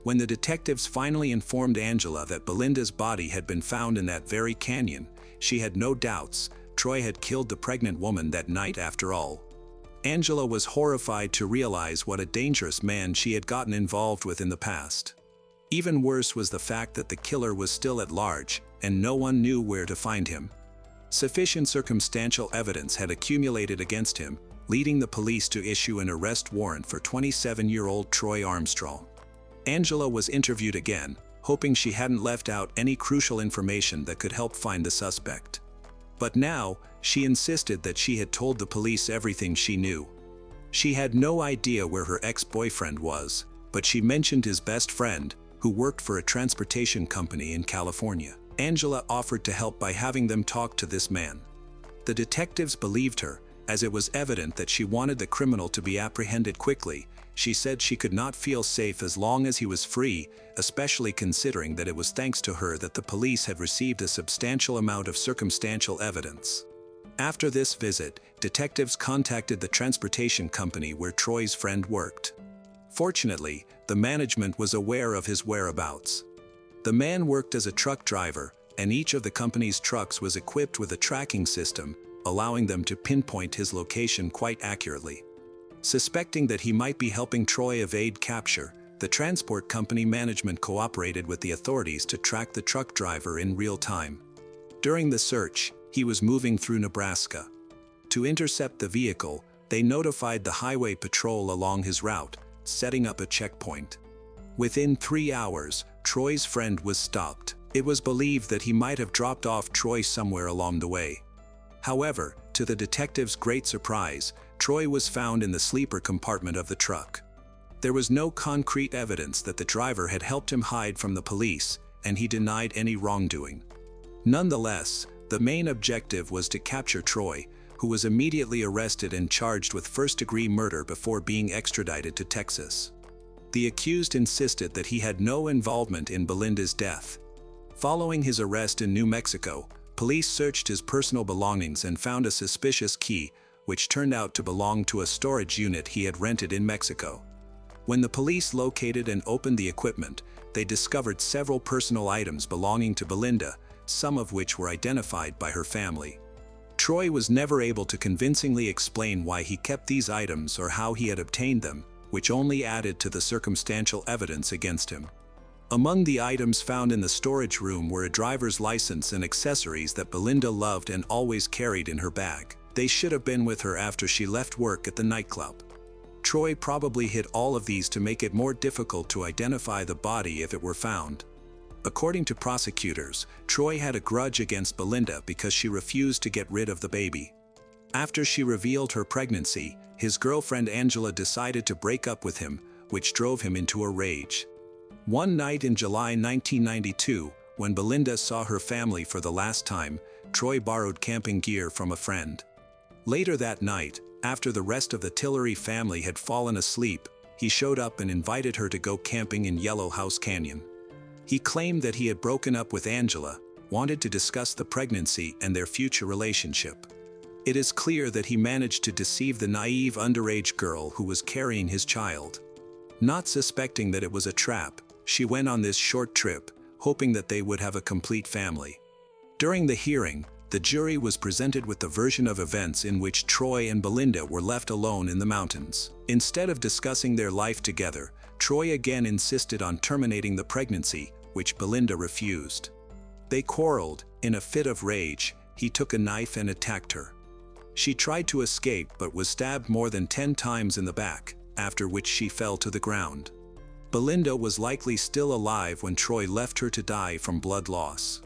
When the detectives finally informed Angela that Belinda's body had been found in that very canyon, she had no doubts. Troy had killed the pregnant woman that night after all. Angela was horrified to realize what a dangerous man she had gotten involved with in the past. Even worse was the fact that the killer was still at large, and no one knew where to find him. Sufficient circumstantial evidence had accumulated against him, leading the police to issue an arrest warrant for 27-year-old Troy Armstrong. Angela was interviewed again, hoping she hadn't left out any crucial information that could help find the suspect. But now, she insisted that she had told the police everything she knew. She had no idea where her ex-boyfriend was, but she mentioned his best friend, who worked for a transportation company in California. Angela offered to help by having them talk to this man. The detectives believed her, as it was evident that she wanted the criminal to be apprehended quickly. She said she could not feel safe as long as he was free, especially considering that it was thanks to her that the police had received a substantial amount of circumstantial evidence. After this visit, detectives contacted the transportation company where Troy's friend worked. Fortunately, the management was aware of his whereabouts. The man worked as a truck driver, and each of the company's trucks was equipped with a tracking system, allowing them to pinpoint his location quite accurately. Suspecting that he might be helping Troy evade capture, the transport company management cooperated with the authorities to track the truck driver in real time. During the search, he was moving through Nebraska. To intercept the vehicle, they notified the highway patrol along his route, setting up a checkpoint. Within 3 hours, Troy's friend was stopped. It was believed that he might have dropped off Troy somewhere along the way. However, to the detectives' great surprise, Troy was found in the sleeper compartment of the truck. There was no concrete evidence that the driver had helped him hide from the police, and he denied any wrongdoing. Nonetheless, the main objective was to capture Troy, who was immediately arrested and charged with first-degree murder before being extradited to Texas. The accused insisted that he had no involvement in Belinda's death. Following his arrest in New Mexico, police searched his personal belongings and found a suspicious key, which turned out to belong to a storage unit he had rented in Mexico. When the police located and opened the equipment, they discovered several personal items belonging to Belinda, some of which were identified by her family. Troy was never able to convincingly explain why he kept these items or how he had obtained them, which only added to the circumstantial evidence against him. Among the items found in the storage room were a driver's license and accessories that Belinda loved and always carried in her bag. They should have been with her after she left work at the nightclub. Troy probably hid all of these to make it more difficult to identify the body if it were found. According to prosecutors, Troy had a grudge against Belinda because she refused to get rid of the baby. After she revealed her pregnancy, his girlfriend Angela decided to break up with him, which drove him into a rage. One night in July 1992, when Belinda saw her family for the last time, Troy borrowed camping gear from a friend. Later that night, after the rest of the Tillery family had fallen asleep, he showed up and invited her to go camping in Yellow House Canyon. He claimed that he had broken up with Angela, wanted to discuss the pregnancy and their future relationship. It is clear that he managed to deceive the naive underage girl who was carrying his child. Not suspecting that it was a trap, she went on this short trip, hoping that they would have a complete family. During the hearing, the jury was presented with the version of events in which Troy and Belinda were left alone in the mountains. Instead of discussing their life together, Troy again insisted on terminating the pregnancy, which Belinda refused. They quarreled. In a fit of rage, he took a knife and attacked her. She tried to escape but was stabbed more than 10 times in the back, after which she fell to the ground. Belinda was likely still alive when Troy left her to die from blood loss.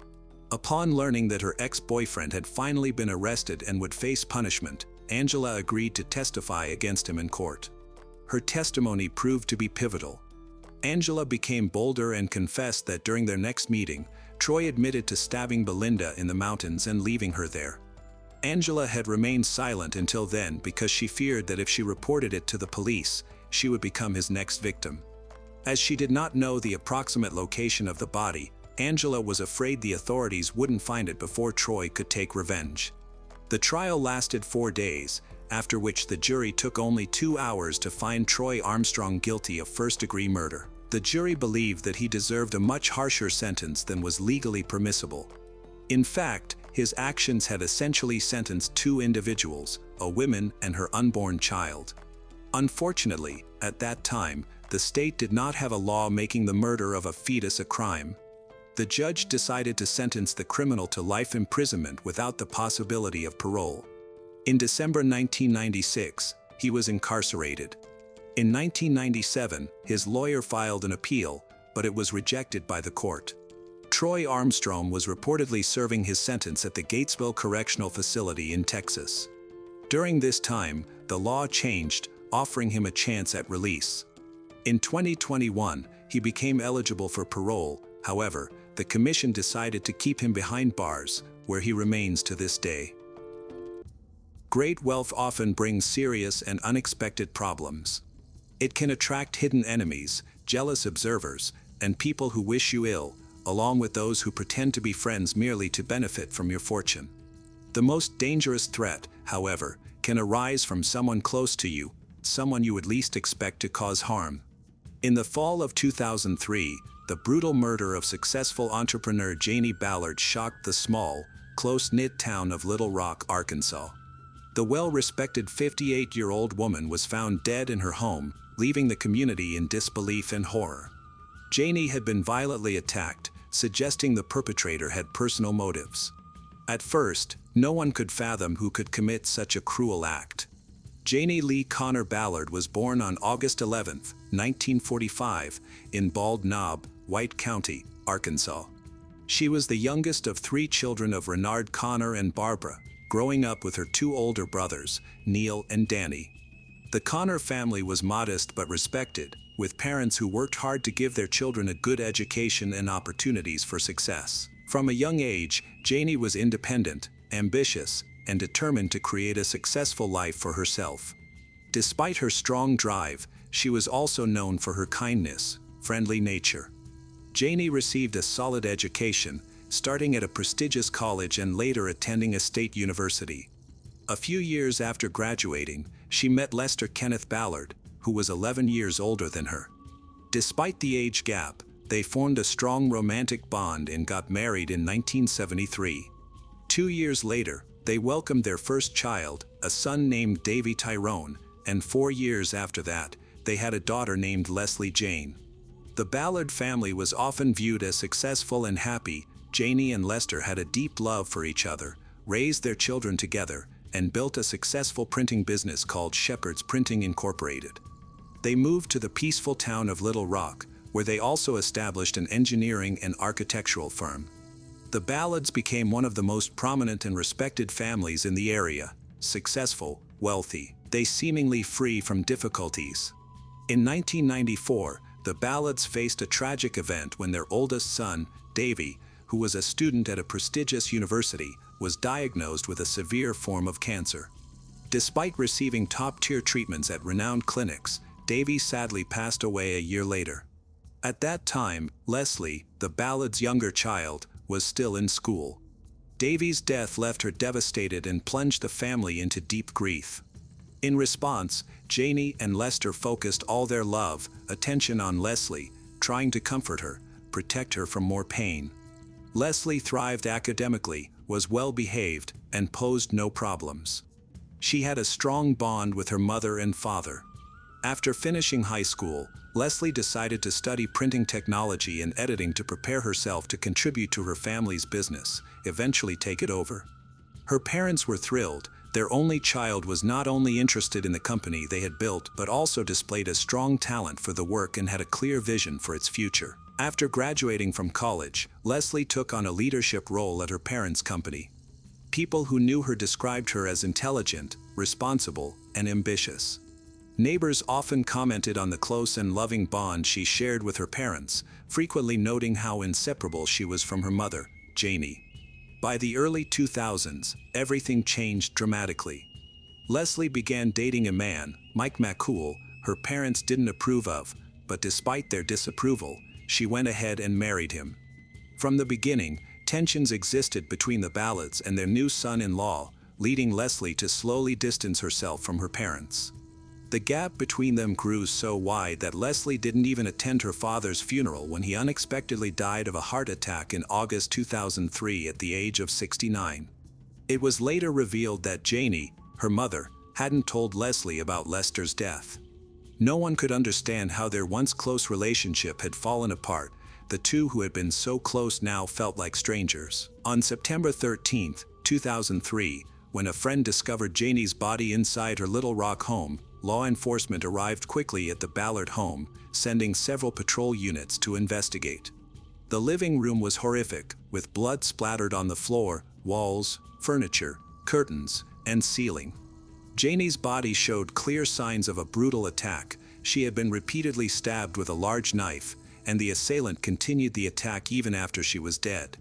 Upon learning that her ex-boyfriend had finally been arrested and would face punishment, Angela agreed to testify against him in court. Her testimony proved to be pivotal. Angela became bolder and confessed that during their next meeting, Troy admitted to stabbing Belinda in the mountains and leaving her there. Angela had remained silent until then because she feared that if she reported it to the police, she would become his next victim. As she did not know the approximate location of the body, Angela was afraid the authorities wouldn't find it before Troy could take revenge. The trial lasted 4 days, after which the jury took only 2 hours to find Troy Armstrong guilty of first-degree murder. The jury believed that he deserved a much harsher sentence than was legally permissible. In fact, his actions had essentially sentenced 2 individuals, a woman and her unborn child. Unfortunately, at that time, the state did not have a law making the murder of a fetus a crime. The judge decided to sentence the criminal to life imprisonment without the possibility of parole. In December 1996, he was incarcerated. In 1997, his lawyer filed an appeal, but it was rejected by the court. Troy Armstrong was reportedly serving his sentence at the Gatesville Correctional Facility in Texas. During this time, the law changed, offering him a chance at release. In 2021, he became eligible for parole. However, the commission decided to keep him behind bars, where he remains to this day. Great wealth often brings serious and unexpected problems. It can attract hidden enemies, jealous observers, and people who wish you ill, along with those who pretend to be friends merely to benefit from your fortune. The most dangerous threat, however, can arise from someone close to you, someone you would least expect to cause harm. In the fall of 2003, the brutal murder of successful entrepreneur Janie Ballard shocked the small, close-knit town of Little Rock, Arkansas. The well-respected 58-year-old woman was found dead in her home, leaving the community in disbelief and horror. Janie had been violently attacked, suggesting the perpetrator had personal motives. At first, no one could fathom who could commit such a cruel act. Janie Lee Connor Ballard was born on August 11, 1945, in Bald Knob, White County, Arkansas. She was the youngest of 3 children of Renard Connor and Barbara, growing up with her 2 older brothers, Neil and Danny. The Connor family was modest but respected, with parents who worked hard to give their children a good education and opportunities for success. From a young age, Janie was independent, ambitious, and determined to create a successful life for herself. Despite her strong drive, she was also known for her kindness, friendly nature. Janie received a solid education, starting at a prestigious college and later attending a state university. A few years after graduating, she met Lester Kenneth Ballard, who was 11 years older than her. Despite the age gap, they formed a strong romantic bond and got married in 1973. 2 years later, they welcomed their first child, a son named Davy Tyrone, and 4 years after that, they had a daughter named Leslie Jane. The Ballard family was often viewed as successful and happy. Janie and Lester had a deep love for each other, raised their children together, and built a successful printing business called Shepherd's Printing Incorporated. They moved to the peaceful town of Little Rock, where they also established an engineering and architectural firm. The Ballards became one of the most prominent and respected families in the area, successful, wealthy, they seemingly free from difficulties. In 1994, the Ballards faced a tragic event when their oldest son, Davy, who was a student at a prestigious university, was diagnosed with a severe form of cancer. Despite receiving top-tier treatments at renowned clinics, Davy sadly passed away a year later. At that time, Leslie, the Ballards' younger child, was still in school. Davy's death left her devastated and plunged the family into deep grief. In response, Janie and Lester focused all their love, attention on Leslie, trying to comfort her, protect her from more pain. Leslie thrived academically, was well-behaved, and posed no problems. She had a strong bond with her mother and father. After finishing high school, Leslie decided to study printing technology and editing to prepare herself to contribute to her family's business, eventually take it over. Her parents were thrilled. Their only child was not only interested in the company they had built but also displayed a strong talent for the work and had a clear vision for its future. After graduating from college, Leslie took on a leadership role at her parents' company. People who knew her described her as intelligent, responsible, and ambitious. Neighbors often commented on the close and loving bond she shared with her parents, frequently noting how inseparable she was from her mother, Janie. By the early 2000s, everything changed dramatically. Leslie began dating a man, Mike McCool, her parents didn't approve of, but despite their disapproval, she went ahead and married him. From the beginning, tensions existed between the Ballards and their new son-in-law, leading Leslie to slowly distance herself from her parents. The gap between them grew so wide that Leslie didn't even attend her father's funeral when he unexpectedly died of a heart attack in August 2003 at the age of 69. It was later revealed that Janie, her mother, hadn't told Leslie about Lester's death. No one could understand how their once close relationship had fallen apart. The two who had been so close now felt like strangers. On September 13, 2003, when a friend discovered Janie's body inside her Little Rock home, law enforcement arrived quickly at the Ballard home, sending several patrol units to investigate. The living room was horrific, with blood splattered on the floor, walls, furniture, curtains, and ceiling. Janie's body showed clear signs of a brutal attack. She had been repeatedly stabbed with a large knife, and the assailant continued the attack even after she was dead.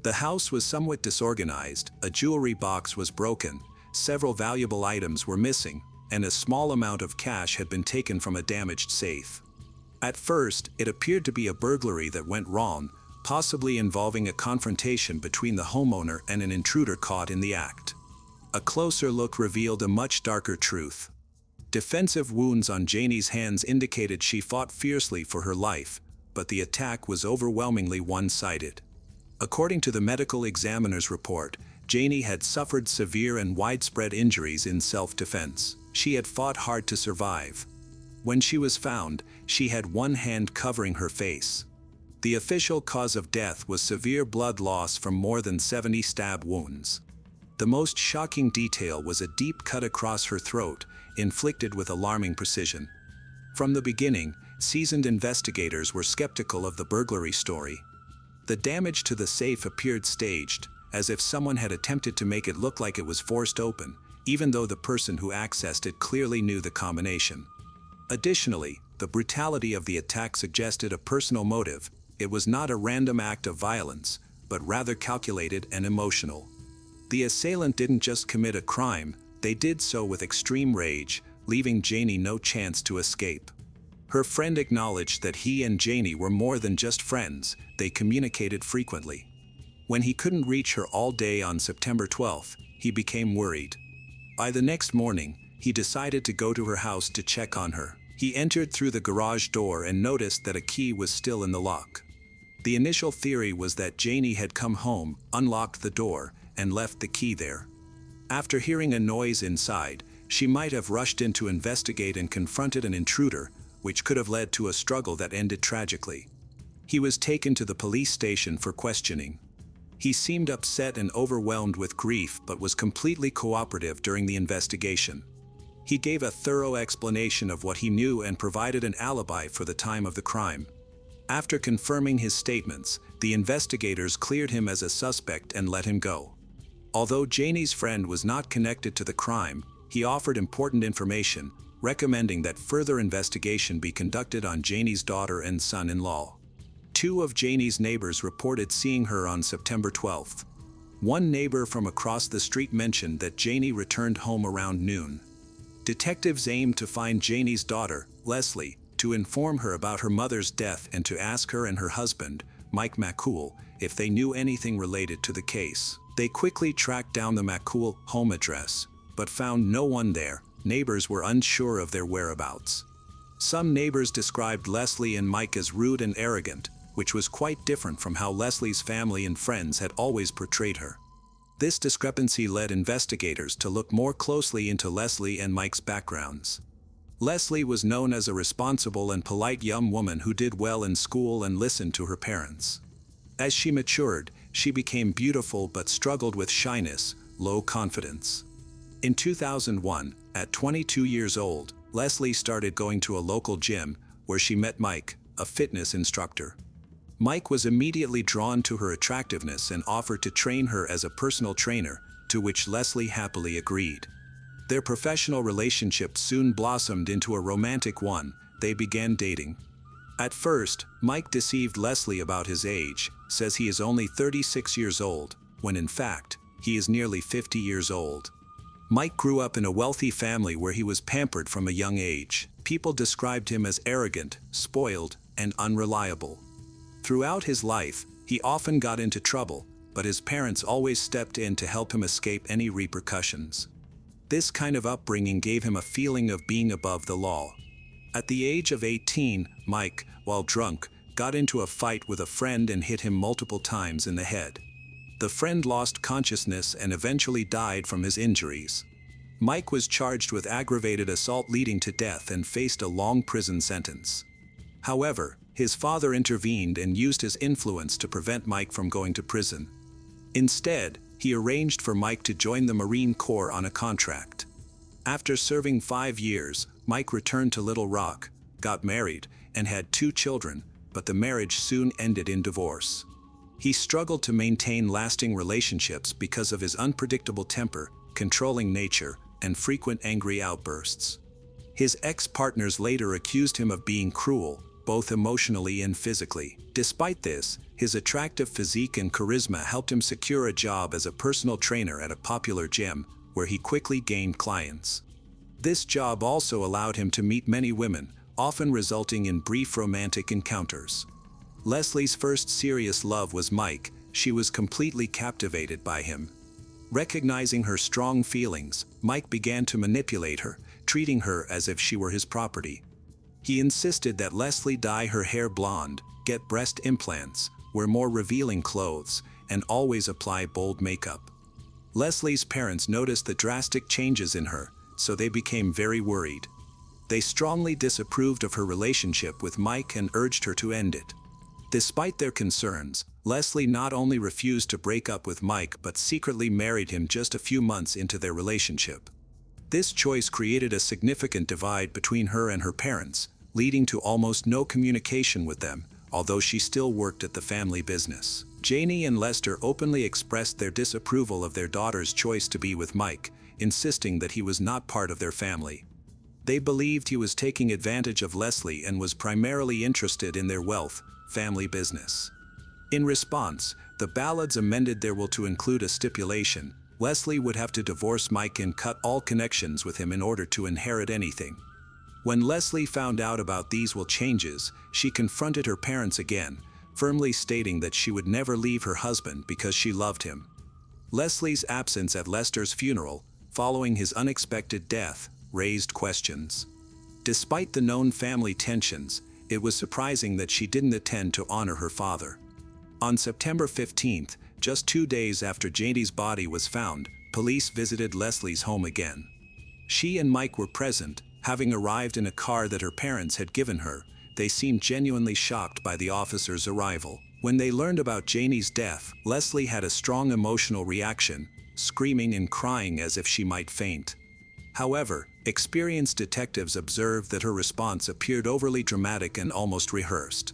The house was somewhat disorganized, a jewelry box was broken, several valuable items were missing, and a small amount of cash had been taken from a damaged safe. At first, it appeared to be a burglary that went wrong, possibly involving a confrontation between the homeowner and an intruder caught in the act. A closer look revealed a much darker truth. Defensive wounds on Janie's hands indicated she fought fiercely for her life, but the attack was overwhelmingly one-sided. According to the medical examiner's report, Janie had suffered severe and widespread injuries in self-defense. She had fought hard to survive. When she was found, she had one hand covering her face. The official cause of death was severe blood loss from more than 70 stab wounds. The most shocking detail was a deep cut across her throat, inflicted with alarming precision. From the beginning, seasoned investigators were skeptical of the burglary story. The damage to the safe appeared staged, as if someone had attempted to make it look like it was forced open, even though the person who accessed it clearly knew the combination. Additionally, the brutality of the attack suggested a personal motive. It was not a random act of violence, but rather calculated and emotional. The assailant didn't just commit a crime, they did so with extreme rage, leaving Janie no chance to escape. Her friend acknowledged that he and Janie were more than just friends, they communicated frequently. When he couldn't reach her all day on September 12th, he became worried. By the next morning, he decided to go to her house to check on her. He entered through the garage door and noticed that a key was still in the lock. The initial theory was that Janie had come home, unlocked the door, and left the key there. After hearing a noise inside, she might have rushed in to investigate and confronted an intruder, which could have led to a struggle that ended tragically. He was taken to the police station for questioning. He seemed upset and overwhelmed with grief but was completely cooperative during the investigation. He gave a thorough explanation of what he knew and provided an alibi for the time of the crime. After confirming his statements, the investigators cleared him as a suspect and let him go. Although Janie's friend was not connected to the crime, he offered important information, recommending that further investigation be conducted on Janie's daughter and son-in-law. 2 of Janie's neighbors reported seeing her on September 12th. One neighbor from across the street mentioned that Janie returned home around noon. Detectives aimed to find Janie's daughter, Leslie, to inform her about her mother's death and to ask her and her husband, Mike McCool, if they knew anything related to the case. They quickly tracked down the McCool home address, but found no one there. Neighbors were unsure of their whereabouts. Some neighbors described Leslie and Mike as rude and arrogant, which was quite different from how Leslie's family and friends had always portrayed her. This discrepancy led investigators to look more closely into Leslie and Mike's backgrounds. Leslie was known as a responsible and polite young woman who did well in school and listened to her parents. As she matured, she became beautiful but struggled with shyness, low confidence. In 2001, at 22 years old, Leslie started going to a local gym, where she met Mike, a fitness instructor. Mike was immediately drawn to her attractiveness and offered to train her as a personal trainer, to which Leslie happily agreed. Their professional relationship soon blossomed into a romantic one. They began dating. At first, Mike deceived Leslie about his age, says he is only 36 years old, when in fact, he is nearly 50 years old. Mike grew up in a wealthy family where he was pampered from a young age. People described him as arrogant, spoiled, and unreliable. Throughout his life, he often got into trouble, but his parents always stepped in to help him escape any repercussions. This kind of upbringing gave him a feeling of being above the law. At the age of 18, Mike, while drunk, got into a fight with a friend and hit him multiple times in the head. The friend lost consciousness and eventually died from his injuries. Mike was charged with aggravated assault leading to death and faced a long prison sentence. However, his father intervened and used his influence to prevent Mike from going to prison. Instead, he arranged for Mike to join the Marine Corps on a contract. After serving 5 years, Mike returned to Little Rock, got married, and had 2 children, but the marriage soon ended in divorce. He struggled to maintain lasting relationships because of his unpredictable temper, controlling nature, and frequent angry outbursts. His ex-partners later accused him of being cruel, both emotionally and physically. Despite this, his attractive physique and charisma helped him secure a job as a personal trainer at a popular gym, where he quickly gained clients. This job also allowed him to meet many women, often resulting in brief romantic encounters. Leslie's first serious love was Mike. She was completely captivated by him. Recognizing her strong feelings, Mike began to manipulate her, treating her as if she were his property. He insisted that Leslie dye her hair blonde, get breast implants, wear more revealing clothes, and always apply bold makeup. Leslie's parents noticed the drastic changes in her, so they became very worried. They strongly disapproved of her relationship with Mike and urged her to end it. Despite their concerns, Leslie not only refused to break up with Mike but secretly married him just a few months into their relationship. This choice created a significant divide between her and her parents, leading to almost no communication with them, although she still worked at the family business. Janie and Lester openly expressed their disapproval of their daughter's choice to be with Mike, insisting that he was not part of their family. They believed he was taking advantage of Leslie and was primarily interested in their wealth, family business. In response, the Ballads amended their will to include a stipulation Leslie would have to divorce Mike and cut all connections with him in order to inherit anything. When Leslie found out about these will changes, she confronted her parents again, firmly stating that she would never leave her husband because she loved him. Leslie's absence at Lester's funeral, following his unexpected death, raised questions. Despite the known family tensions, it was surprising that she didn't attend to honor her father. On September 15th, just 2 days after Janie's body was found, police visited Leslie's home again. She and Mike were present, having arrived in a car that her parents had given her. They seemed genuinely shocked by the officers' arrival. When they learned about Janie's death, Leslie had a strong emotional reaction, screaming and crying as if she might faint. However, experienced detectives observed that her response appeared overly dramatic and almost rehearsed.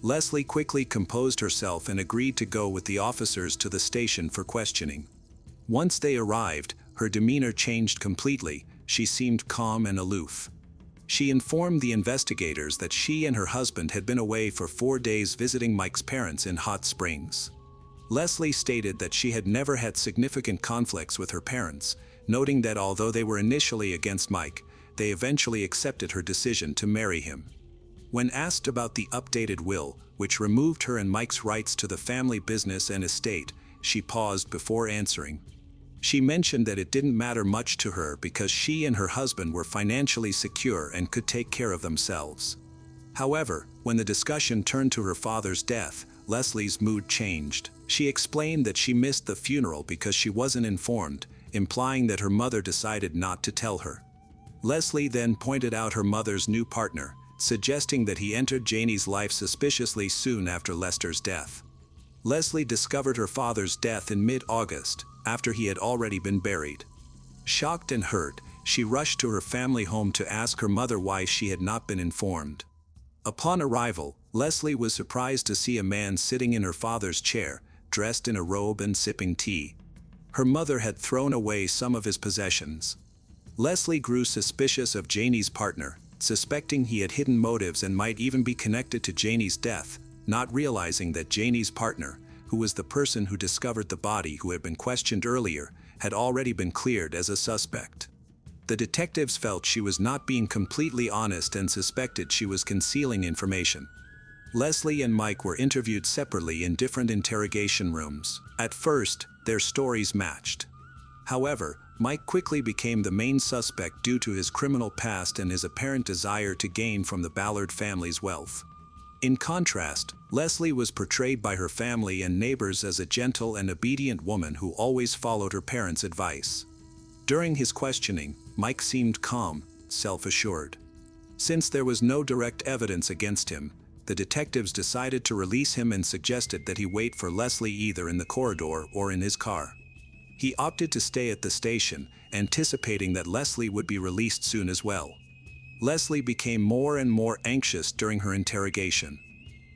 Leslie quickly composed herself and agreed to go with the officers to the station for questioning. Once they arrived, her demeanor changed completely. She seemed calm and aloof. She informed the investigators that she and her husband had been away for 4 days visiting Mike's parents in Hot Springs. Leslie stated that she had never had significant conflicts with her parents, noting that although they were initially against Mike, they eventually accepted her decision to marry him. When asked about the updated will, which removed her and Mike's rights to the family business and estate, she paused before answering. She mentioned that it didn't matter much to her because she and her husband were financially secure and could take care of themselves. However, when the discussion turned to her father's death, Leslie's mood changed. She explained that she missed the funeral because she wasn't informed, implying that her mother decided not to tell her. Leslie then pointed out her mother's new partner, suggesting that he entered Janie's life suspiciously soon after Lester's death. Leslie discovered her father's death in mid-August, after he had already been buried. Shocked and hurt, she rushed to her family home to ask her mother why she had not been informed. Upon arrival, Leslie was surprised to see a man sitting in her father's chair, dressed in a robe and sipping tea. Her mother had thrown away some of his possessions. Leslie grew suspicious of Janie's partner, suspecting he had hidden motives and might even be connected to Janie's death, not realizing that Janie's partner, who was the person who discovered the body who had been questioned earlier, had already been cleared as a suspect. The detectives felt she was not being completely honest and suspected she was concealing information. Leslie and Mike were interviewed separately in different interrogation rooms. At first, their stories matched. However, Mike quickly became the main suspect due to his criminal past and his apparent desire to gain from the Ballard family's wealth. In contrast, Leslie was portrayed by her family and neighbors as a gentle and obedient woman who always followed her parents' advice. During his questioning, Mike seemed calm, self-assured. Since there was no direct evidence against him, the detectives decided to release him and suggested that he wait for Leslie either in the corridor or in his car. He opted to stay at the station, anticipating that Leslie would be released soon as well. Leslie became more and more anxious during her interrogation.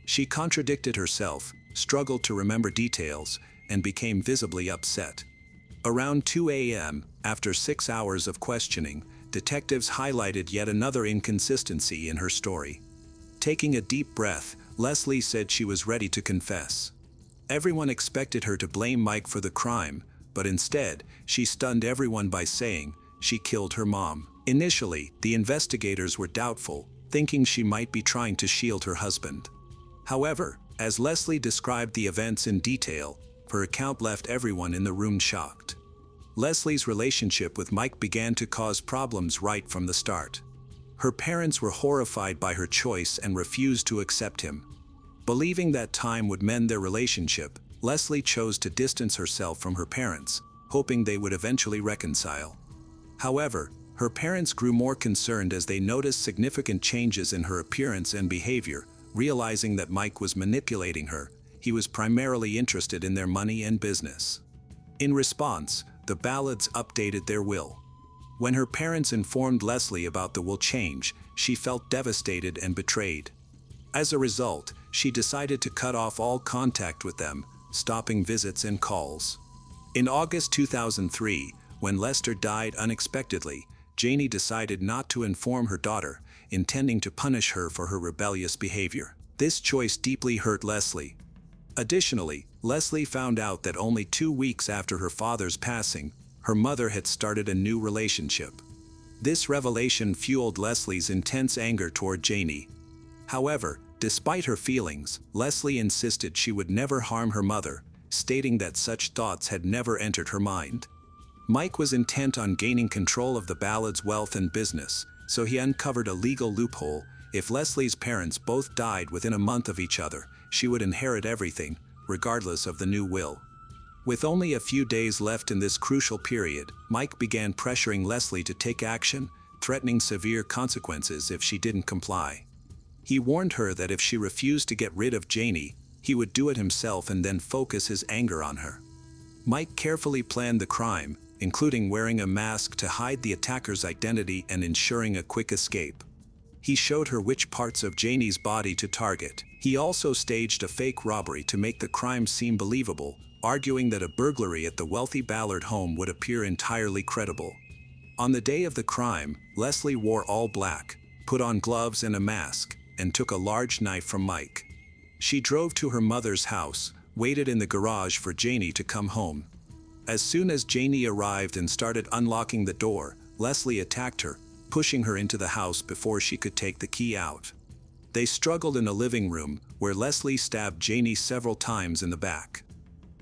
She contradicted herself, struggled to remember details, and became visibly upset. Around 2 a.m., after 6 hours of questioning, detectives highlighted yet another inconsistency in her story. Taking a deep breath, Leslie said she was ready to confess. Everyone expected her to blame Mike for the crime, but instead, she stunned everyone by saying she killed her mom. Initially, the investigators were doubtful, thinking she might be trying to shield her husband. However, as Leslie described the events in detail, her account left everyone in the room shocked. Leslie's relationship with Mike began to cause problems right from the start. Her parents were horrified by her choice and refused to accept him. Believing that time would mend their relationship, Leslie chose to distance herself from her parents, hoping they would eventually reconcile. However, her parents grew more concerned as they noticed significant changes in her appearance and behavior, realizing that Mike was manipulating her. He was primarily interested in their money and business. In response, the Ballards updated their will. When her parents informed Leslie about the will change, she felt devastated and betrayed. As a result, she decided to cut off all contact with them, stopping visits and calls. In August 2003, when Lester died unexpectedly, Janie decided not to inform her daughter, intending to punish her for her rebellious behavior. This choice deeply hurt Leslie. Additionally, Leslie found out that only 2 weeks after her father's passing, her mother had started a new relationship. This revelation fueled Leslie's intense anger toward Janie. However, despite her feelings, Leslie insisted she would never harm her mother, stating that such thoughts had never entered her mind. Mike was intent on gaining control of the Ballard's wealth and business, so he uncovered a legal loophole. If Leslie's parents both died within a month of each other, she would inherit everything, regardless of the new will. With only a few days left in this crucial period, Mike began pressuring Leslie to take action, threatening severe consequences if she didn't comply. He warned her that if she refused to get rid of Janie, he would do it himself and then focus his anger on her. Mike carefully planned the crime, including wearing a mask to hide the attacker's identity and ensuring a quick escape. He showed her which parts of Janie's body to target. He also staged a fake robbery to make the crime seem believable, arguing that a burglary at the wealthy Ballard home would appear entirely credible. On the day of the crime, Leslie wore all black, put on gloves and a mask, and took a large knife from Mike. She drove to her mother's house, waited in the garage for Janie to come home. As soon as Janie arrived and started unlocking the door, Leslie attacked her, pushing her into the house before she could take the key out. They struggled in a living room, where Leslie stabbed Janie several times in the back.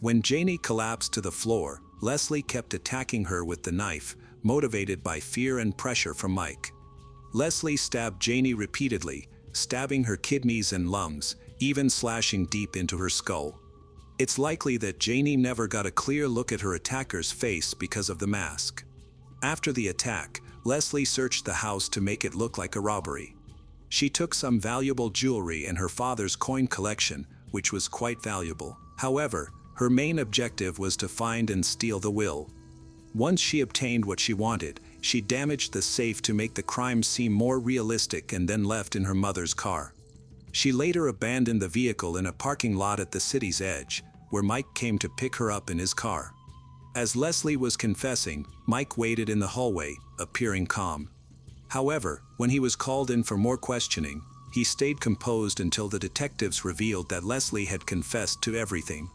When Janie collapsed to the floor, Leslie kept attacking her with the knife, motivated by fear and pressure from Mike. Leslie stabbed Janie repeatedly, stabbing her kidneys and lungs, even slashing deep into her skull. It's likely that Janie never got a clear look at her attacker's face because of the mask. After the attack, Leslie searched the house to make it look like a robbery. She took some valuable jewelry and her father's coin collection, which was quite valuable. However, her main objective was to find and steal the will. Once she obtained what she wanted, she damaged the safe to make the crime seem more realistic and then left in her mother's car. She later abandoned the vehicle in a parking lot at the city's edge, where Mike came to pick her up in his car. As Leslie was confessing, Mike waited in the hallway, appearing calm. However, when he was called in for more questioning, he stayed composed until the detectives revealed that Leslie had confessed to everything.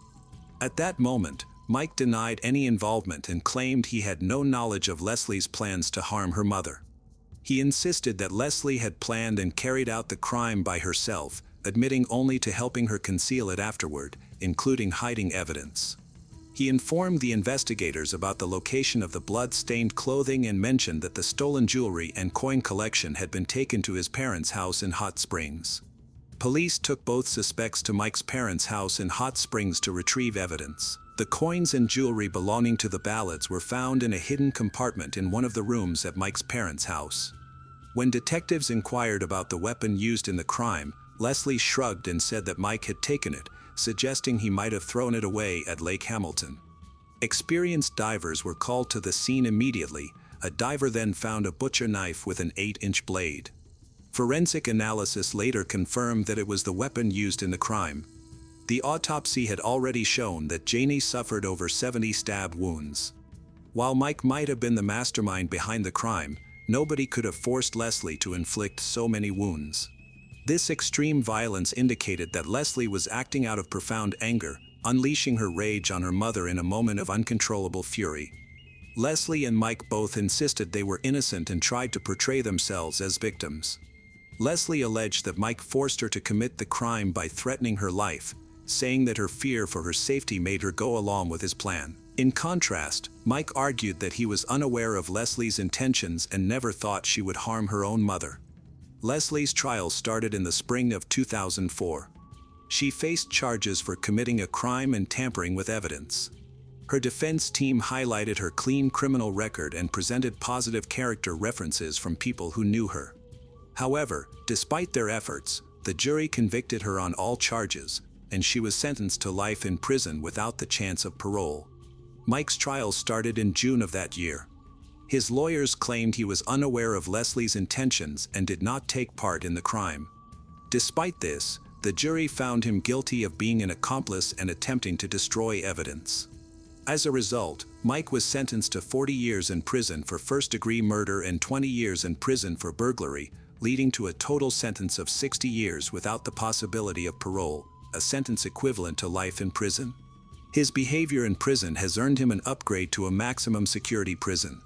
At that moment, Mike denied any involvement and claimed he had no knowledge of Leslie's plans to harm her mother. He insisted that Leslie had planned and carried out the crime by herself, admitting only to helping her conceal it afterward, including hiding evidence. He informed the investigators about the location of the blood-stained clothing and mentioned that the stolen jewelry and coin collection had been taken to his parents' house in Hot Springs. Police took both suspects to Mike's parents' house in Hot Springs to retrieve evidence. The coins and jewelry belonging to the Ballards were found in a hidden compartment in one of the rooms at Mike's parents' house. When detectives inquired about the weapon used in the crime, Leslie shrugged and said that Mike had taken it, suggesting he might have thrown it away at Lake Hamilton. Experienced divers were called to the scene immediately. A diver then found a butcher knife with an 8-inch blade. Forensic analysis later confirmed that it was the weapon used in the crime. The autopsy had already shown that Janie suffered over 70 stab wounds. While Mike might have been the mastermind behind the crime, nobody could have forced Leslie to inflict so many wounds. This extreme violence indicated that Leslie was acting out of profound anger, unleashing her rage on her mother in a moment of uncontrollable fury. Leslie and Mike both insisted they were innocent and tried to portray themselves as victims. Leslie alleged that Mike forced her to commit the crime by threatening her life, saying that her fear for her safety made her go along with his plan. In contrast, Mike argued that he was unaware of Leslie's intentions and never thought she would harm her own mother. Leslie's trial started in the spring of 2004. She faced charges for committing a crime and tampering with evidence. Her defense team highlighted her clean criminal record and presented positive character references from people who knew her. However, despite their efforts, the jury convicted her on all charges, and she was sentenced to life in prison without the chance of parole. Mike's trial started in June of that year. His lawyers claimed he was unaware of Leslie's intentions and did not take part in the crime. Despite this, the jury found him guilty of being an accomplice and attempting to destroy evidence. As a result, Mike was sentenced to 40 years in prison for first-degree murder and 20 years in prison for burglary, leading to a total sentence of 60 years without the possibility of parole, a sentence equivalent to life in prison. His behavior in prison has earned him an upgrade to a maximum security prison.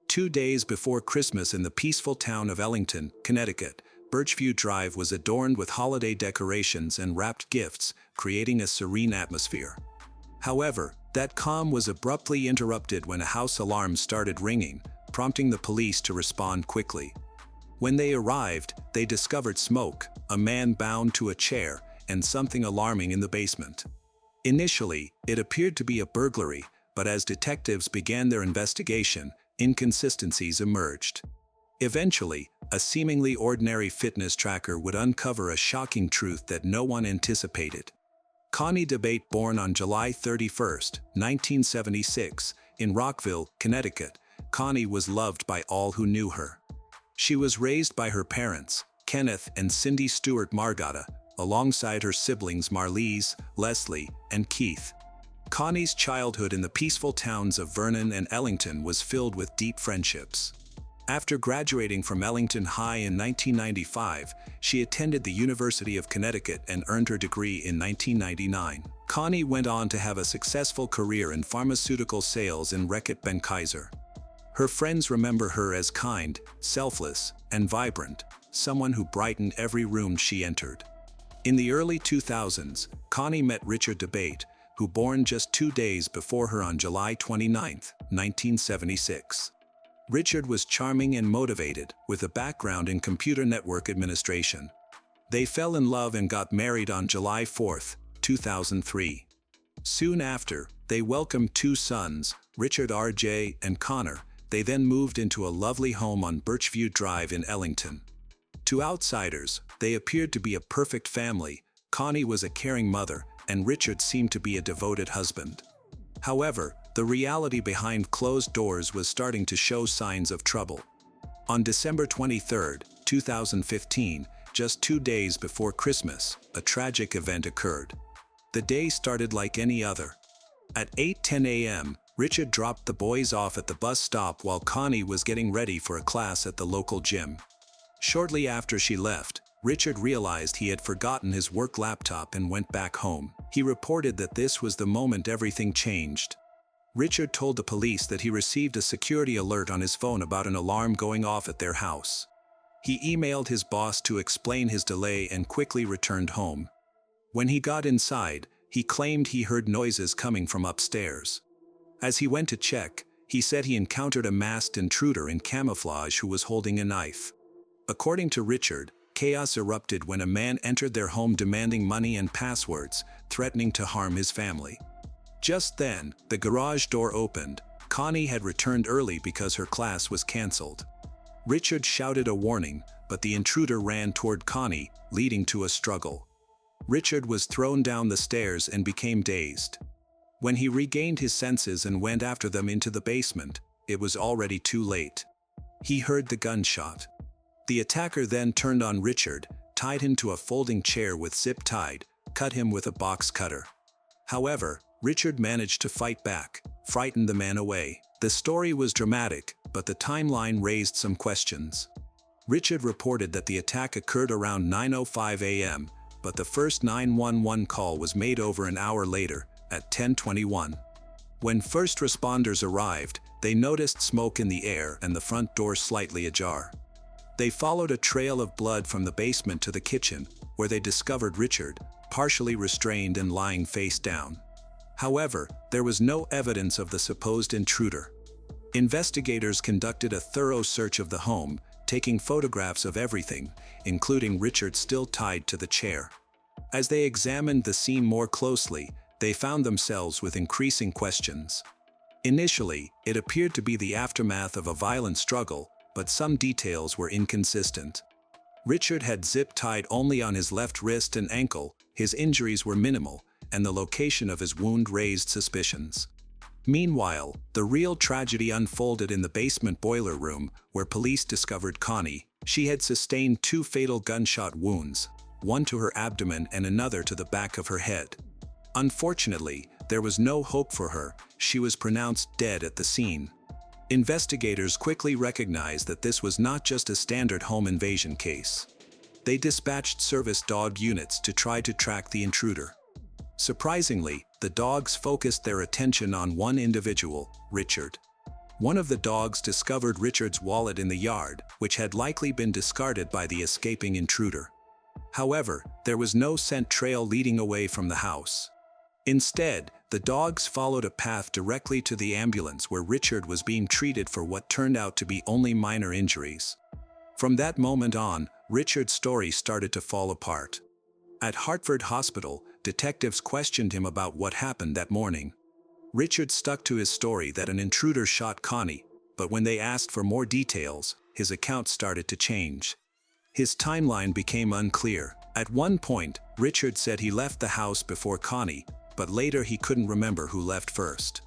2 days before Christmas in the peaceful town of Ellington, Connecticut, Birchview Drive was adorned with holiday decorations and wrapped gifts, creating a serene atmosphere. However, that calm was abruptly interrupted when a house alarm started ringing, prompting the police to respond quickly. When they arrived, they discovered smoke, a man bound to a chair, and something alarming in the basement. Initially, it appeared to be a burglary, but as detectives began their investigation, inconsistencies emerged. Eventually, a seemingly ordinary fitness tracker would uncover a shocking truth that no one anticipated. Connie DeBate, born on July 31, 1976, in Rockville, Connecticut, Connie was loved by all who knew her. She was raised by her parents, Kenneth and Cindy Stewart Margada, alongside her siblings Marlise, Leslie, and Keith. Connie's childhood in the peaceful towns of Vernon and Ellington was filled with deep friendships. After graduating from Ellington High in 1995, she attended the University of Connecticut and earned her degree in 1999. Connie went on to have a successful career in pharmaceutical sales in Reckitt Benckiser. Her friends remember her as kind, selfless, and vibrant, someone who brightened every room she entered. In the early 2000s, Connie met Richard DeBate, who born just 2 days before her on July 29, 1976. Richard was charming and motivated, with a background in computer network administration. They fell in love and got married on July 4, 2003. Soon after, they welcomed 2 sons, Richard R.J. and Connor. They then moved into a lovely home on Birchview Drive in Ellington. To outsiders, they appeared to be a perfect family. Connie was a caring mother, and Richard seemed to be a devoted husband. However, the reality behind closed doors was starting to show signs of trouble. On December 23, 2015, just 2 days before Christmas, a tragic event occurred. The day started like any other. At 8:10 a.m., Richard dropped the boys off at the bus stop while Connie was getting ready for a class at the local gym. Shortly after she left, Richard realized he had forgotten his work laptop and went back home. He reported that this was the moment everything changed. Richard told the police that he received a security alert on his phone about an alarm going off at their house. He emailed his boss to explain his delay and quickly returned home. When he got inside, he claimed he heard noises coming from upstairs. As he went to check, he said he encountered a masked intruder in camouflage who was holding a knife. According to Richard, chaos erupted when a man entered their home demanding money and passwords, threatening to harm his family. Just then, the garage door opened. Connie had returned early because her class was canceled. Richard shouted a warning, but the intruder ran toward Connie, leading to a struggle. Richard was thrown down the stairs and became dazed. When he regained his senses and went after them into the basement, it was already too late. He heard the gunshot. The attacker then turned on Richard, tied him to a folding chair with zip tied, cut him with a box cutter. However, Richard managed to fight back, frightened the man away. The story was dramatic, but the timeline raised some questions. Richard reported that the attack occurred around 9:05 a.m., but the first 911 call was made over an hour later, at 10:21. When first responders arrived, they noticed smoke in the air and the front door slightly ajar. They followed a trail of blood from the basement to the kitchen, where they discovered Richard, partially restrained and lying face down. However, there was no evidence of the supposed intruder. Investigators conducted a thorough search of the home, taking photographs of everything, including Richard still tied to the chair. As they examined the scene more closely, they found themselves with increasing questions. Initially, it appeared to be the aftermath of a violent struggle, but some details were inconsistent. Richard had zip-tied only on his left wrist and ankle, his injuries were minimal, and the location of his wound raised suspicions. Meanwhile, the real tragedy unfolded in the basement boiler room, where police discovered Connie. She had sustained 2 fatal gunshot wounds, one to her abdomen and another to the back of her head. Unfortunately, there was no hope for her. She was pronounced dead at the scene. Investigators quickly recognized that this was not just a standard home invasion case. They dispatched service dog units to try to track the intruder. Surprisingly, the dogs focused their attention on one individual, Richard. One of the dogs discovered Richard's wallet in the yard, which had likely been discarded by the escaping intruder. However, there was no scent trail leading away from the house. Instead, the dogs followed a path directly to the ambulance where Richard was being treated for what turned out to be only minor injuries. From that moment on, Richard's story started to fall apart. At Hartford Hospital, detectives questioned him about what happened that morning. Richard stuck to his story that an intruder shot Connie, but when they asked for more details, his account started to change. His timeline became unclear. At one point, Richard said he left the house before Connie, but later he couldn't remember who left first.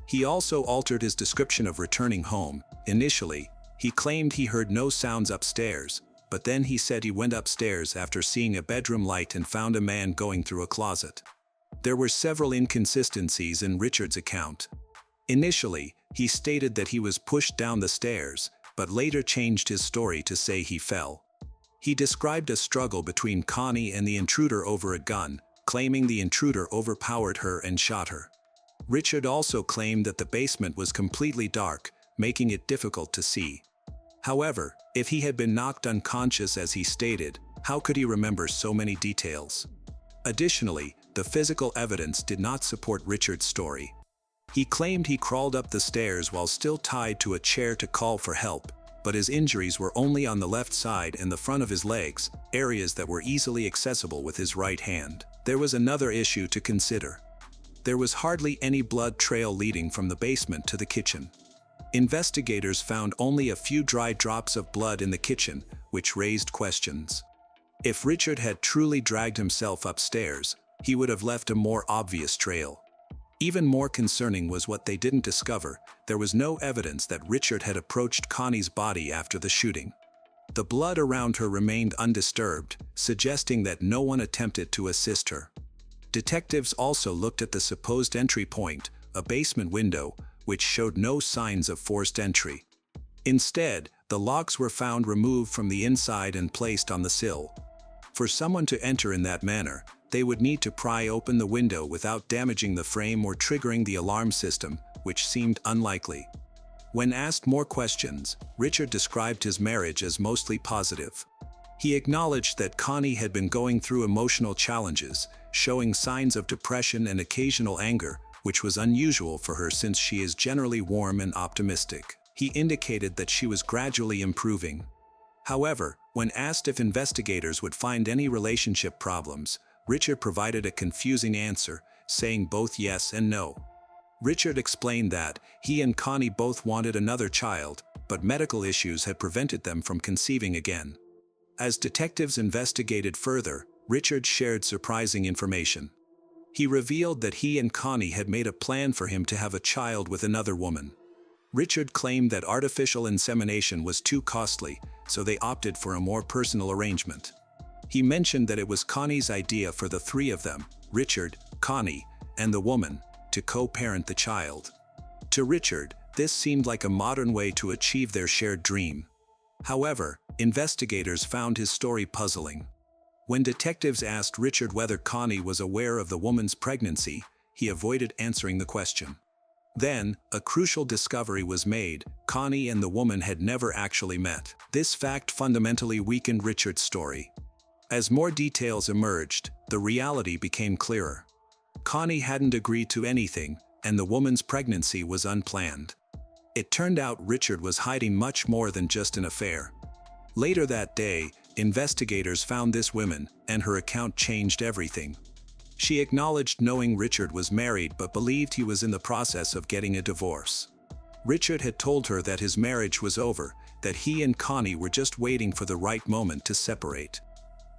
He also altered his description of returning home. Initially, he claimed he heard no sounds upstairs, but then he said he went upstairs after seeing a bedroom light and found a man going through a closet. There were several inconsistencies in Richard's account. Initially, he stated that he was pushed down the stairs, but later changed his story to say he fell. He described a struggle between Connie and the intruder over a gun, claiming the intruder overpowered her and shot her. Richard also claimed that the basement was completely dark, making it difficult to see. However, if he had been knocked unconscious as he stated, how could he remember so many details? Additionally, the physical evidence did not support Richard's story. He claimed he crawled up the stairs while still tied to a chair to call for help, but his injuries were only on the left side and the front of his legs, areas that were easily accessible with his right hand. There was another issue to consider. There was hardly any blood trail leading from the basement to the kitchen. Investigators found only a few dry drops of blood in the kitchen, which raised questions. If Richard had truly dragged himself upstairs, he would have left a more obvious trail. Even more concerning was what they didn't discover. There was no evidence that Richard had approached Connie's body after the shooting. The blood around her remained undisturbed, suggesting that no one attempted to assist her. Detectives also looked at the supposed entry point, a basement window, which showed no signs of forced entry. Instead, the locks were found removed from the inside and placed on the sill. For someone to enter in that manner, they would need to pry open the window without damaging the frame or triggering the alarm system, which seemed unlikely. When asked more questions, Richard described his marriage as mostly positive. He acknowledged that Connie had been going through emotional challenges, showing signs of depression and occasional anger, which was unusual for her since she is generally warm and optimistic. He indicated that she was gradually improving. However, when asked if investigators would find any relationship problems, Richard provided a confusing answer, saying both yes and no. Richard explained that he and Connie both wanted another child, but medical issues had prevented them from conceiving again. As detectives investigated further, Richard shared surprising information. He revealed that he and Connie had made a plan for him to have a child with another woman. Richard claimed that artificial insemination was too costly, so they opted for a more personal arrangement. He mentioned that it was Connie's idea for the three of them, Richard, Connie, and the woman, to co-parent the child. To Richard, this seemed like a modern way to achieve their shared dream. However, investigators found his story puzzling. When detectives asked Richard whether Connie was aware of the woman's pregnancy, he avoided answering the question. Then, a crucial discovery was made: Connie and the woman had never actually met. This fact fundamentally weakened Richard's story. As more details emerged, the reality became clearer. Connie hadn't agreed to anything, and the woman's pregnancy was unplanned. It turned out Richard was hiding much more than just an affair. Later that day, investigators found this woman, and her account changed everything. She acknowledged knowing Richard was married but believed he was in the process of getting a divorce. Richard had told her that his marriage was over, that he and Connie were just waiting for the right moment to separate.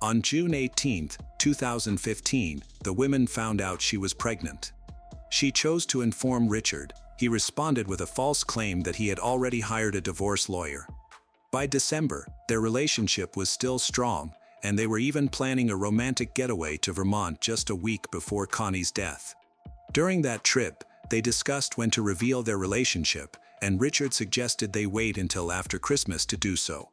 On June 18, 2015, the woman found out she was pregnant. She chose to inform Richard. He responded with a false claim that he had already hired a divorce lawyer. By December, their relationship was still strong, and they were even planning a romantic getaway to Vermont just a week before Connie's death. During that trip, they discussed when to reveal their relationship, and Richard suggested they wait until after Christmas to do so.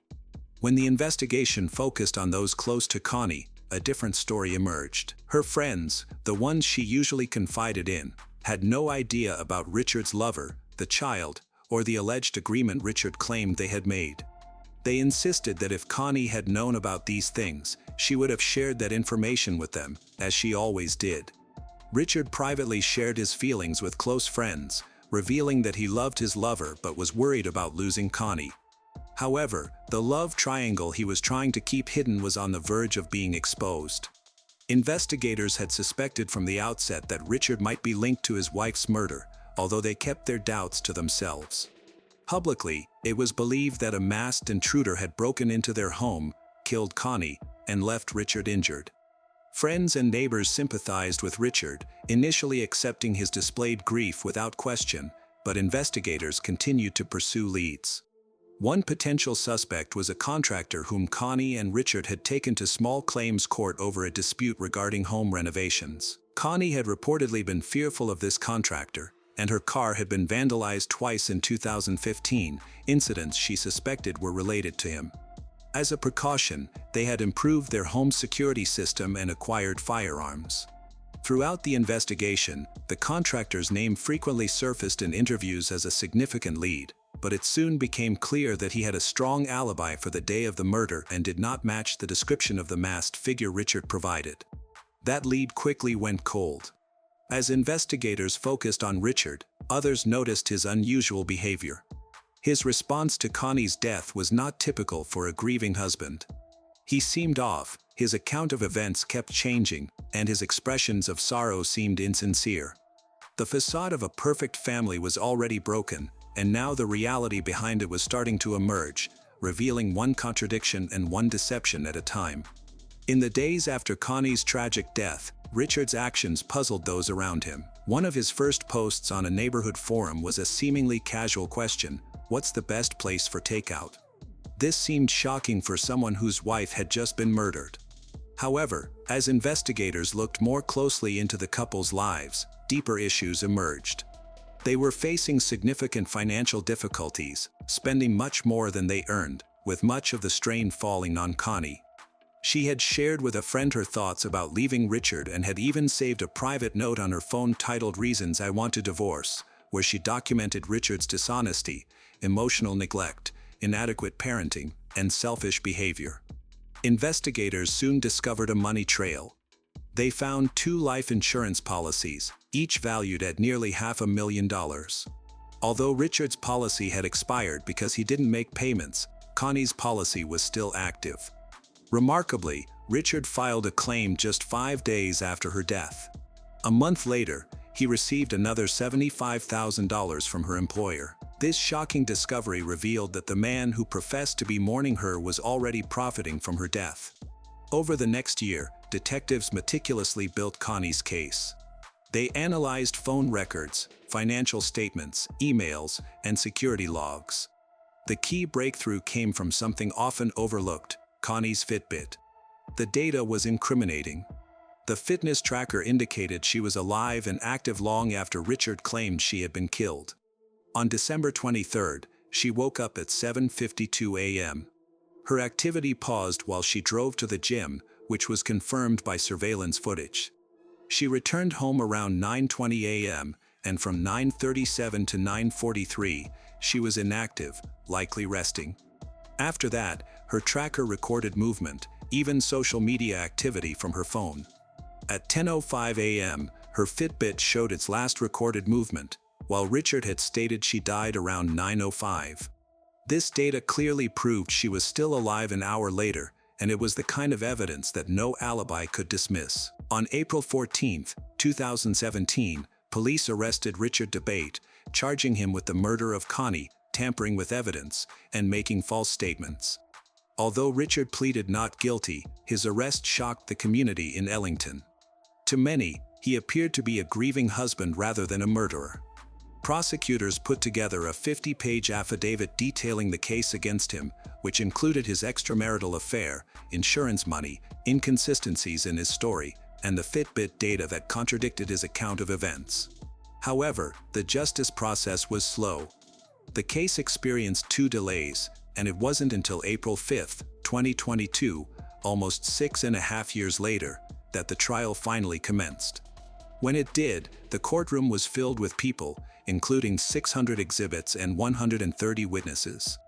When the investigation focused on those close to Connie, a different story emerged. Her friends, the ones she usually confided in, had no idea about Richard's lover, the child, or the alleged agreement Richard claimed they had made. They insisted that if Connie had known about these things, she would have shared that information with them, as she always did. Richard privately shared his feelings with close friends, revealing that he loved his lover but was worried about losing Connie. However, the love triangle he was trying to keep hidden was on the verge of being exposed. Investigators had suspected from the outset that Richard might be linked to his wife's murder, although they kept their doubts to themselves. Publicly, it was believed that a masked intruder had broken into their home, killed Connie, and left Richard injured. Friends and neighbors sympathized with Richard, initially accepting his displayed grief without question, but investigators continued to pursue leads. One potential suspect was a contractor whom Connie and Richard had taken to small claims court over a dispute regarding home renovations. Connie had reportedly been fearful of this contractor, and her car had been vandalized twice in 2015, incidents she suspected were related to him. As a precaution, they had improved their home security system and acquired firearms. Throughout the investigation, the contractor's name frequently surfaced in interviews as a significant lead, but it soon became clear that he had a strong alibi for the day of the murder and did not match the description of the masked figure Richard provided. That lead quickly went cold. As investigators focused on Richard, others noticed his unusual behavior. His response to Connie's death was not typical for a grieving husband. He seemed off, his account of events kept changing, and his expressions of sorrow seemed insincere. The facade of a perfect family was already broken, and now the reality behind it was starting to emerge, revealing one contradiction and one deception at a time. In the days after Connie's tragic death, Richard's actions puzzled those around him. One of his first posts on a neighborhood forum was a seemingly casual question: "What's the best place for takeout?" This seemed shocking for someone whose wife had just been murdered. However, as investigators looked more closely into the couple's lives, deeper issues emerged. They were facing significant financial difficulties, spending much more than they earned, with much of the strain falling on Connie. She had shared with a friend her thoughts about leaving Richard and had even saved a private note on her phone titled "Reasons I Want to Divorce," where she documented Richard's dishonesty, emotional neglect, inadequate parenting, and selfish behavior. Investigators soon discovered a money trail. They found 2 life insurance policies, each valued at nearly $500,000. Although Richard's policy had expired because he didn't make payments, Connie's policy was still active. Remarkably, Richard filed a claim just 5 days after her death. A month later, he received another $75,000 from her employer. This shocking discovery revealed that the man who professed to be mourning her was already profiting from her death. Over the next year, detectives meticulously built Connie's case. They analyzed phone records, financial statements, emails, and security logs. The key breakthrough came from something often overlooked: Connie's Fitbit. The data was incriminating. The fitness tracker indicated she was alive and active long after Richard claimed she had been killed. On December 23rd, she woke up at 7:52 a.m. Her activity paused while she drove to the gym, which was confirmed by surveillance footage. She returned home around 9:20 a.m., and from 9:37 to 9:43, she was inactive, likely resting. After that, her tracker recorded movement, even social media activity from her phone. At 10:05 a.m., her Fitbit showed its last recorded movement, while Richard had stated she died around 9:05. This data clearly proved she was still alive an hour later, and it was the kind of evidence that no alibi could dismiss. On April 14, 2017, police arrested Richard DeBate, charging him with the murder of Connie, tampering with evidence, and making false statements. Although Richard pleaded not guilty, his arrest shocked the community in Ellington. To many, he appeared to be a grieving husband rather than a murderer. Prosecutors put together a 50-page affidavit detailing the case against him, which included his extramarital affair, insurance money, inconsistencies in his story, and the Fitbit data that contradicted his account of events. However, the justice process was slow. The case experienced 2 delays, and it wasn't until April 5, 2022, almost 6.5 years later, that the trial finally commenced. When it did, the courtroom was filled with people, including 600 exhibits and 130 witnesses.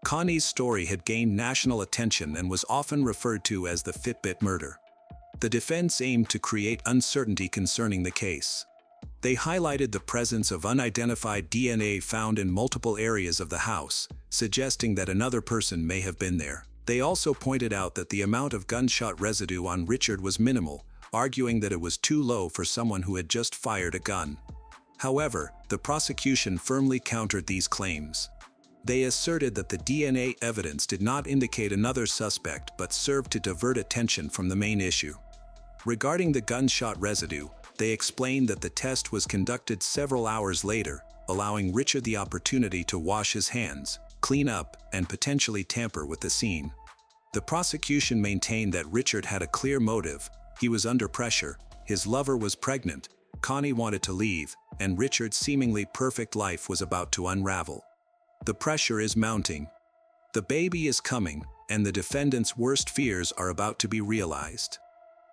Connie's story had gained national attention and was often referred to as the Fitbit murder. The defense aimed to create uncertainty concerning the case. They highlighted the presence of unidentified DNA found in multiple areas of the house, suggesting that another person may have been there. They also pointed out that the amount of gunshot residue on Richard was minimal, arguing that it was too low for someone who had just fired a gun. However, the prosecution firmly countered these claims. They asserted that the DNA evidence did not indicate another suspect but served to divert attention from the main issue. Regarding the gunshot residue, they explained that the test was conducted several hours later, allowing Richard the opportunity to wash his hands, clean up, and potentially tamper with the scene. The prosecution maintained that Richard had a clear motive. He was under pressure, his lover was pregnant, Connie wanted to leave, and Richard's seemingly perfect life was about to unravel. The pressure is mounting. The baby is coming, and the defendant's worst fears are about to be realized.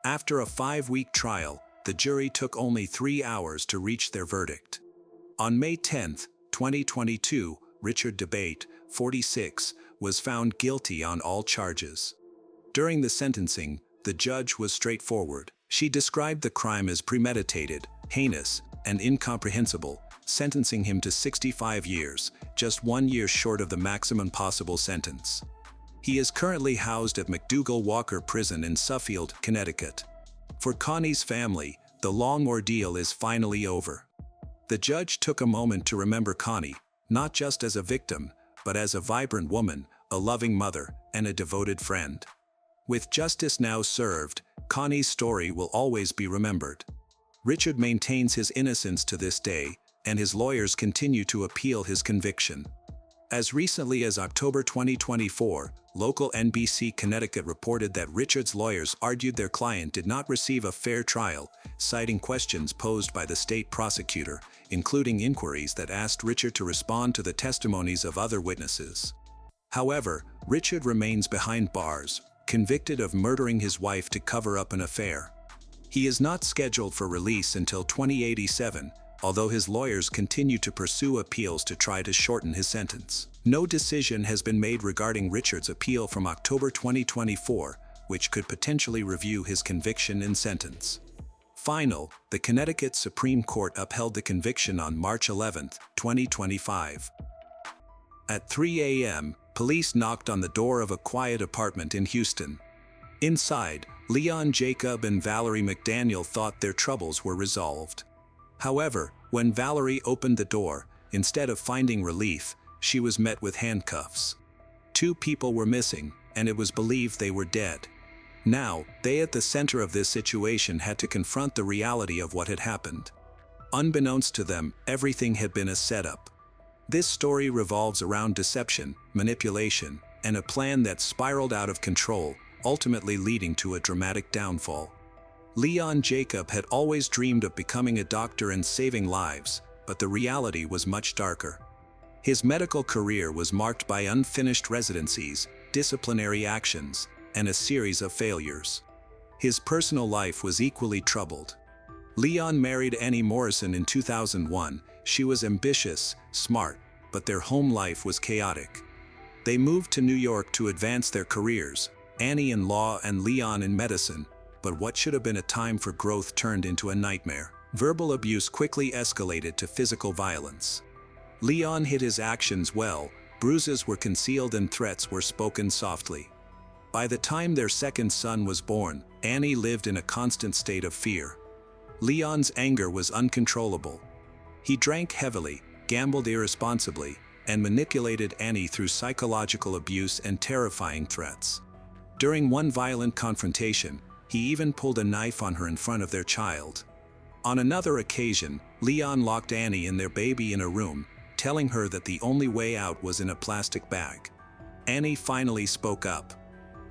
After a 5-week trial, the jury took only 3 hours to reach their verdict. On May 10, 2022, Richard Debate, 46, was found guilty on all charges. During the sentencing, the judge was straightforward. She described the crime as premeditated, heinous, and incomprehensible, sentencing him to 65 years, just 1 year short of the maximum possible sentence. He is currently housed at McDougall Walker Prison in Suffield, Connecticut. For Connie's family, the long ordeal is finally over. The judge took a moment to remember Connie, not just as a victim, but as a vibrant woman, a loving mother, and a devoted friend. With justice now served, Connie's story will always be remembered. Richard maintains his innocence to this day, and his lawyers continue to appeal his conviction. As recently as October 2024, local NBC Connecticut reported that Richard's lawyers argued their client did not receive a fair trial, citing questions posed by the state prosecutor, including inquiries that asked Richard to respond to the testimonies of other witnesses. However, Richard remains behind bars, convicted of murdering his wife to cover up an affair. He is not scheduled for release until 2087, although his lawyers continue to pursue appeals to try to shorten his sentence. No decision has been made regarding Richard's appeal from October 2024, which could potentially review his conviction and sentence. The Connecticut Supreme Court upheld the conviction on March 11, 2025. At 3 a.m., police knocked on the door of a quiet apartment in Houston. Inside, Leon Jacob and Valerie McDaniel thought their troubles were resolved. However, when Valerie opened the door, instead of finding relief, she was met with handcuffs. 2 people were missing, and it was believed they were dead. Now, they at the center of this situation had to confront the reality of what had happened. Unbeknownst to them, everything had been a setup. This story revolves around deception, manipulation, and a plan that spiraled out of control, ultimately leading to a dramatic downfall. Leon Jacob had always dreamed of becoming a doctor and saving lives, but the reality was much darker. His medical career was marked by unfinished residencies, disciplinary actions, and a series of failures. His personal life was equally troubled. Leon married Annie Morrison in 2001. She was ambitious, smart, but their home life was chaotic. They moved to New York to advance their careers, Annie in law and Leon in medicine, but what should have been a time for growth turned into a nightmare. Verbal abuse quickly escalated to physical violence. Leon hid his actions well, bruises were concealed and threats were spoken softly. By the time their second son was born, Annie lived in a constant state of fear. Leon's anger was uncontrollable. He drank heavily, gambled irresponsibly, and manipulated Annie through psychological abuse and terrifying threats. During one violent confrontation, he even pulled a knife on her in front of their child. On another occasion, Leon locked Annie and their baby in a room, telling her that the only way out was in a plastic bag. Annie finally spoke up.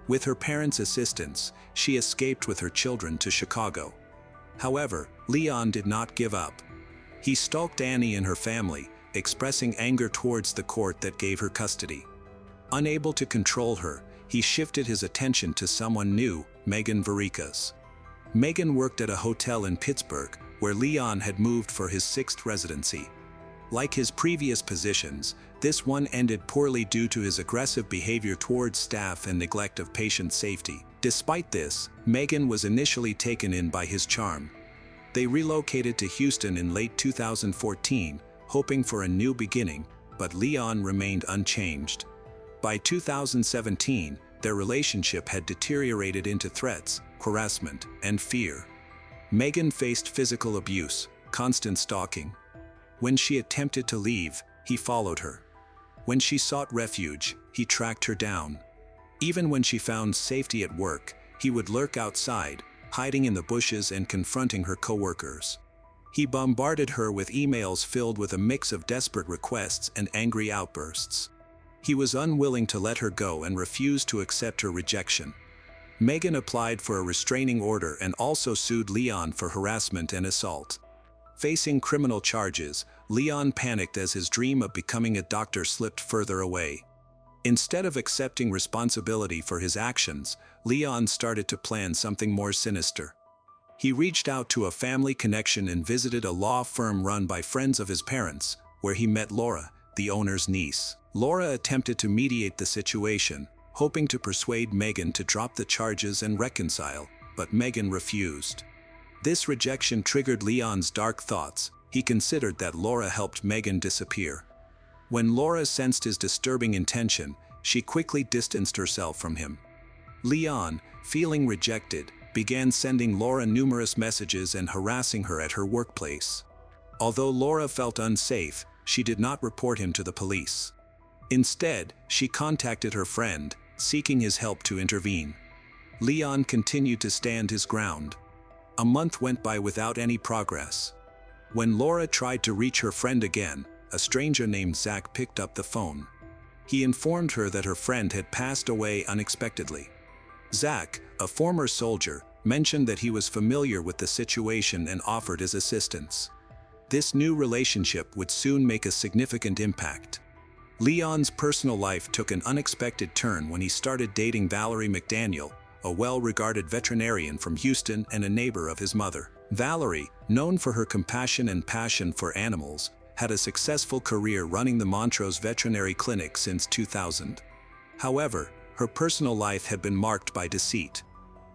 With her parents' assistance, she escaped with her children to Chicago. However, Leon did not give up. He stalked Annie and her family, expressing anger towards the court that gave her custody. Unable to control her, he shifted his attention to someone new, Megan Varicas. Megan worked at a hotel in Pittsburgh, where Leon had moved for his 6th residency. Like his previous positions, this one ended poorly due to his aggressive behavior towards staff and neglect of patient safety. Despite this, Megan was initially taken in by his charm. They relocated to Houston in late 2014, hoping for a new beginning, but Leon remained unchanged. By 2017, their relationship had deteriorated into threats, harassment, and fear. Megan faced physical abuse, constant stalking. When she attempted to leave, he followed her. When she sought refuge, he tracked her down. Even when she found safety at work, he would lurk outside, hiding in the bushes and confronting her coworkers. He bombarded her with emails filled with a mix of desperate requests and angry outbursts. He was unwilling to let her go and refused to accept her rejection. Megan applied for a restraining order and also sued Leon for harassment and assault. Facing criminal charges, Leon panicked as his dream of becoming a doctor slipped further away. Instead of accepting responsibility for his actions, Leon started to plan something more sinister. He reached out to a family connection and visited a law firm run by friends of his parents, where he met Laura, the owner's niece. Laura attempted to mediate the situation, hoping to persuade Megan to drop the charges and reconcile, but Megan refused. This rejection triggered Leon's dark thoughts. He considered that Laura helped Megan disappear. When Laura sensed his disturbing intention, she quickly distanced herself from him. Leon, feeling rejected, began sending Laura numerous messages and harassing her at her workplace. Although Laura felt unsafe, she did not report him to the police. Instead, she contacted her friend, seeking his help to intervene. Leon continued to stand his ground. A month went by without any progress. When Laura tried to reach her friend again, a stranger named Zach picked up the phone. He informed her that her friend had passed away unexpectedly. Zach, a former soldier, mentioned that he was familiar with the situation and offered his assistance. This new relationship would soon make a significant impact. Leon's personal life took an unexpected turn when he started dating Valerie McDaniel, a well-regarded veterinarian from Houston and a neighbor of his mother. Valerie, known for her compassion and passion for animals, had a successful career running the Montrose Veterinary Clinic since 2000. However, her personal life had been marked by deceit.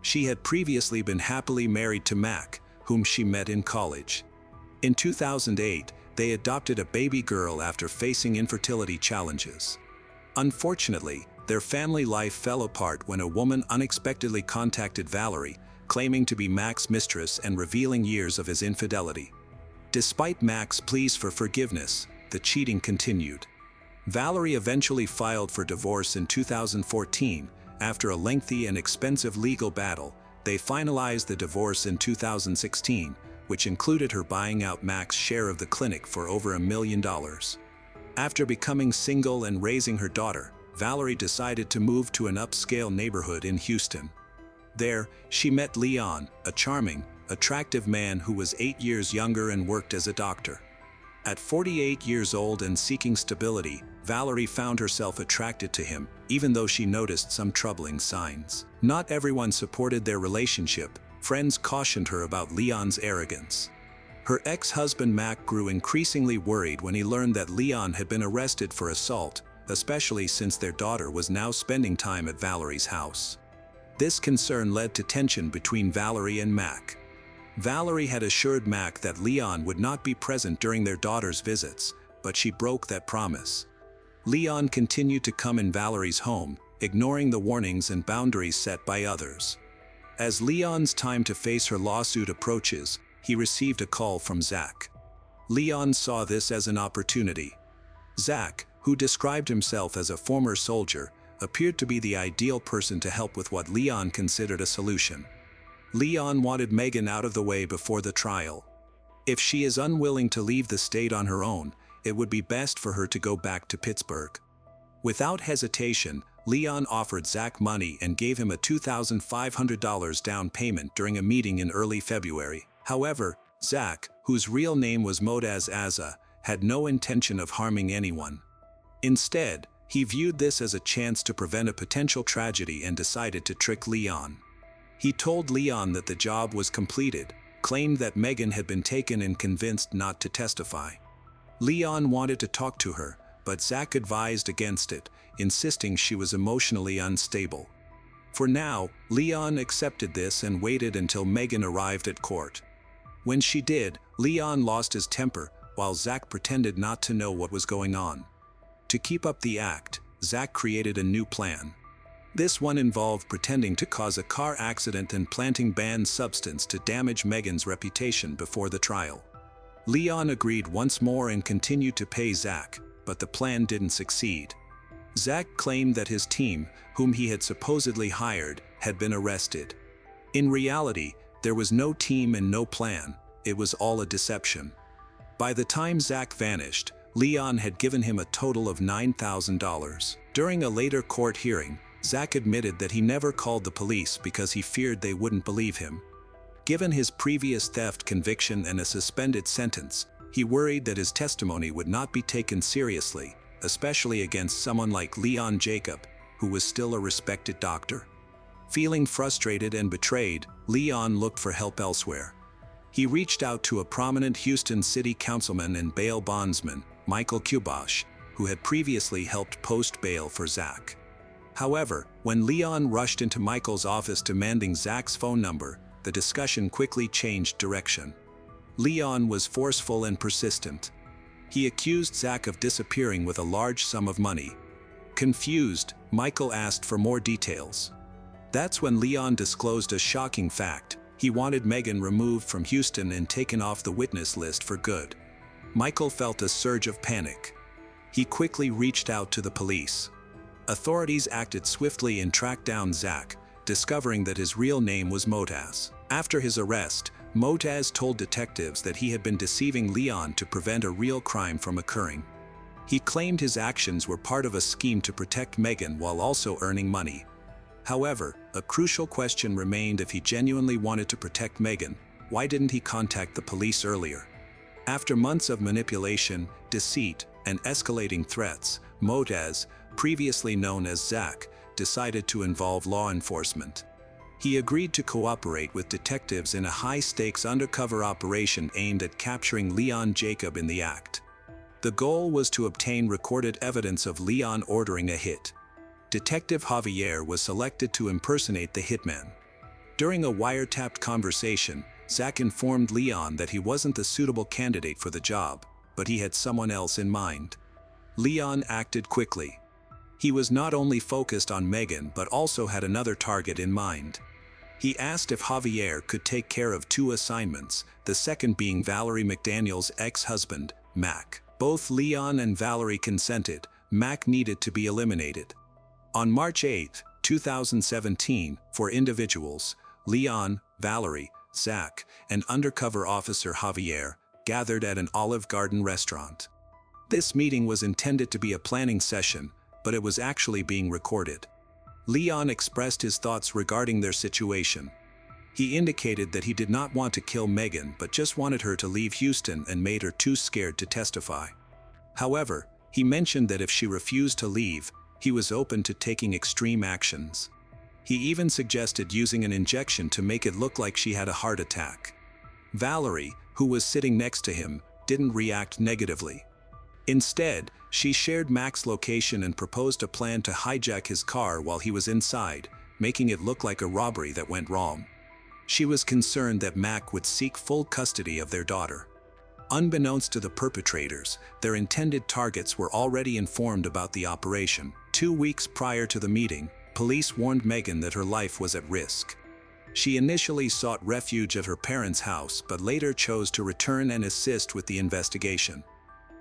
She had previously been happily married to Mac, whom she met in college. In 2008, they adopted a baby girl after facing infertility challenges. Unfortunately, their family life fell apart when a woman unexpectedly contacted Valerie, claiming to be Mac's mistress and revealing years of his infidelity. Despite Mac's pleas for forgiveness, the cheating continued. Valerie eventually filed for divorce in 2014. After a lengthy and expensive legal battle, they finalized the divorce in 2016, which included her buying out Mac's share of the clinic for over $1 million. After becoming single and raising her daughter, Valerie decided to move to an upscale neighborhood in Houston. There, she met Leon, a charming, attractive man who was 8 years younger and worked as a doctor. At 48 years old and seeking stability, Valerie found herself attracted to him, even though she noticed some troubling signs. Not everyone supported their relationship. Friends cautioned her about Leon's arrogance. Her ex-husband Mac grew increasingly worried when he learned that Leon had been arrested for assault, especially since their daughter was now spending time at Valerie's house. This concern led to tension between Valerie and Mac. Valerie had assured Mac that Leon would not be present during their daughter's visits, but she broke that promise. Leon continued to come in Valerie's home, ignoring the warnings and boundaries set by others. As Leon's time to face her lawsuit approaches, he received a call from Zach. Leon saw this as an opportunity. Zach, who described himself as a former soldier, appeared to be the ideal person to help with what Leon considered a solution. Leon wanted Megan out of the way before the trial. If she is unwilling to leave the state on her own, it would be best for her to go back to Pittsburgh. Without hesitation, Leon offered Zach money and gave him a $2,500 down payment during a meeting in early February. However, Zach, whose real name was Modaz Azza, had no intention of harming anyone. Instead, He viewed this as a chance to prevent a potential tragedy and decided to trick Leon. He told Leon that the job was completed, claimed that Megan had been taken and convinced not to testify. Leon wanted to talk to her, but Zach advised against it, insisting she was emotionally unstable. For now, Leon accepted this and waited until Megan arrived at court. When she did, Leon lost his temper, while Zach pretended not to know what was going on. To keep up the act, Zach created a new plan. This one involved pretending to cause a car accident and planting banned substance to damage Megan's reputation before the trial. Leon agreed once more and continued to pay Zach, but the plan didn't succeed. Zach claimed that his team, whom he had supposedly hired, had been arrested. In reality, there was no team and no plan. It was all a deception. By the time Zach vanished, Leon had given him a total of $9,000. During a later court hearing, Zach admitted that he never called the police because he feared they wouldn't believe him. Given his previous theft conviction and a suspended sentence, he worried that his testimony would not be taken seriously, especially against someone like Leon Jacob, who was still a respected doctor. Feeling frustrated and betrayed, Leon looked for help elsewhere. He reached out to a prominent Houston city councilman and bail bondsman, Michael Kubosh, who had previously helped post bail for Zach. However, when Leon rushed into Michael's office demanding Zach's phone number, the discussion quickly changed direction. Leon was forceful and persistent. He accused Zach of disappearing with a large sum of money. Confused, Michael asked for more details. That's when Leon disclosed a shocking fact. He wanted Megan removed from Houston and taken off the witness list for good. Michael felt a surge of panic. He quickly reached out to the police. Authorities acted swiftly and tracked down Zach, discovering that his real name was Motaz. After his arrest, Motaz told detectives that he had been deceiving Leon to prevent a real crime from occurring. He claimed his actions were part of a scheme to protect Megan while also earning money. However, a crucial question remained: if he genuinely wanted to protect Megan, why didn't he contact the police earlier? After months of manipulation, deceit, and escalating threats, Motaz, previously known as Zach, decided to involve law enforcement. He agreed to cooperate with detectives in a high-stakes undercover operation aimed at capturing Leon Jacob in the act. The goal was to obtain recorded evidence of Leon ordering a hit. Detective Javier was selected to impersonate the hitman. During a wiretapped conversation, Zach informed Leon that he wasn't the suitable candidate for the job, but he had someone else in mind. Leon acted quickly. He was not only focused on Megan but also had another target in mind. He asked if Javier could take care of two assignments, the second being Valerie McDaniel's ex-husband, Mac. Both Leon and Valerie consented. Mac needed to be eliminated. On March 8, 2017, four individuals, Leon, Valerie, Zach, and undercover officer Javier, gathered at an Olive Garden restaurant. This meeting was intended to be a planning session, but it was actually being recorded. Leon expressed his thoughts regarding their situation. He indicated that he did not want to kill Megan but just wanted her to leave Houston and made her too scared to testify. However, he mentioned that if she refused to leave, he was open to taking extreme actions. He even suggested using an injection to make it look like she had a heart attack. Valerie, who was sitting next to him, didn't react negatively. Instead, she shared Mac's location and proposed a plan to hijack his car while he was inside, making it look like a robbery that went wrong. She was concerned that Mac would seek full custody of their daughter. Unbeknownst to the perpetrators, their intended targets were already informed about the operation. 2 weeks prior to the meeting, police warned Megan that her life was at risk. She initially sought refuge at her parents' house but later chose to return and assist with the investigation.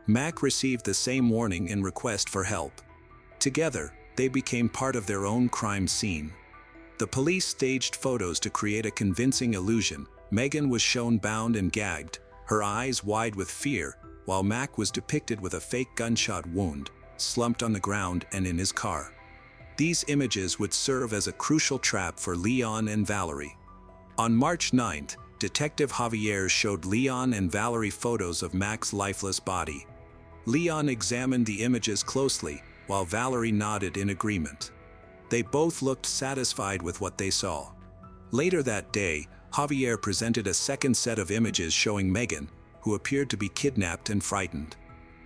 Mac received the same warning and request for help. Together, they became part of their own crime scene. The police staged photos to create a convincing illusion. Megan was shown bound and gagged, her eyes wide with fear, while Mac was depicted with a fake gunshot wound, slumped on the ground and in his car. These images would serve as a crucial trap for Leon and Valerie. On March 9th, Detective Javier showed Leon and Valerie photos of Mac's lifeless body. Leon examined the images closely, while Valerie nodded in agreement. They both looked satisfied with what they saw. Later that day, Javier presented a second set of images showing Megan, who appeared to be kidnapped and frightened.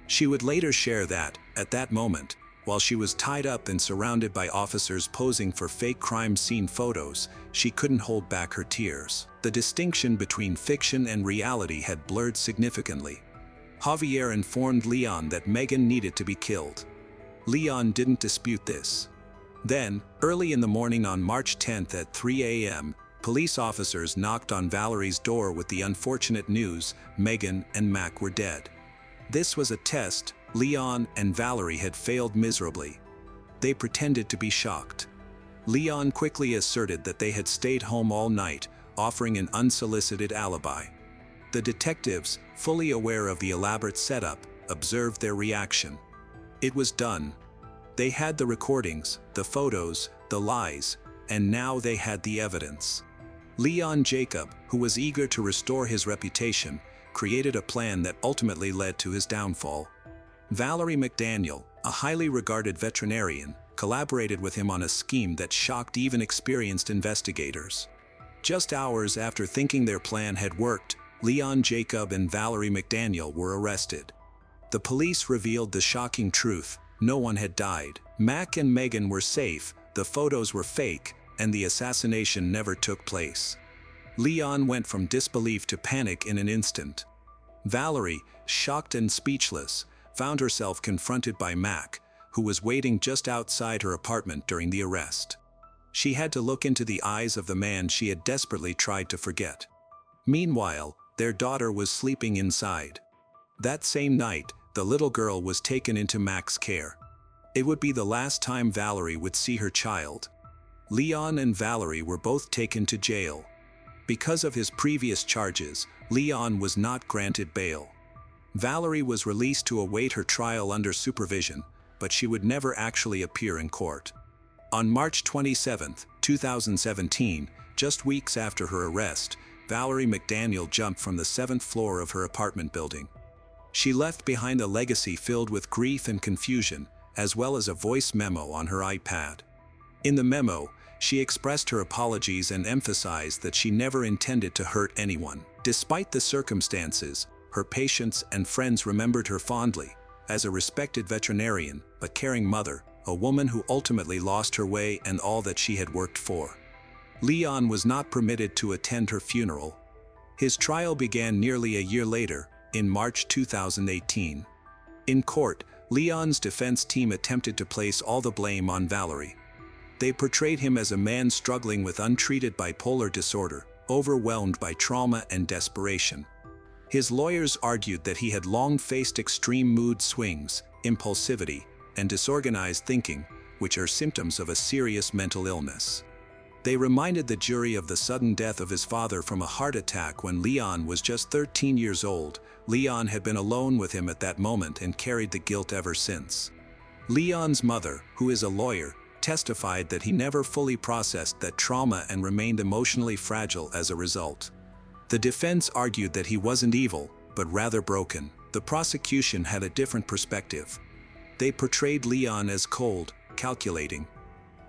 She would later share that, at that moment, while she was tied up and surrounded by officers posing for fake crime scene photos, she couldn't hold back her tears. The distinction between fiction and reality had blurred significantly. Javier informed Leon that Megan needed to be killed. Leon didn't dispute this. Then, early in the morning on March 10th at 3 a.m., police officers knocked on Valerie's door with the unfortunate news Megan and Mac were dead. This was a test. Leon and Valerie had failed miserably. They pretended to be shocked. Leon quickly asserted that they had stayed home all night, offering an unsolicited alibi. The detectives, fully aware of the elaborate setup, observed their reaction. It was done. They had the recordings, the photos, the lies, and now they had the evidence. Leon Jacob, who was eager to restore his reputation, created a plan that ultimately led to his downfall. Valerie McDaniel, a highly regarded veterinarian, collaborated with him on a scheme that shocked even experienced investigators. Just hours after thinking their plan had worked, Leon Jacob and Valerie McDaniel were arrested. The police revealed the shocking truth: no one had died. Mac and Megan were safe, the photos were fake, and the assassination never took place. Leon went from disbelief to panic in an instant. Valerie, shocked and speechless, found herself confronted by Mac, who was waiting just outside her apartment during the arrest. She had to look into the eyes of the man she had desperately tried to forget. Meanwhile, their daughter was sleeping inside. That same night, the little girl was taken into Mac's care. It would be the last time Valerie would see her child. Leon and Valerie were both taken to jail. Because of his previous charges, Leon was not granted bail. Valerie was released to await her trial under supervision, but she would never actually appear in court. On March 27, 2017, just weeks after her arrest, Valerie McDaniel jumped from the 7th floor of her apartment building. She left behind a legacy filled with grief and confusion, as well as a voice memo on her iPad. In the memo, she expressed her apologies and emphasized that she never intended to hurt anyone. Despite the circumstances, her patients and friends remembered her fondly, as a respected veterinarian, but caring mother, a woman who ultimately lost her way and all that she had worked for. Leon was not permitted to attend her funeral. His trial began nearly a year later, in March 2018. In court, Leon's defense team attempted to place all the blame on Valerie. They portrayed him as a man struggling with untreated bipolar disorder, overwhelmed by trauma and desperation. His lawyers argued that he had long faced extreme mood swings, impulsivity, and disorganized thinking, which are symptoms of a serious mental illness. They reminded the jury of the sudden death of his father from a heart attack when Leon was just 13 years old. Leon had been alone with him at that moment and carried the guilt ever since. Leon's mother, who is a lawyer, testified that he never fully processed that trauma and remained emotionally fragile as a result. The defense argued that he wasn't evil, but rather broken. The prosecution had a different perspective. They portrayed Leon as cold, calculating.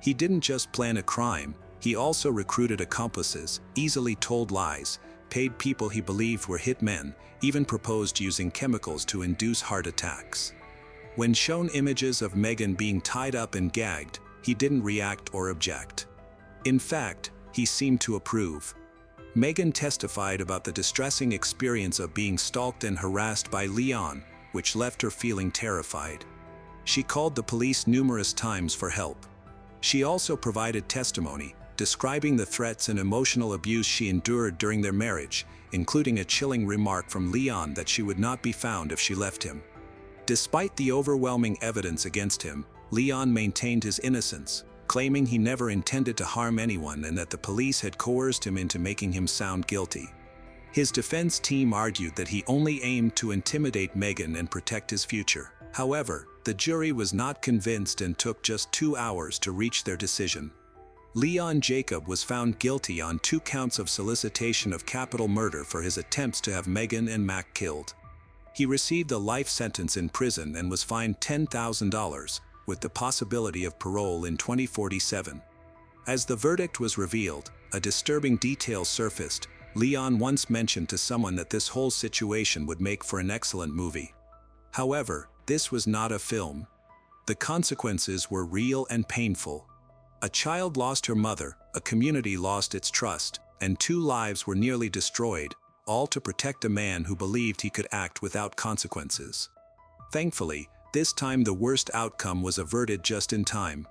He didn't just plan a crime, he also recruited accomplices, easily told lies, paid people he believed were hitmen, even proposed using chemicals to induce heart attacks. When shown images of Megan being tied up and gagged, he didn't react or object. In fact, he seemed to approve. Megan testified about the distressing experience of being stalked and harassed by Leon, which left her feeling terrified. She called the police numerous times for help. She also provided testimony, describing the threats and emotional abuse she endured during their marriage, including a chilling remark from Leon that she would not be found if she left him. Despite the overwhelming evidence against him, Leon maintained his innocence, claiming he never intended to harm anyone and that the police had coerced him into making him sound guilty. His defense team argued that he only aimed to intimidate Megan and protect his future. However, the jury was not convinced and took just 2 hours to reach their decision. Leon Jacob was found guilty on 2 counts of solicitation of capital murder for his attempts to have Megan and Mac killed. He received a life sentence in prison and was fined $10,000, with the possibility of parole in 2047. As the verdict was revealed, a disturbing detail surfaced. Leon once mentioned to someone that this whole situation would make for an excellent movie. However, this was not a film. The consequences were real and painful. A child lost her mother, a community lost its trust, and 2 lives were nearly destroyed, all to protect a man who believed he could act without consequences. Thankfully, this time the worst outcome was averted just in time.